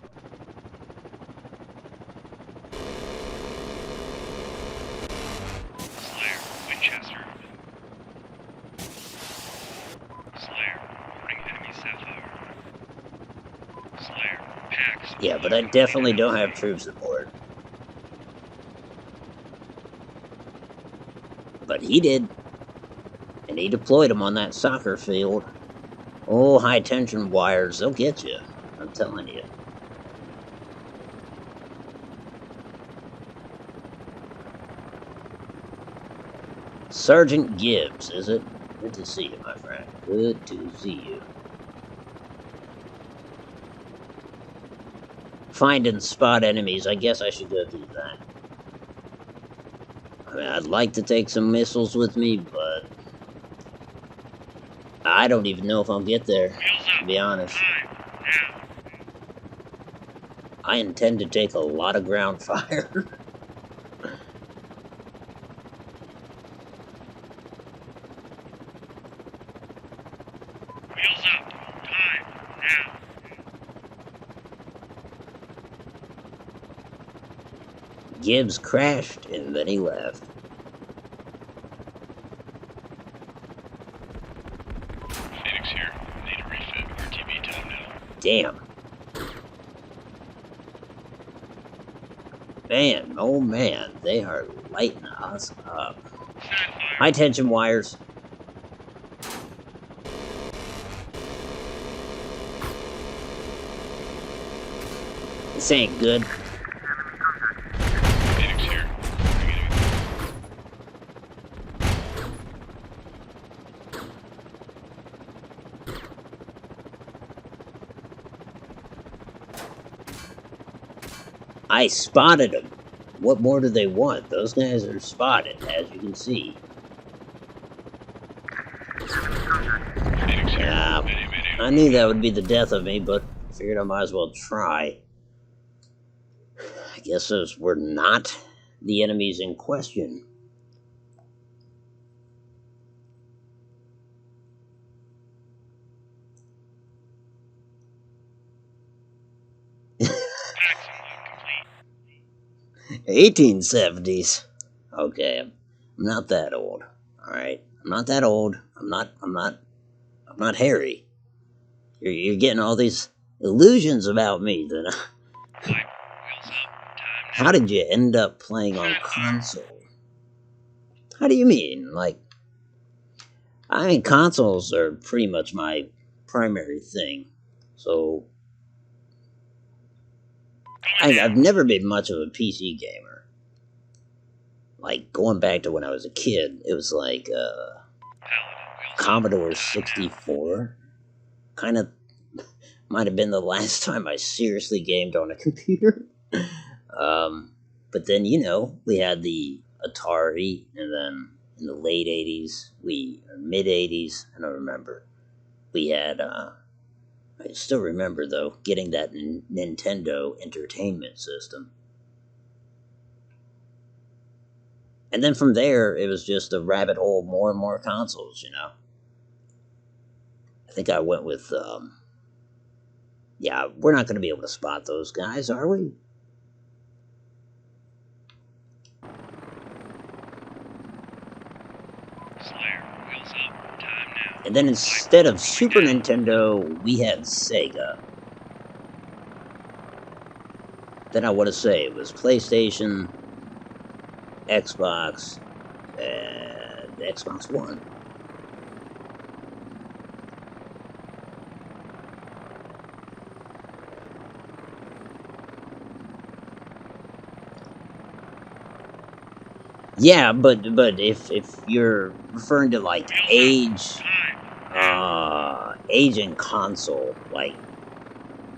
Slayer, Winchester. Slayer, reporting enemy Sapphire. Slayer, Pax. Yeah, but I definitely don't have troop support. But he did. And he deployed them on that soccer field. Oh, high tension wires, they'll get you. I'm telling you. Sergeant Gibbs, is it? Good to see you, my friend. Good to see you. Find and spot enemies. I guess I should go do that. I mean, I'd like to take some missiles with me, but I don't even know if I'll get there, to be honest. I intend to take a lot of ground fire. Wheels up. Time. Now. Gibbs crashed and then he left. Phoenix here. Need a refit. RTB time now. Damn. Man, oh man, they are lighting us up. High tension wires. This ain't good. Phoenix here. I spotted them. What more do they want? Those guys are spotted, as you can see. Phoenix here. Yeah, Mayday. I knew that would be the death of me, but figured I might as well try. I guess those were not the enemies in question. Complete. 1870s. Okay, I'm not that old. All right, I'm not that old. I'm not Harry. You're getting all these illusions about me. That Wheels up. Time now. how did you end up playing on console? How do you mean? Like, I mean, consoles are pretty much my primary thing. So, I've never been much of a PC gamer. Like, going back to when I was a kid, it was like, Commodore 64. Kind of might have been the last time I seriously gamed on a computer. But then, you know, we had the Atari, and then in the late 80s, mid 80s, I don't remember. We had, I still remember, though, getting that Nintendo Entertainment System. And then from there, it was just a rabbit hole, more and more consoles, you know. I think I went with, yeah, we're not going to be able to spot those guys, are we? Slayer, wheels up. Time now. And then instead of Super Nintendo, we had Sega. Then I want to say it was PlayStation, Xbox, and Xbox One. Yeah, but if you're referring to like age in console, like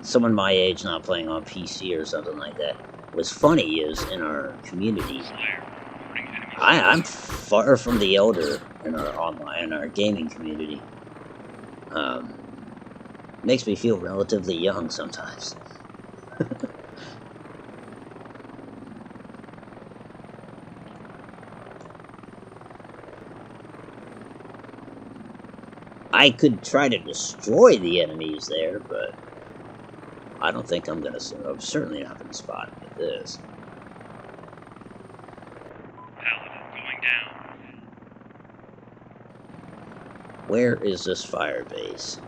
someone my age not playing on PC or something like that, what's funny is in our community, I'm far from the elder in our gaming community. Makes me feel relatively young sometimes. I could try to destroy the enemies there, but I don't think I'm certainly not gonna spot them with this. Paladin going down. Where is this fire base?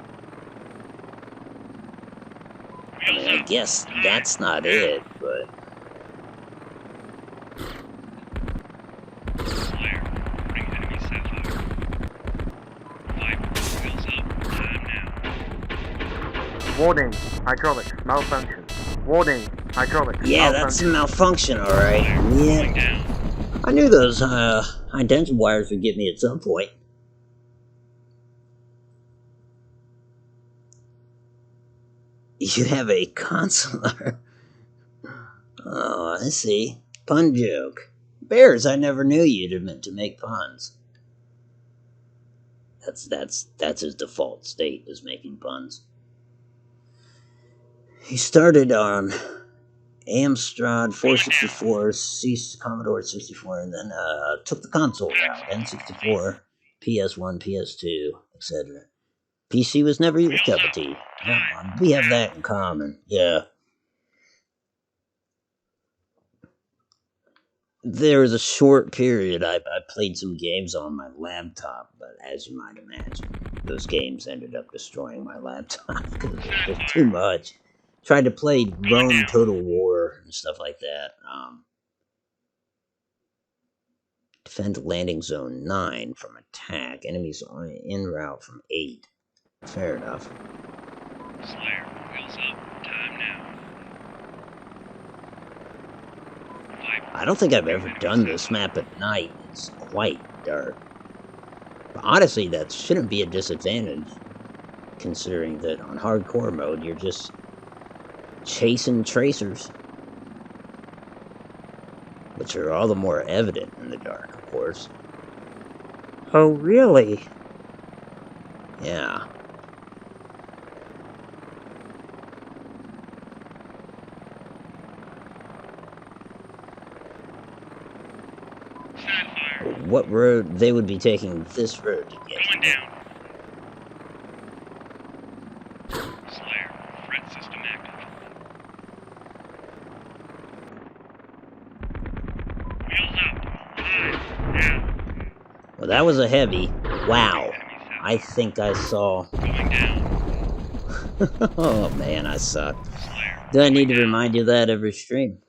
I mean, I guess that's not it, but... Slayer, bring enemy sapphire. Viper, wheels up, time now. Warning, hydraulics malfunction. Warning, hydraulics Yeah, malfunction. that's a malfunction, alright. Slayer, going Yeah. down. I knew those, high tension wires would get me at some point. You have a consular. Oh, I see. Pun joke. Bears, I never knew you'd have meant to make puns. That's his default state, is making puns. He started on Amstrad 464, Commodore 64, and then took the console route, N64, PS1, PS2, etc. PC was never your cup of tea. Yeah, we have that in common. Yeah. There was a short period I played some games on my laptop, but as you might imagine, those games ended up destroying my laptop because it was too much. Tried to play Rome Total War and stuff like that. Defend landing zone 9 from attack. Enemies on en route from 8. Fair enough. Slayer, wheels up, time now. Viper, I don't think I've ever done this map at night. It's quite dark. But honestly, that shouldn't be a disadvantage, considering that on hardcore mode, you're just chasing tracers, which are all the more evident in the dark, of course. Oh, really? Yeah. sapphire, What road? They would be taking this road to get going to me. down. Slayer, threat system active. Wheels up, time now. Well, that was a heavy. Wow. Enemy sapphire, I think I saw... going down. Oh, man, I suck. Slayer, Do I need to going down. remind you of that every stream?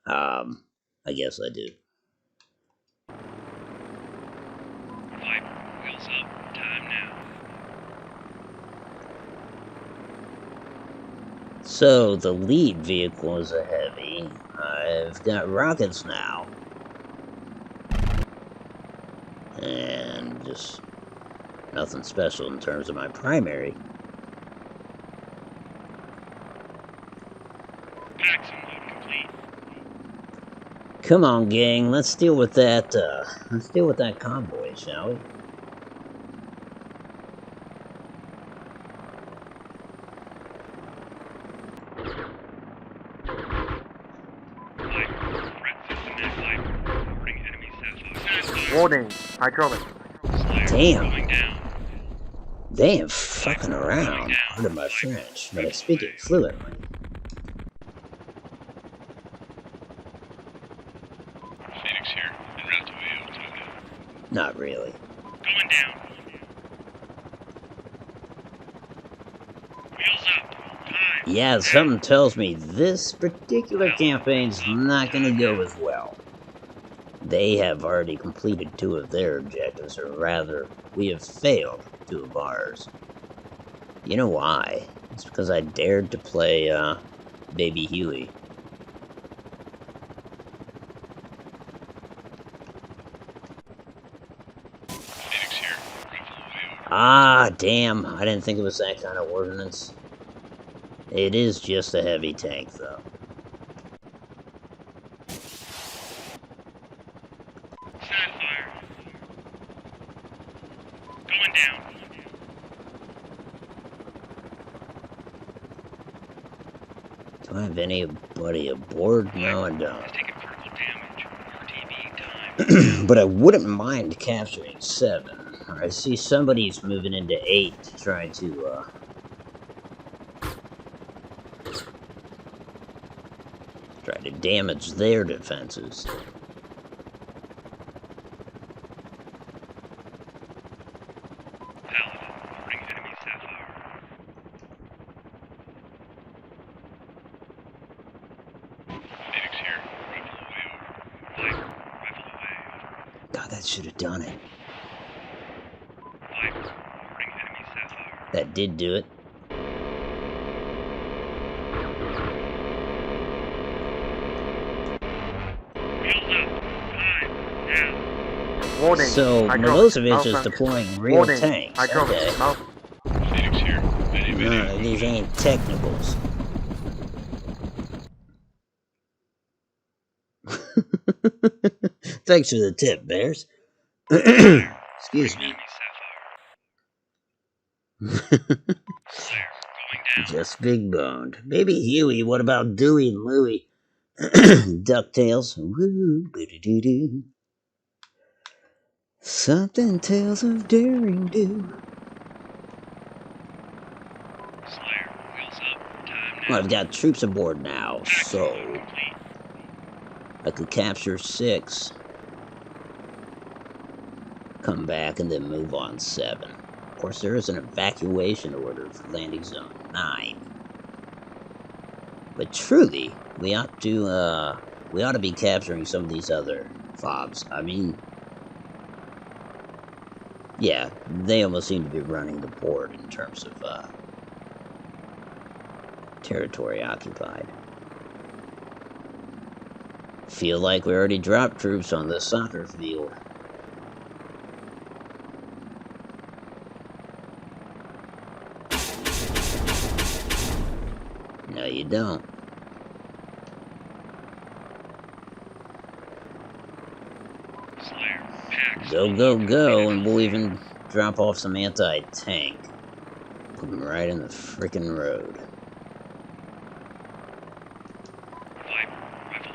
I guess I do. Viper, wheels up, time now. So, the lead vehicle is a heavy. I've got rockets now. And just nothing special in terms of my primary. Paxson load complete. Come on, gang, let's deal with that, convoy, shall we? Viper, threat system active. Reporting enemy sapphire. Warning, hydraulics. Slayer, Damn. going down. They ain't fucking around, pardon my French, but I speak it fluently. Phoenix here, en route to AO, time now. Not really. Going down. Wheels up, time. Yeah, something tells me this particular campaign's not gonna go as well. They have already completed 2 of their objectives, or rather, we have failed 2 of ours. You know why? It's because I dared to play, Baby Huey. Phoenix here, Ruffalo AO. Ah, damn, I didn't think it was that kind of ordnance. It is just a heavy tank, though. Sapphire. Going down. Do I have anybody aboard? No, I don't. He's taking critical damage. RTV time. But I wouldn't mind capturing 7. I see somebody's moving into 8 to try to, damage their defenses. Paladin, reporting enemy Sapphire. Phoenix here. Rifle away over. Viper, rifle away over. God, that should have done it. Viper, reporting enemy Sapphire. That did do it. Wheels up. Time. Now. Warning. So Hydraulics Milosevic is malfunction. deploying real Warning. tanks. Hydraulics Okay. Phoenix here. Many, None of these ain't technicals. Thanks for the tip, Bears. Excuse me. Enemy Sapphire. Slayer, going down. Just big boned. Baby Huey, what about Dewey and Louie? DuckTales. Woo, boo-doo-doo-doo. Something tales of daring do. Slayer, wheels up. Time now. Well, I've got troops aboard now, Taxi so mode complete. I could capture 6. Come back and then move on 7. Of course, there is an evacuation order for landing zone 9. But truly, we ought to be capturing some of these other fobs. I mean, yeah, they almost seem to be running the board in terms of territory occupied. Feel like we already dropped troops on the soccer field. No, you don't. Slayer, packs. Go, go, go, and we'll even drop off some anti-tank. Put them right in the frickin' road. Viper, rifle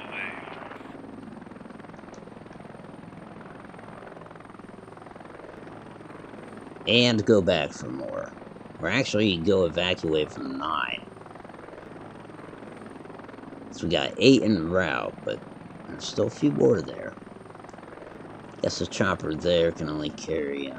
away. And go back for more. Or actually, go evacuate from 9. So we got 8 en route, but there's still a few more there. Guess the chopper there can only carry 8.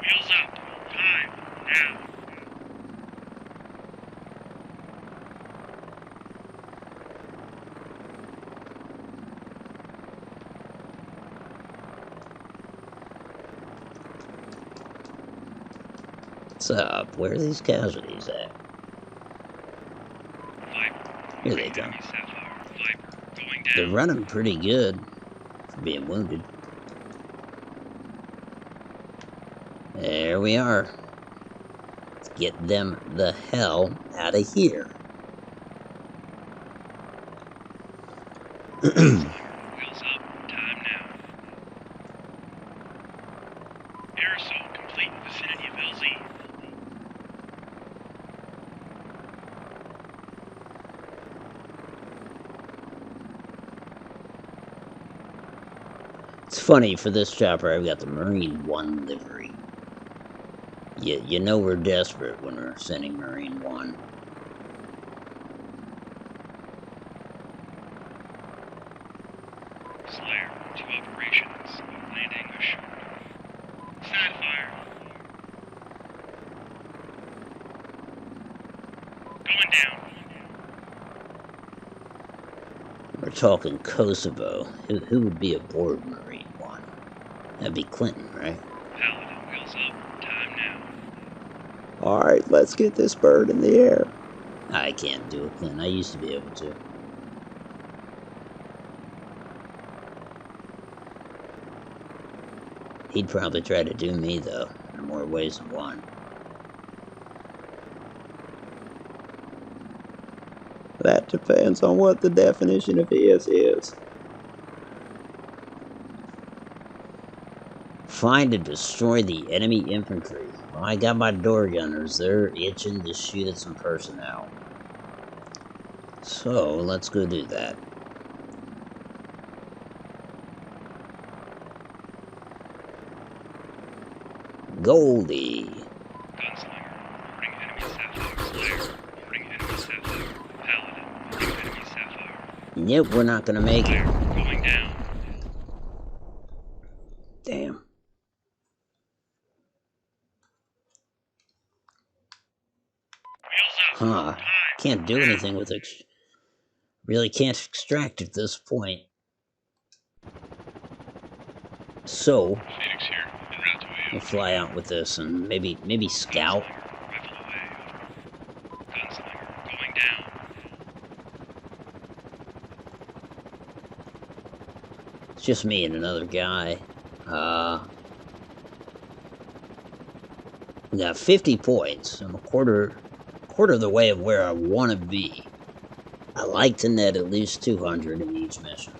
Wheels up. Time. Now. What's up? Where are these casualties at? Viper. Here they come. Enemy Sapphire. Viper, going They're down. running pretty good for being wounded. There we are. Let's get them the hell out of here. Wheels up. Time now. Air assault complete. Vicinity of LZ. It's funny, for this chopper, I've got the Marine 1 livery. You know we're desperate when we're sending Marine 1. Slayer, 2 operations. Landing ashore. Side fire. Going down. We're talking Kosovo. Who would be aboard Marine 1? That'd be Clinton, right? Paladin, wheels up. Time now. Alright, let's get this bird in the air. I can't do it, Clinton. I used to be able to. He'd probably try to do me, though, in more ways than one. That depends on what the definition of is. Find and destroy the enemy infantry. Well, I got my door gunners. They're itching to shoot at some personnel. So, let's go do that. Goldie. Gunslinger. Reporting enemy Sapphire. Slayer. Reporting enemy Sapphire. Paladin. Reporting enemy Sapphire. Yep, we're not gonna make it. Slayer. Going down. Damn. Wheels up. Huh. Can't do anything with it. Really can't extract at this point. So, Phoenix here. En route to AO. we'll fly out with this and maybe scout. Rifle away. Gunslinger. Going down. It's just me and another guy. We got 50 points. I'm a quarter of the way of where I want to be. I like to net at least 200 in each mission.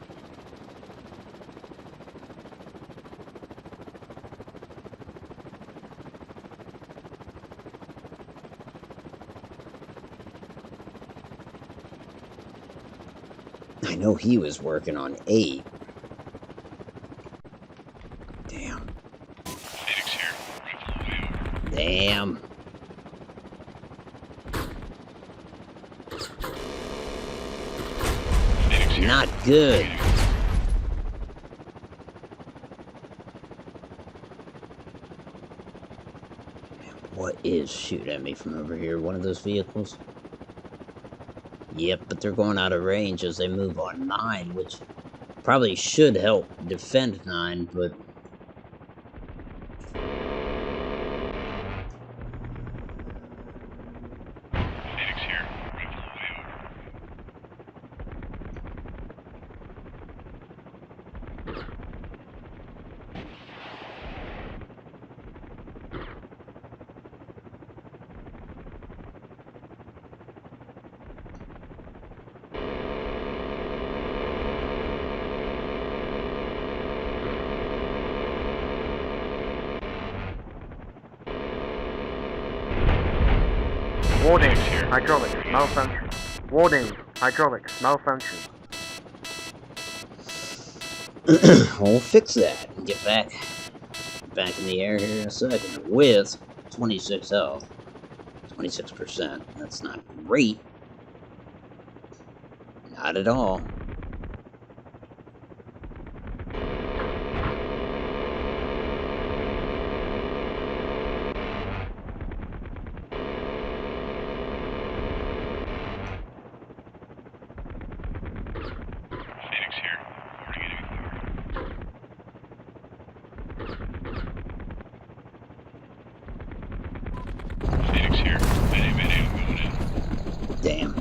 I know he was working on 8. Damn. Phoenix here. Rifle away over. Damn. Phoenix here. Not good. What is shooting at me from over here? One of those vehicles? Yep, but they're going out of range as they move on 9, which probably should help defend 9, but... Phoenix here. Rifle away over. Warning, hydraulics malfunction. Warning, hydraulics malfunction. We'll fix that and get back in the air here in a second with 26 health. 26%. That's not great. Not at all. Phoenix here. Reporting enemy fire. Phoenix here. Mayday, I'm going in. Damn.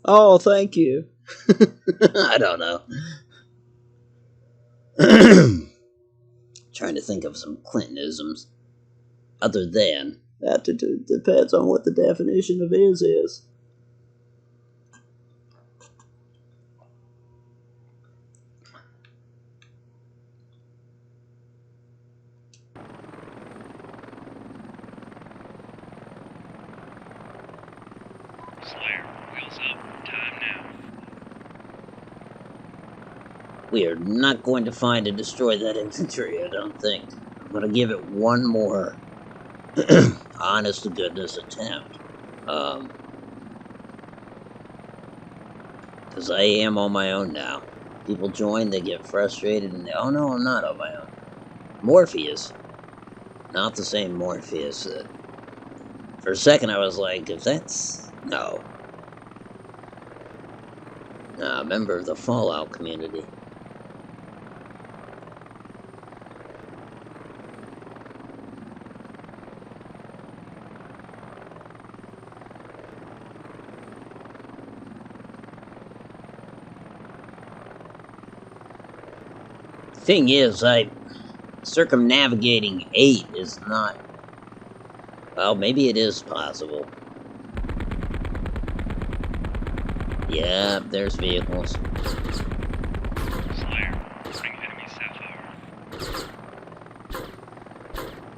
Oh, thank you. I don't know. Trying to think of some Clintonisms. Other than, that depends on what the definition of is. Slayer. Wheels up. Time now. We are not going to find and destroy that infantry, I don't think. I'm going to give it one more honest to goodness attempt. Because I am on my own now. People join, they get frustrated, and they, oh no, I'm not on my own. Morpheus. Not the same Morpheus that... For a second I was like, if that's... No. Nah, member of the Fallout community. Thing is, circumnavigating 8 is not... Well, maybe it is possible. Yeah, there's vehicles. Slayer. Reporting enemy Sapphire.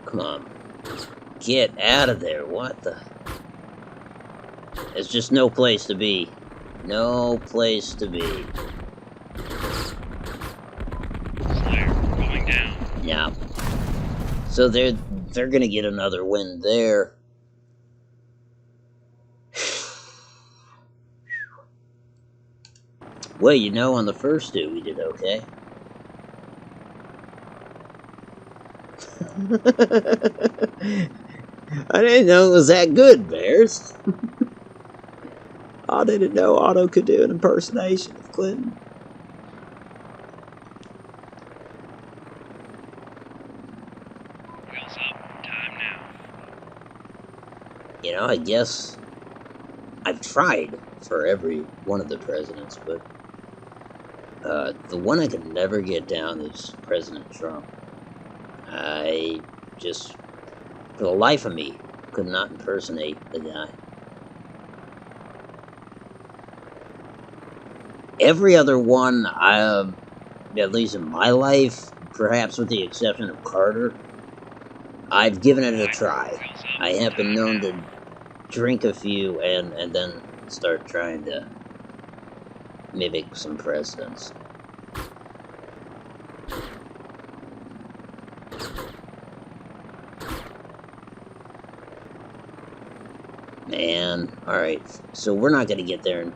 Come on. Get out of there. What the? There's just no place to be. No place to be. Slayer, going down. Yeah. So they're gonna get another win there. Well, you know, on the first two we did okay. I didn't know it was that good, Bears. I didn't know Otto could do an impersonation of Clinton. Wheels up. Time now. You know, I guess I've tried for every one of the presidents, but the one I could never get down is President Trump. I just, for the life of me, could not impersonate the guy. Every other one, at least in my life, perhaps with the exception of Carter, I've given it a try. I have been known to drink a few and then start trying to mimic some presidents. Man, alright, so we're not gonna get there.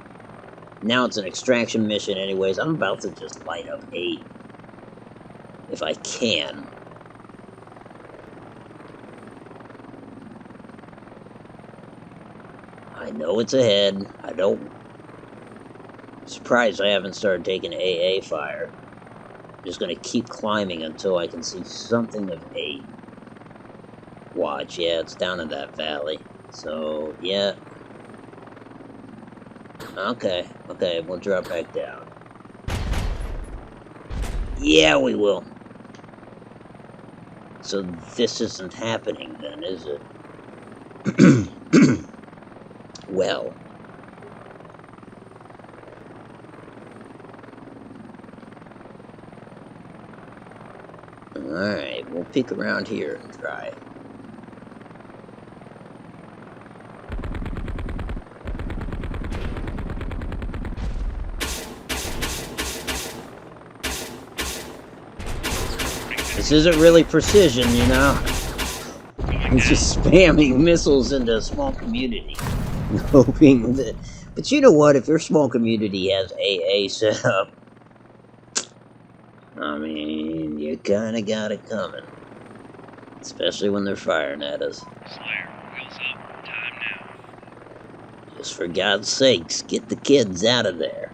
Now it's an extraction mission anyways. I'm about to just light up 8. If I can. I know it's ahead. I don't... Surprised I haven't started taking AA fire. I'm just gonna keep climbing until I can see something of 8. Watch, yeah, it's down in that valley. So, yeah. Okay, we'll drop back down. Yeah, we will. So this isn't happening then, is it? Well. Alright, we'll peek around here and try. This isn't really precision, you know? It's just spamming missiles into a small community. Hoping that... But you know what? If your small community has AA set up, I mean, you kinda got it coming. Especially when they're firing at us. Slayer, wheels up. Time now. Just for God's sakes, get the kids out of there.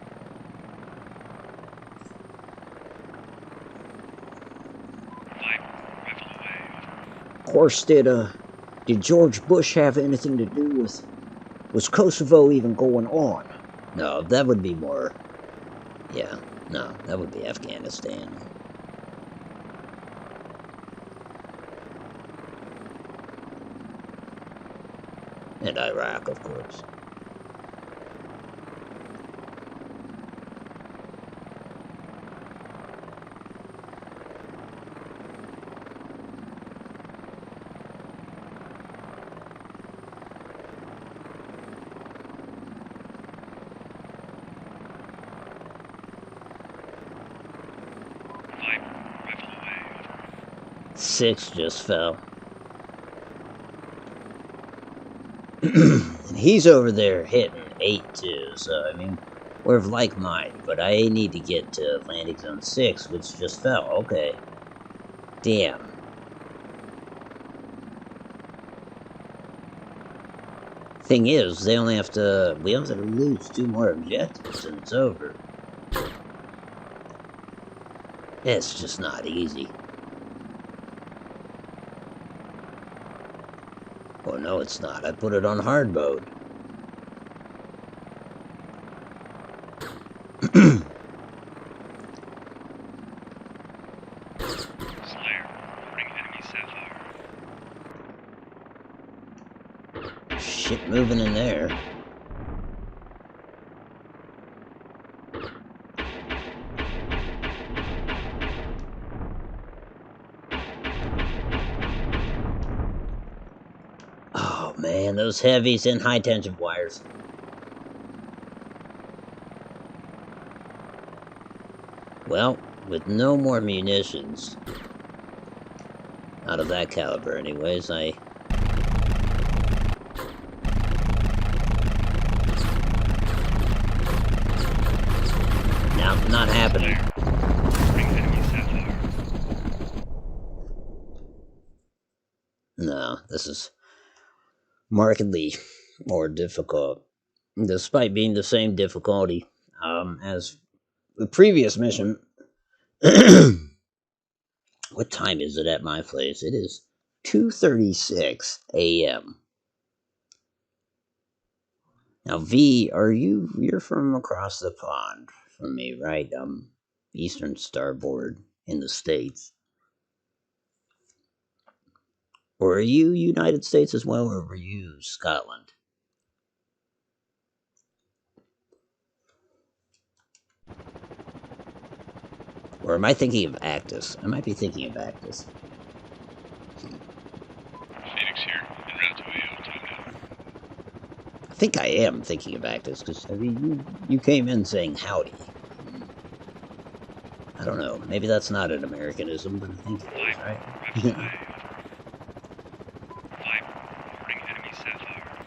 Of course, did George Bush have anything to do with... Was Kosovo even going on? No, that would be more... Yeah, no, that would be Afghanistan. And Iraq, of course. Rifle away. 6 just fell. And he's over there hitting 8 too, so I mean, we're of like mind, but I need to get to landing zone 6, which just fell. Okay. Damn. Thing is, we only have to lose 2 more objectives and it's over. It's just not easy. Oh no, it's not. I put it on hard mode. Slayer, reporting enemy sapphire. Shit moving in there. Man, those heavies and high tension wires. Well, with no more munitions, out of that caliber anyways, not happening. No, this is markedly more difficult, despite being the same difficulty as the previous mission. What time is it at my place? It is 2:36 a.m. Now, V, you're from across the pond from me, right? Eastern Starboard in the States. Or are you United States as well, or were you Scotland? Or am I thinking of Actus? I might be thinking of Actus. Phoenix here, en route to AO, time now. I think I am thinking of Actus, because, I mean, you came in saying howdy. I don't know, maybe that's not an Americanism, but I think it is, right? Reporting enemy Sapphire.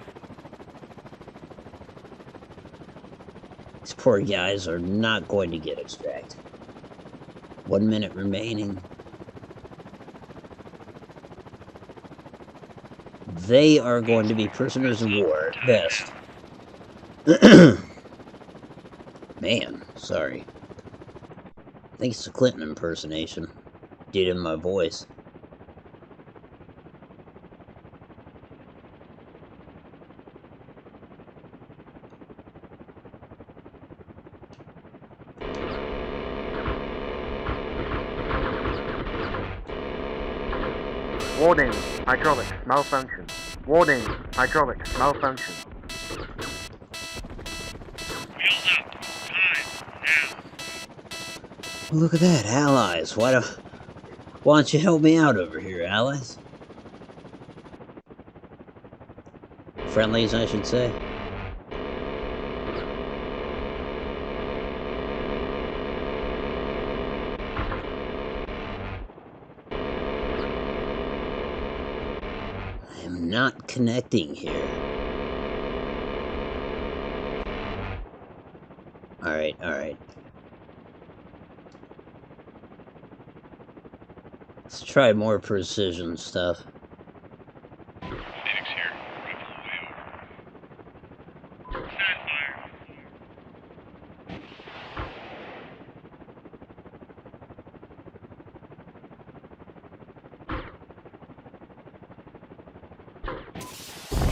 These poor guys are not going to get extracted. 1 minute remaining. They are going to be prisoners of war at best. Man, sorry. I think it's a Clinton impersonation. Due to my voice. Warning, hydraulics malfunction. Warning, hydraulics malfunction. Wheels up. Time now. Look at that, allies. Why don't you help me out over here, allies? Friendlies, I should say. I am not connecting here. Alright. Let's try more precision stuff. Phoenix here, rifle away over. Set fire.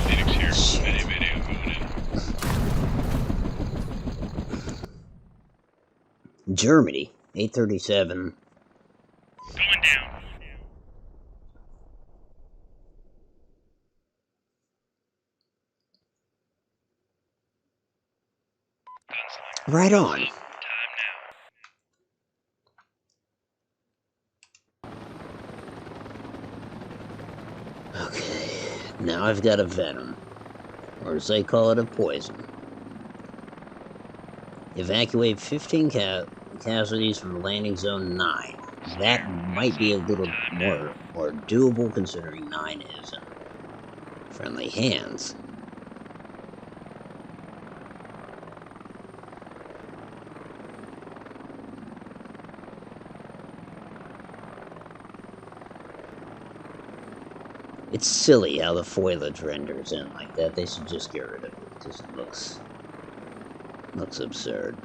Phoenix here, mayday, I'm going in. Germany, 837. Going down. Gunslinger. Right on. Time now. Okay, now I've got a venom. Or as they call it, a poison. Evacuate 15 casualties from landing zone 9. That might be a little more doable considering 9 is in friendly hands. It's silly how the foliage renders in like that. They should just get rid of it because it looks absurd.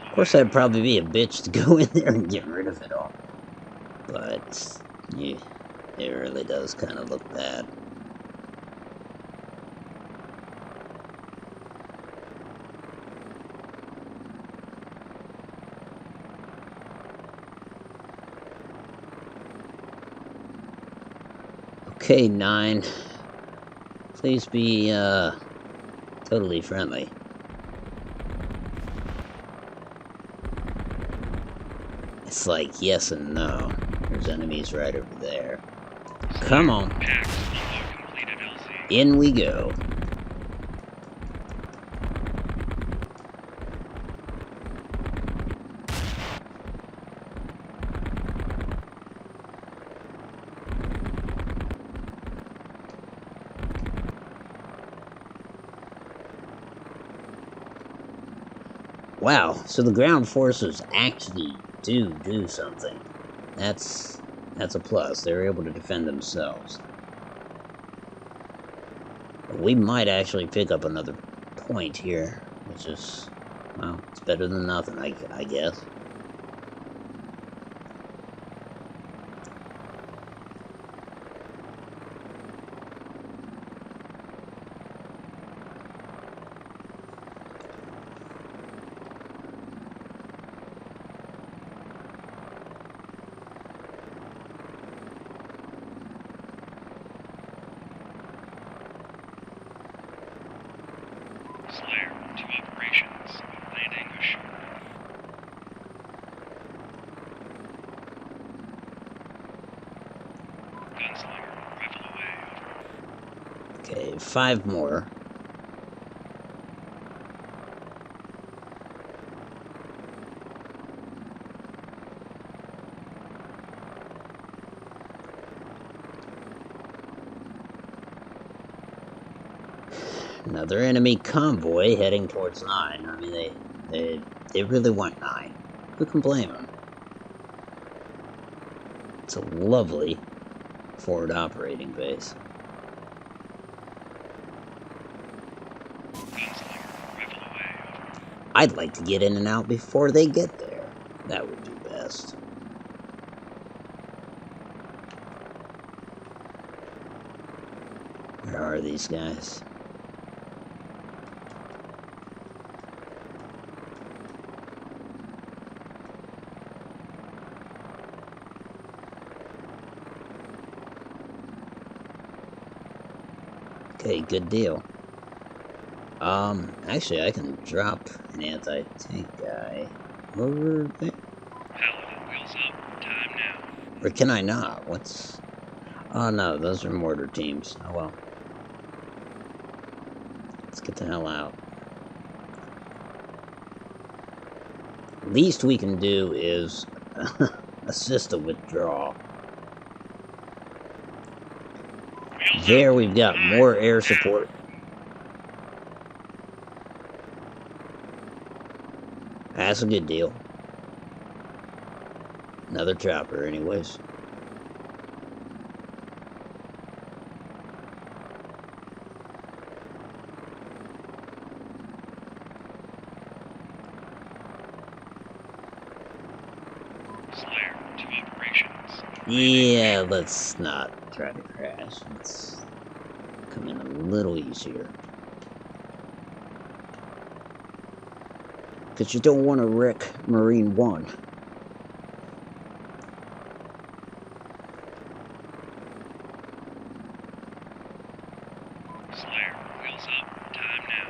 Of course, I'd probably be a bitch to go in there and get rid of it all. But, yeah, it really does kind of look bad. Okay, 9. Please be, totally friendly. It's like yes and no. There's enemies right over there. Come on. Packs unload completed, LZ. In we go. Wow, so the ground forces actually do something. That's a plus. They're able to defend themselves. We might actually pick up another point here, which is, well, it's better than nothing, I guess. Slayer, 2 operations. Landing ashore. Gunslinger, rifle away. Okay, 5 more. Another enemy convoy heading towards 9. I mean, they really want 9. Who can blame them? It's a lovely forward operating base. Gunslinger, rifle away. I'd like to get in and out before they get there. That would be best. Where are these guys? Okay, good deal. Actually, I can drop an anti-tank guy over there. Paladin, wheels up. Time now. Or can I not? What's... Oh no, those are mortar teams. Oh well. Let's get the hell out. Least we can do is assist a withdrawal. Wheels There up. we've got more air support. That's a good deal. Another chopper anyways. Slayer, 2 operations. Yeah, let's not try to crash. Let's come in a little easier. Because you don't want to wreck Marine 1. Slayer, wheels up. Time now.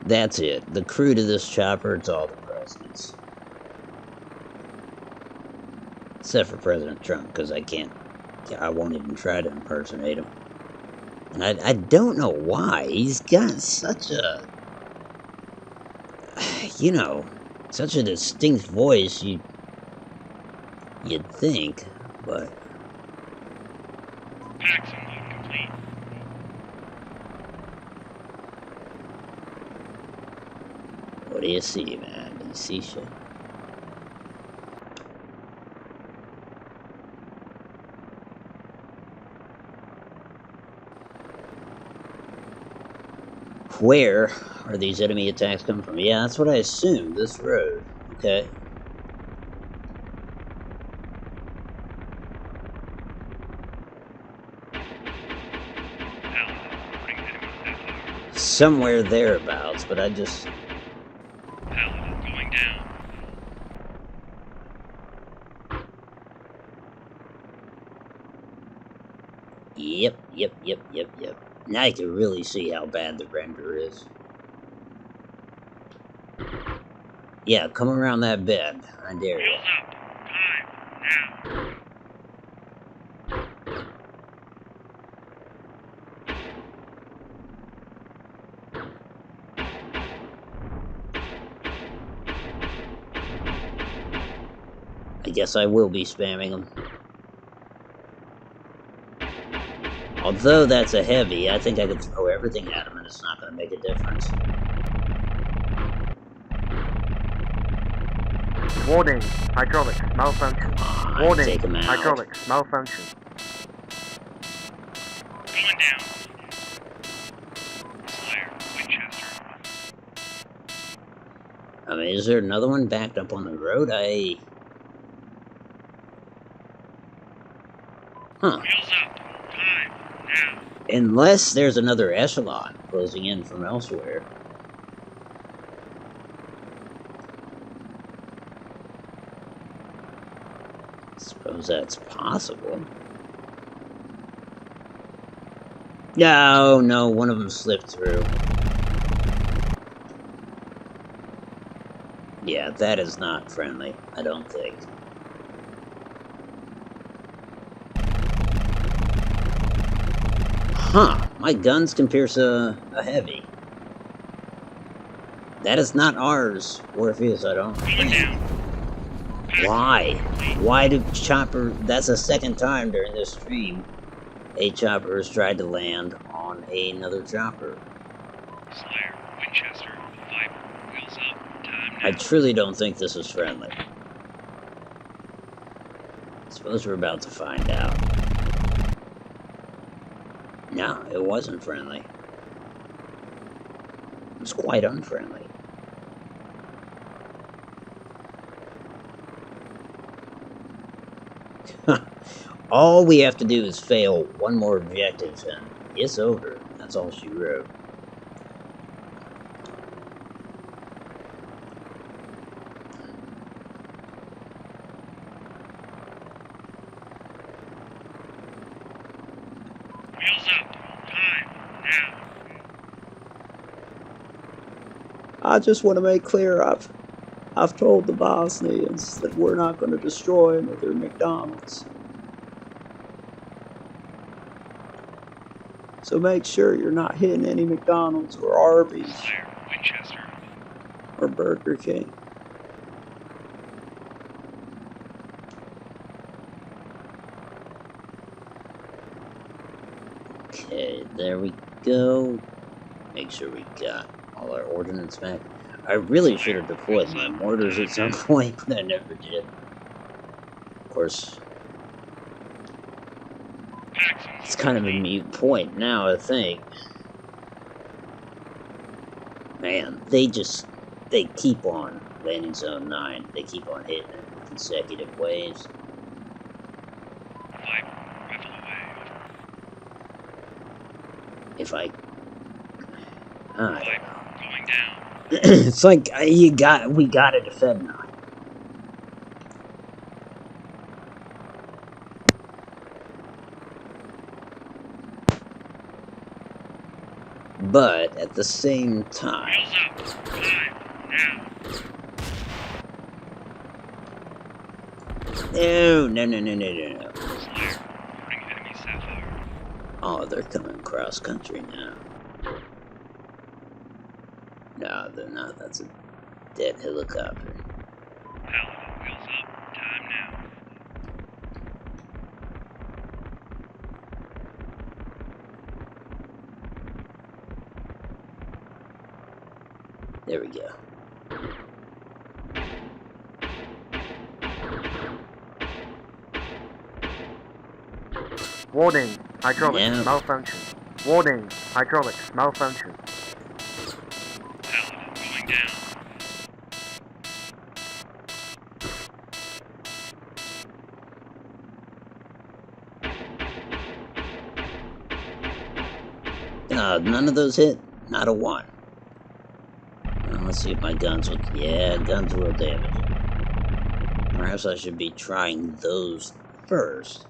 That's it. The crew to this chopper, it's all the presidents. Except for President Trump, because I won't even try to impersonate him. And I don't know why. He's got such a, you know, such a distinct voice, you'd think, but... Packs unload complete. What do you see, man? Do you see shit? Where are these enemy attacks coming from? Yeah, that's what I assumed. This road. Okay. Paladin, reporting enemy sapphire. Somewhere thereabouts, but I just... Paladin, going down. Yep. Now you can really see how bad the render is. Yeah, come around that bend. I dare you. Wheels up. Time. Now. I guess I will be spamming them. Although that's a heavy, I think I could throw everything at him and it's not going to make a difference. Warning, hydraulics malfunction. Come on, Warning, take him out. hydraulics malfunction. Going down. Slayer. Winchester. I mean, is there another one backed up on the road? Huh. Wheels up. Time. Now. Unless there's another echelon closing in from elsewhere. Suppose that's possible. No, one of them slipped through. Yeah, that is not friendly, I don't think. Huh, my guns can pierce a heavy. That is not ours. Or if it is, I don't Going think. down. Why? Why do chopper... That's the second time during this stream a chopper has tried to land on another chopper. Slayer. Winchester. Viper. Wheels up. Time now. I truly don't think this is friendly. Suppose we're about to find out. No, it wasn't friendly. It was quite unfriendly. All we have to do is fail one more objective and it's over. That's all she wrote. Wheels up. Time. Now. I just want to make clear I've told the Bosnians that we're not going to destroy another McDonald's. So make sure you're not hitting any McDonald's or Arby's Slayer. Winchester. or Burger King. Okay, there we go. Make sure we got all our ordnance back. I really should have deployed my mortars at some point, but I never did. Of course, it's kind of a mute point now, I think. Man, they keep on landing zone 9. They keep on hitting it in consecutive waves. Viper. Rifle away. If I... Viper. Going down. It's like, we gotta defend 9. But at the same time, Wheels up. Time. Now. no. Slayer. Reporting enemy Sapphire. Oh, they're coming cross country now. No, they're not. That's a dead helicopter. Paladin. Wheels up. Time now. There we go. Warning, hydraulics Yeah. malfunction. Warning, hydraulics malfunction. Paladin. Going down. None of those hit. Not a one. Well, let's see if my guns will... Yeah, guns will damage it. Perhaps I should be trying those first.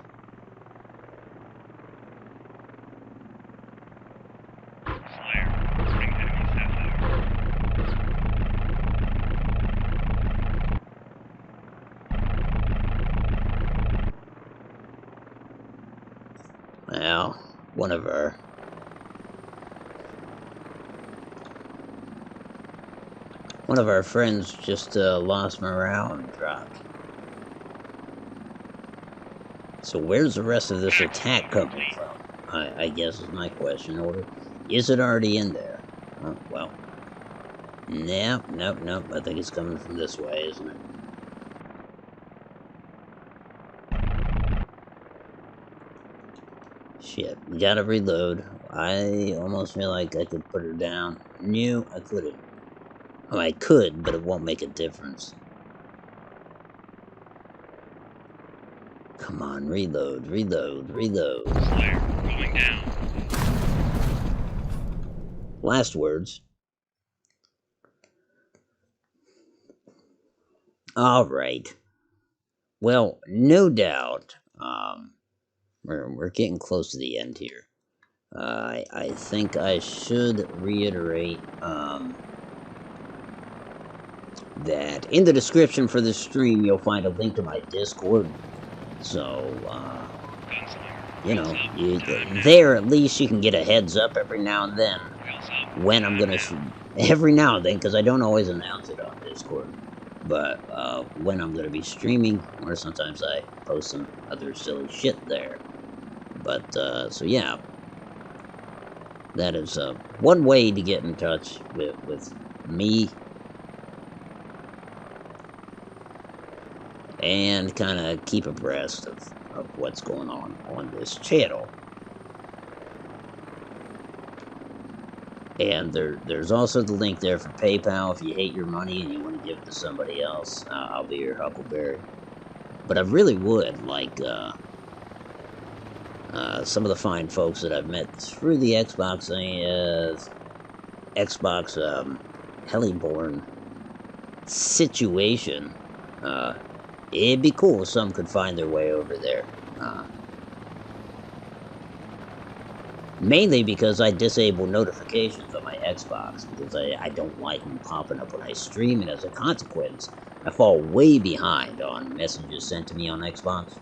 Well, one of our friends just lost morale and dropped. So where's the rest of this attack coming from? I guess is my question. Or is it already in there? Well, nope. I think it's coming from this way, isn't it? Shit, we gotta reload. I almost feel like I could put her down. No, I couldn't. Oh, I could, but it won't make a difference. Come on, reload. Slayer, going down. Last words. Alright. Well, no doubt, we're getting close to the end here. I think I should reiterate, that in the description for this stream, you'll find a link to my Discord. So, you know, there at least you can get a heads up every now and then when I'm gonna every now and then, because I don't always announce it on Discord, but when I'm gonna be streaming, or sometimes I post some other silly shit there. But so yeah, that is one way to get in touch with me and kind of keep abreast of what's going on this channel. And there's also the link there for PayPal if you hate your money and you want to give it to somebody else. I'll be your Huckleberry. But I really would like some of the fine folks that I've met through the Xbox Heliborne situation. It'd be cool if some could find their way over there. Mainly because I disable notifications on my Xbox, because I don't like them popping up when I stream, and as a consequence, I fall way behind on messages sent to me on Xbox.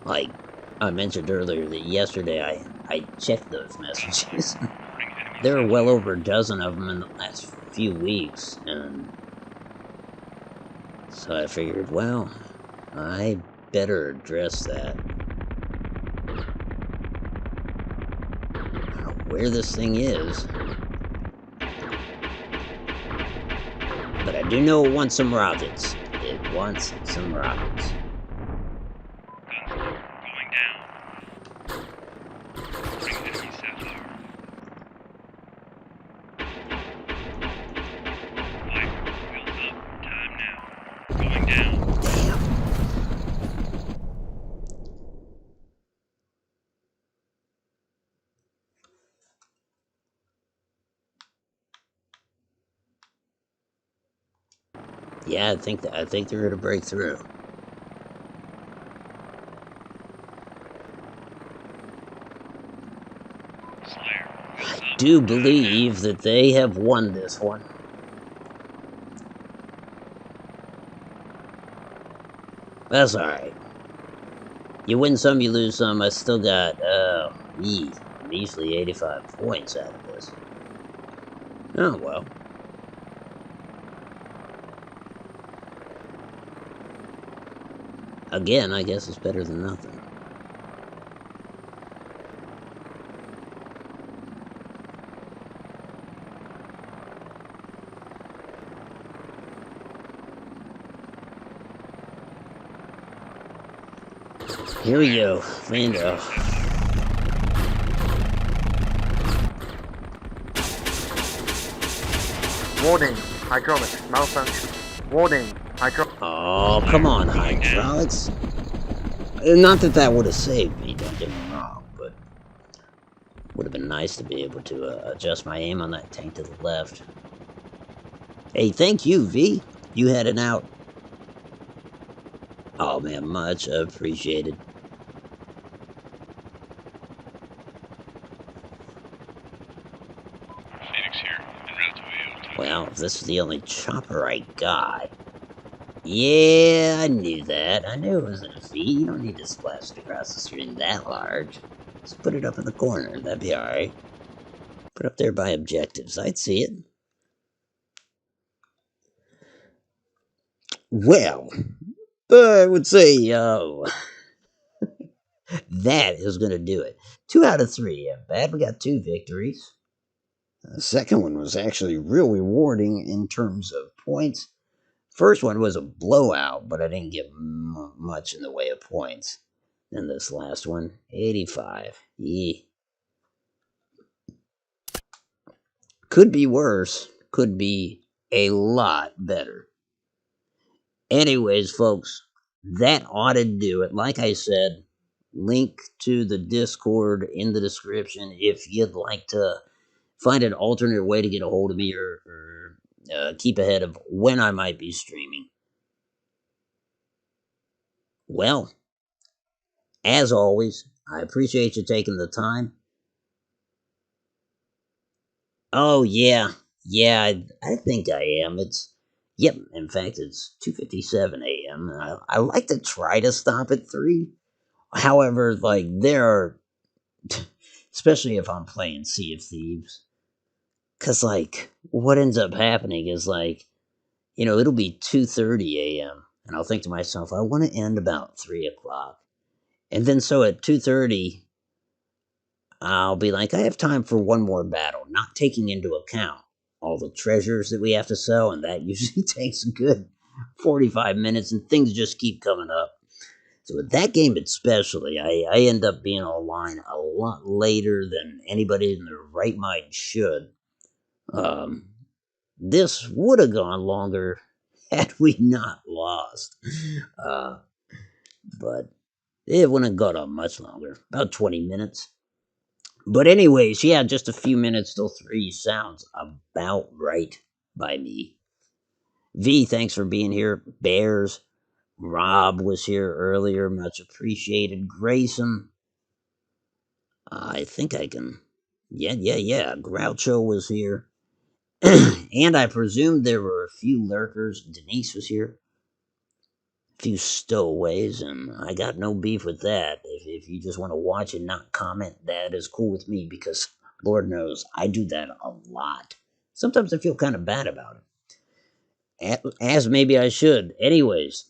Like I mentioned earlier, that yesterday I checked those messages. There are well over a dozen of them in the last few weeks, and so I figured, well, I better address that. I don't know where this thing is, but I do know it wants some rockets. It wants some rockets. Going down. Bring enemy sapphire. Light, wheels up. Time now. Going down. Damn. Yeah, I think they're gonna break through. Slayer, wheels I up. do believe that they have won this one. That's alright. You win some, you lose some. I still got, measly 85 points out of this. Oh, well. Again, I guess it's better than nothing. Here we go, Vando. Warning, hydraulics malfunction. Warning, hydraulics. Oh, come on, hydraulics. Not that that would have saved me, don't get me wrong, but would have been nice to be able to adjust my aim on that tank to the left. Hey, thank you, V. You heading out. Oh, man, much appreciated. Phoenix here. En route to AO. Well, if this is the only chopper I got, Yeah, I knew that. I knew it was a defeat. You don't need to splash it across the screen that large. Just put it up in the corner. That'd be alright. Put it up there by objectives. I'd see it. Well, I would say, that is going to do it. 2 out of 3. Yeah, bad. We got 2 victories. The second one was actually real rewarding in terms of points. First one was a blowout, but I didn't get much in the way of points. Then this last one, 85. Could be worse. Could be a lot better. Anyways, folks, that ought to do it. Like I said, link to the Discord in the description if you'd like to find an alternate way to get a hold of me or keep ahead of when I might be streaming. Well, as always, I appreciate you taking the time. Oh, yeah. Yeah, I think I am. Yep, in fact, it's 2:57 a.m. I like to try to stop at 3. However, like, there are, especially if I'm playing Sea of Thieves, because, like, what ends up happening is, like, it'll be 2:30 a.m., and I'll think to myself, I want to end about 3 o'clock. And then so at 2:30, I'll be like, I have time for one more battle, not taking into account all the treasures that we have to sell, and that usually takes a good 45 minutes, and things just keep coming up. So with that game especially, I end up being online a lot later than anybody in their right mind should. This would have gone longer had we not lost. But it wouldn't have gone on much longer, about 20 minutes. But anyways, yeah, just a few minutes till 3 sounds about right by me. V, thanks for being here. Bears, Rob was here earlier, much appreciated. Grayson, I think I can. Yeah. Groucho was here. And I presume there were a few lurkers. Denise was here. A few stowaways, and I got no beef with that. If you just want to watch and not comment, that is cool with me because Lord knows I do that a lot. Sometimes I feel kind of bad about it. As maybe I should. Anyways,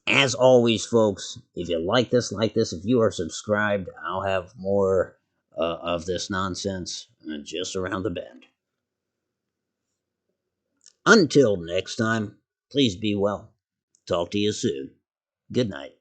as always, folks, if you like this, if you are subscribed, I'll have more of this nonsense just around the bend. Until next time, please be well. Talk to you soon. Good night.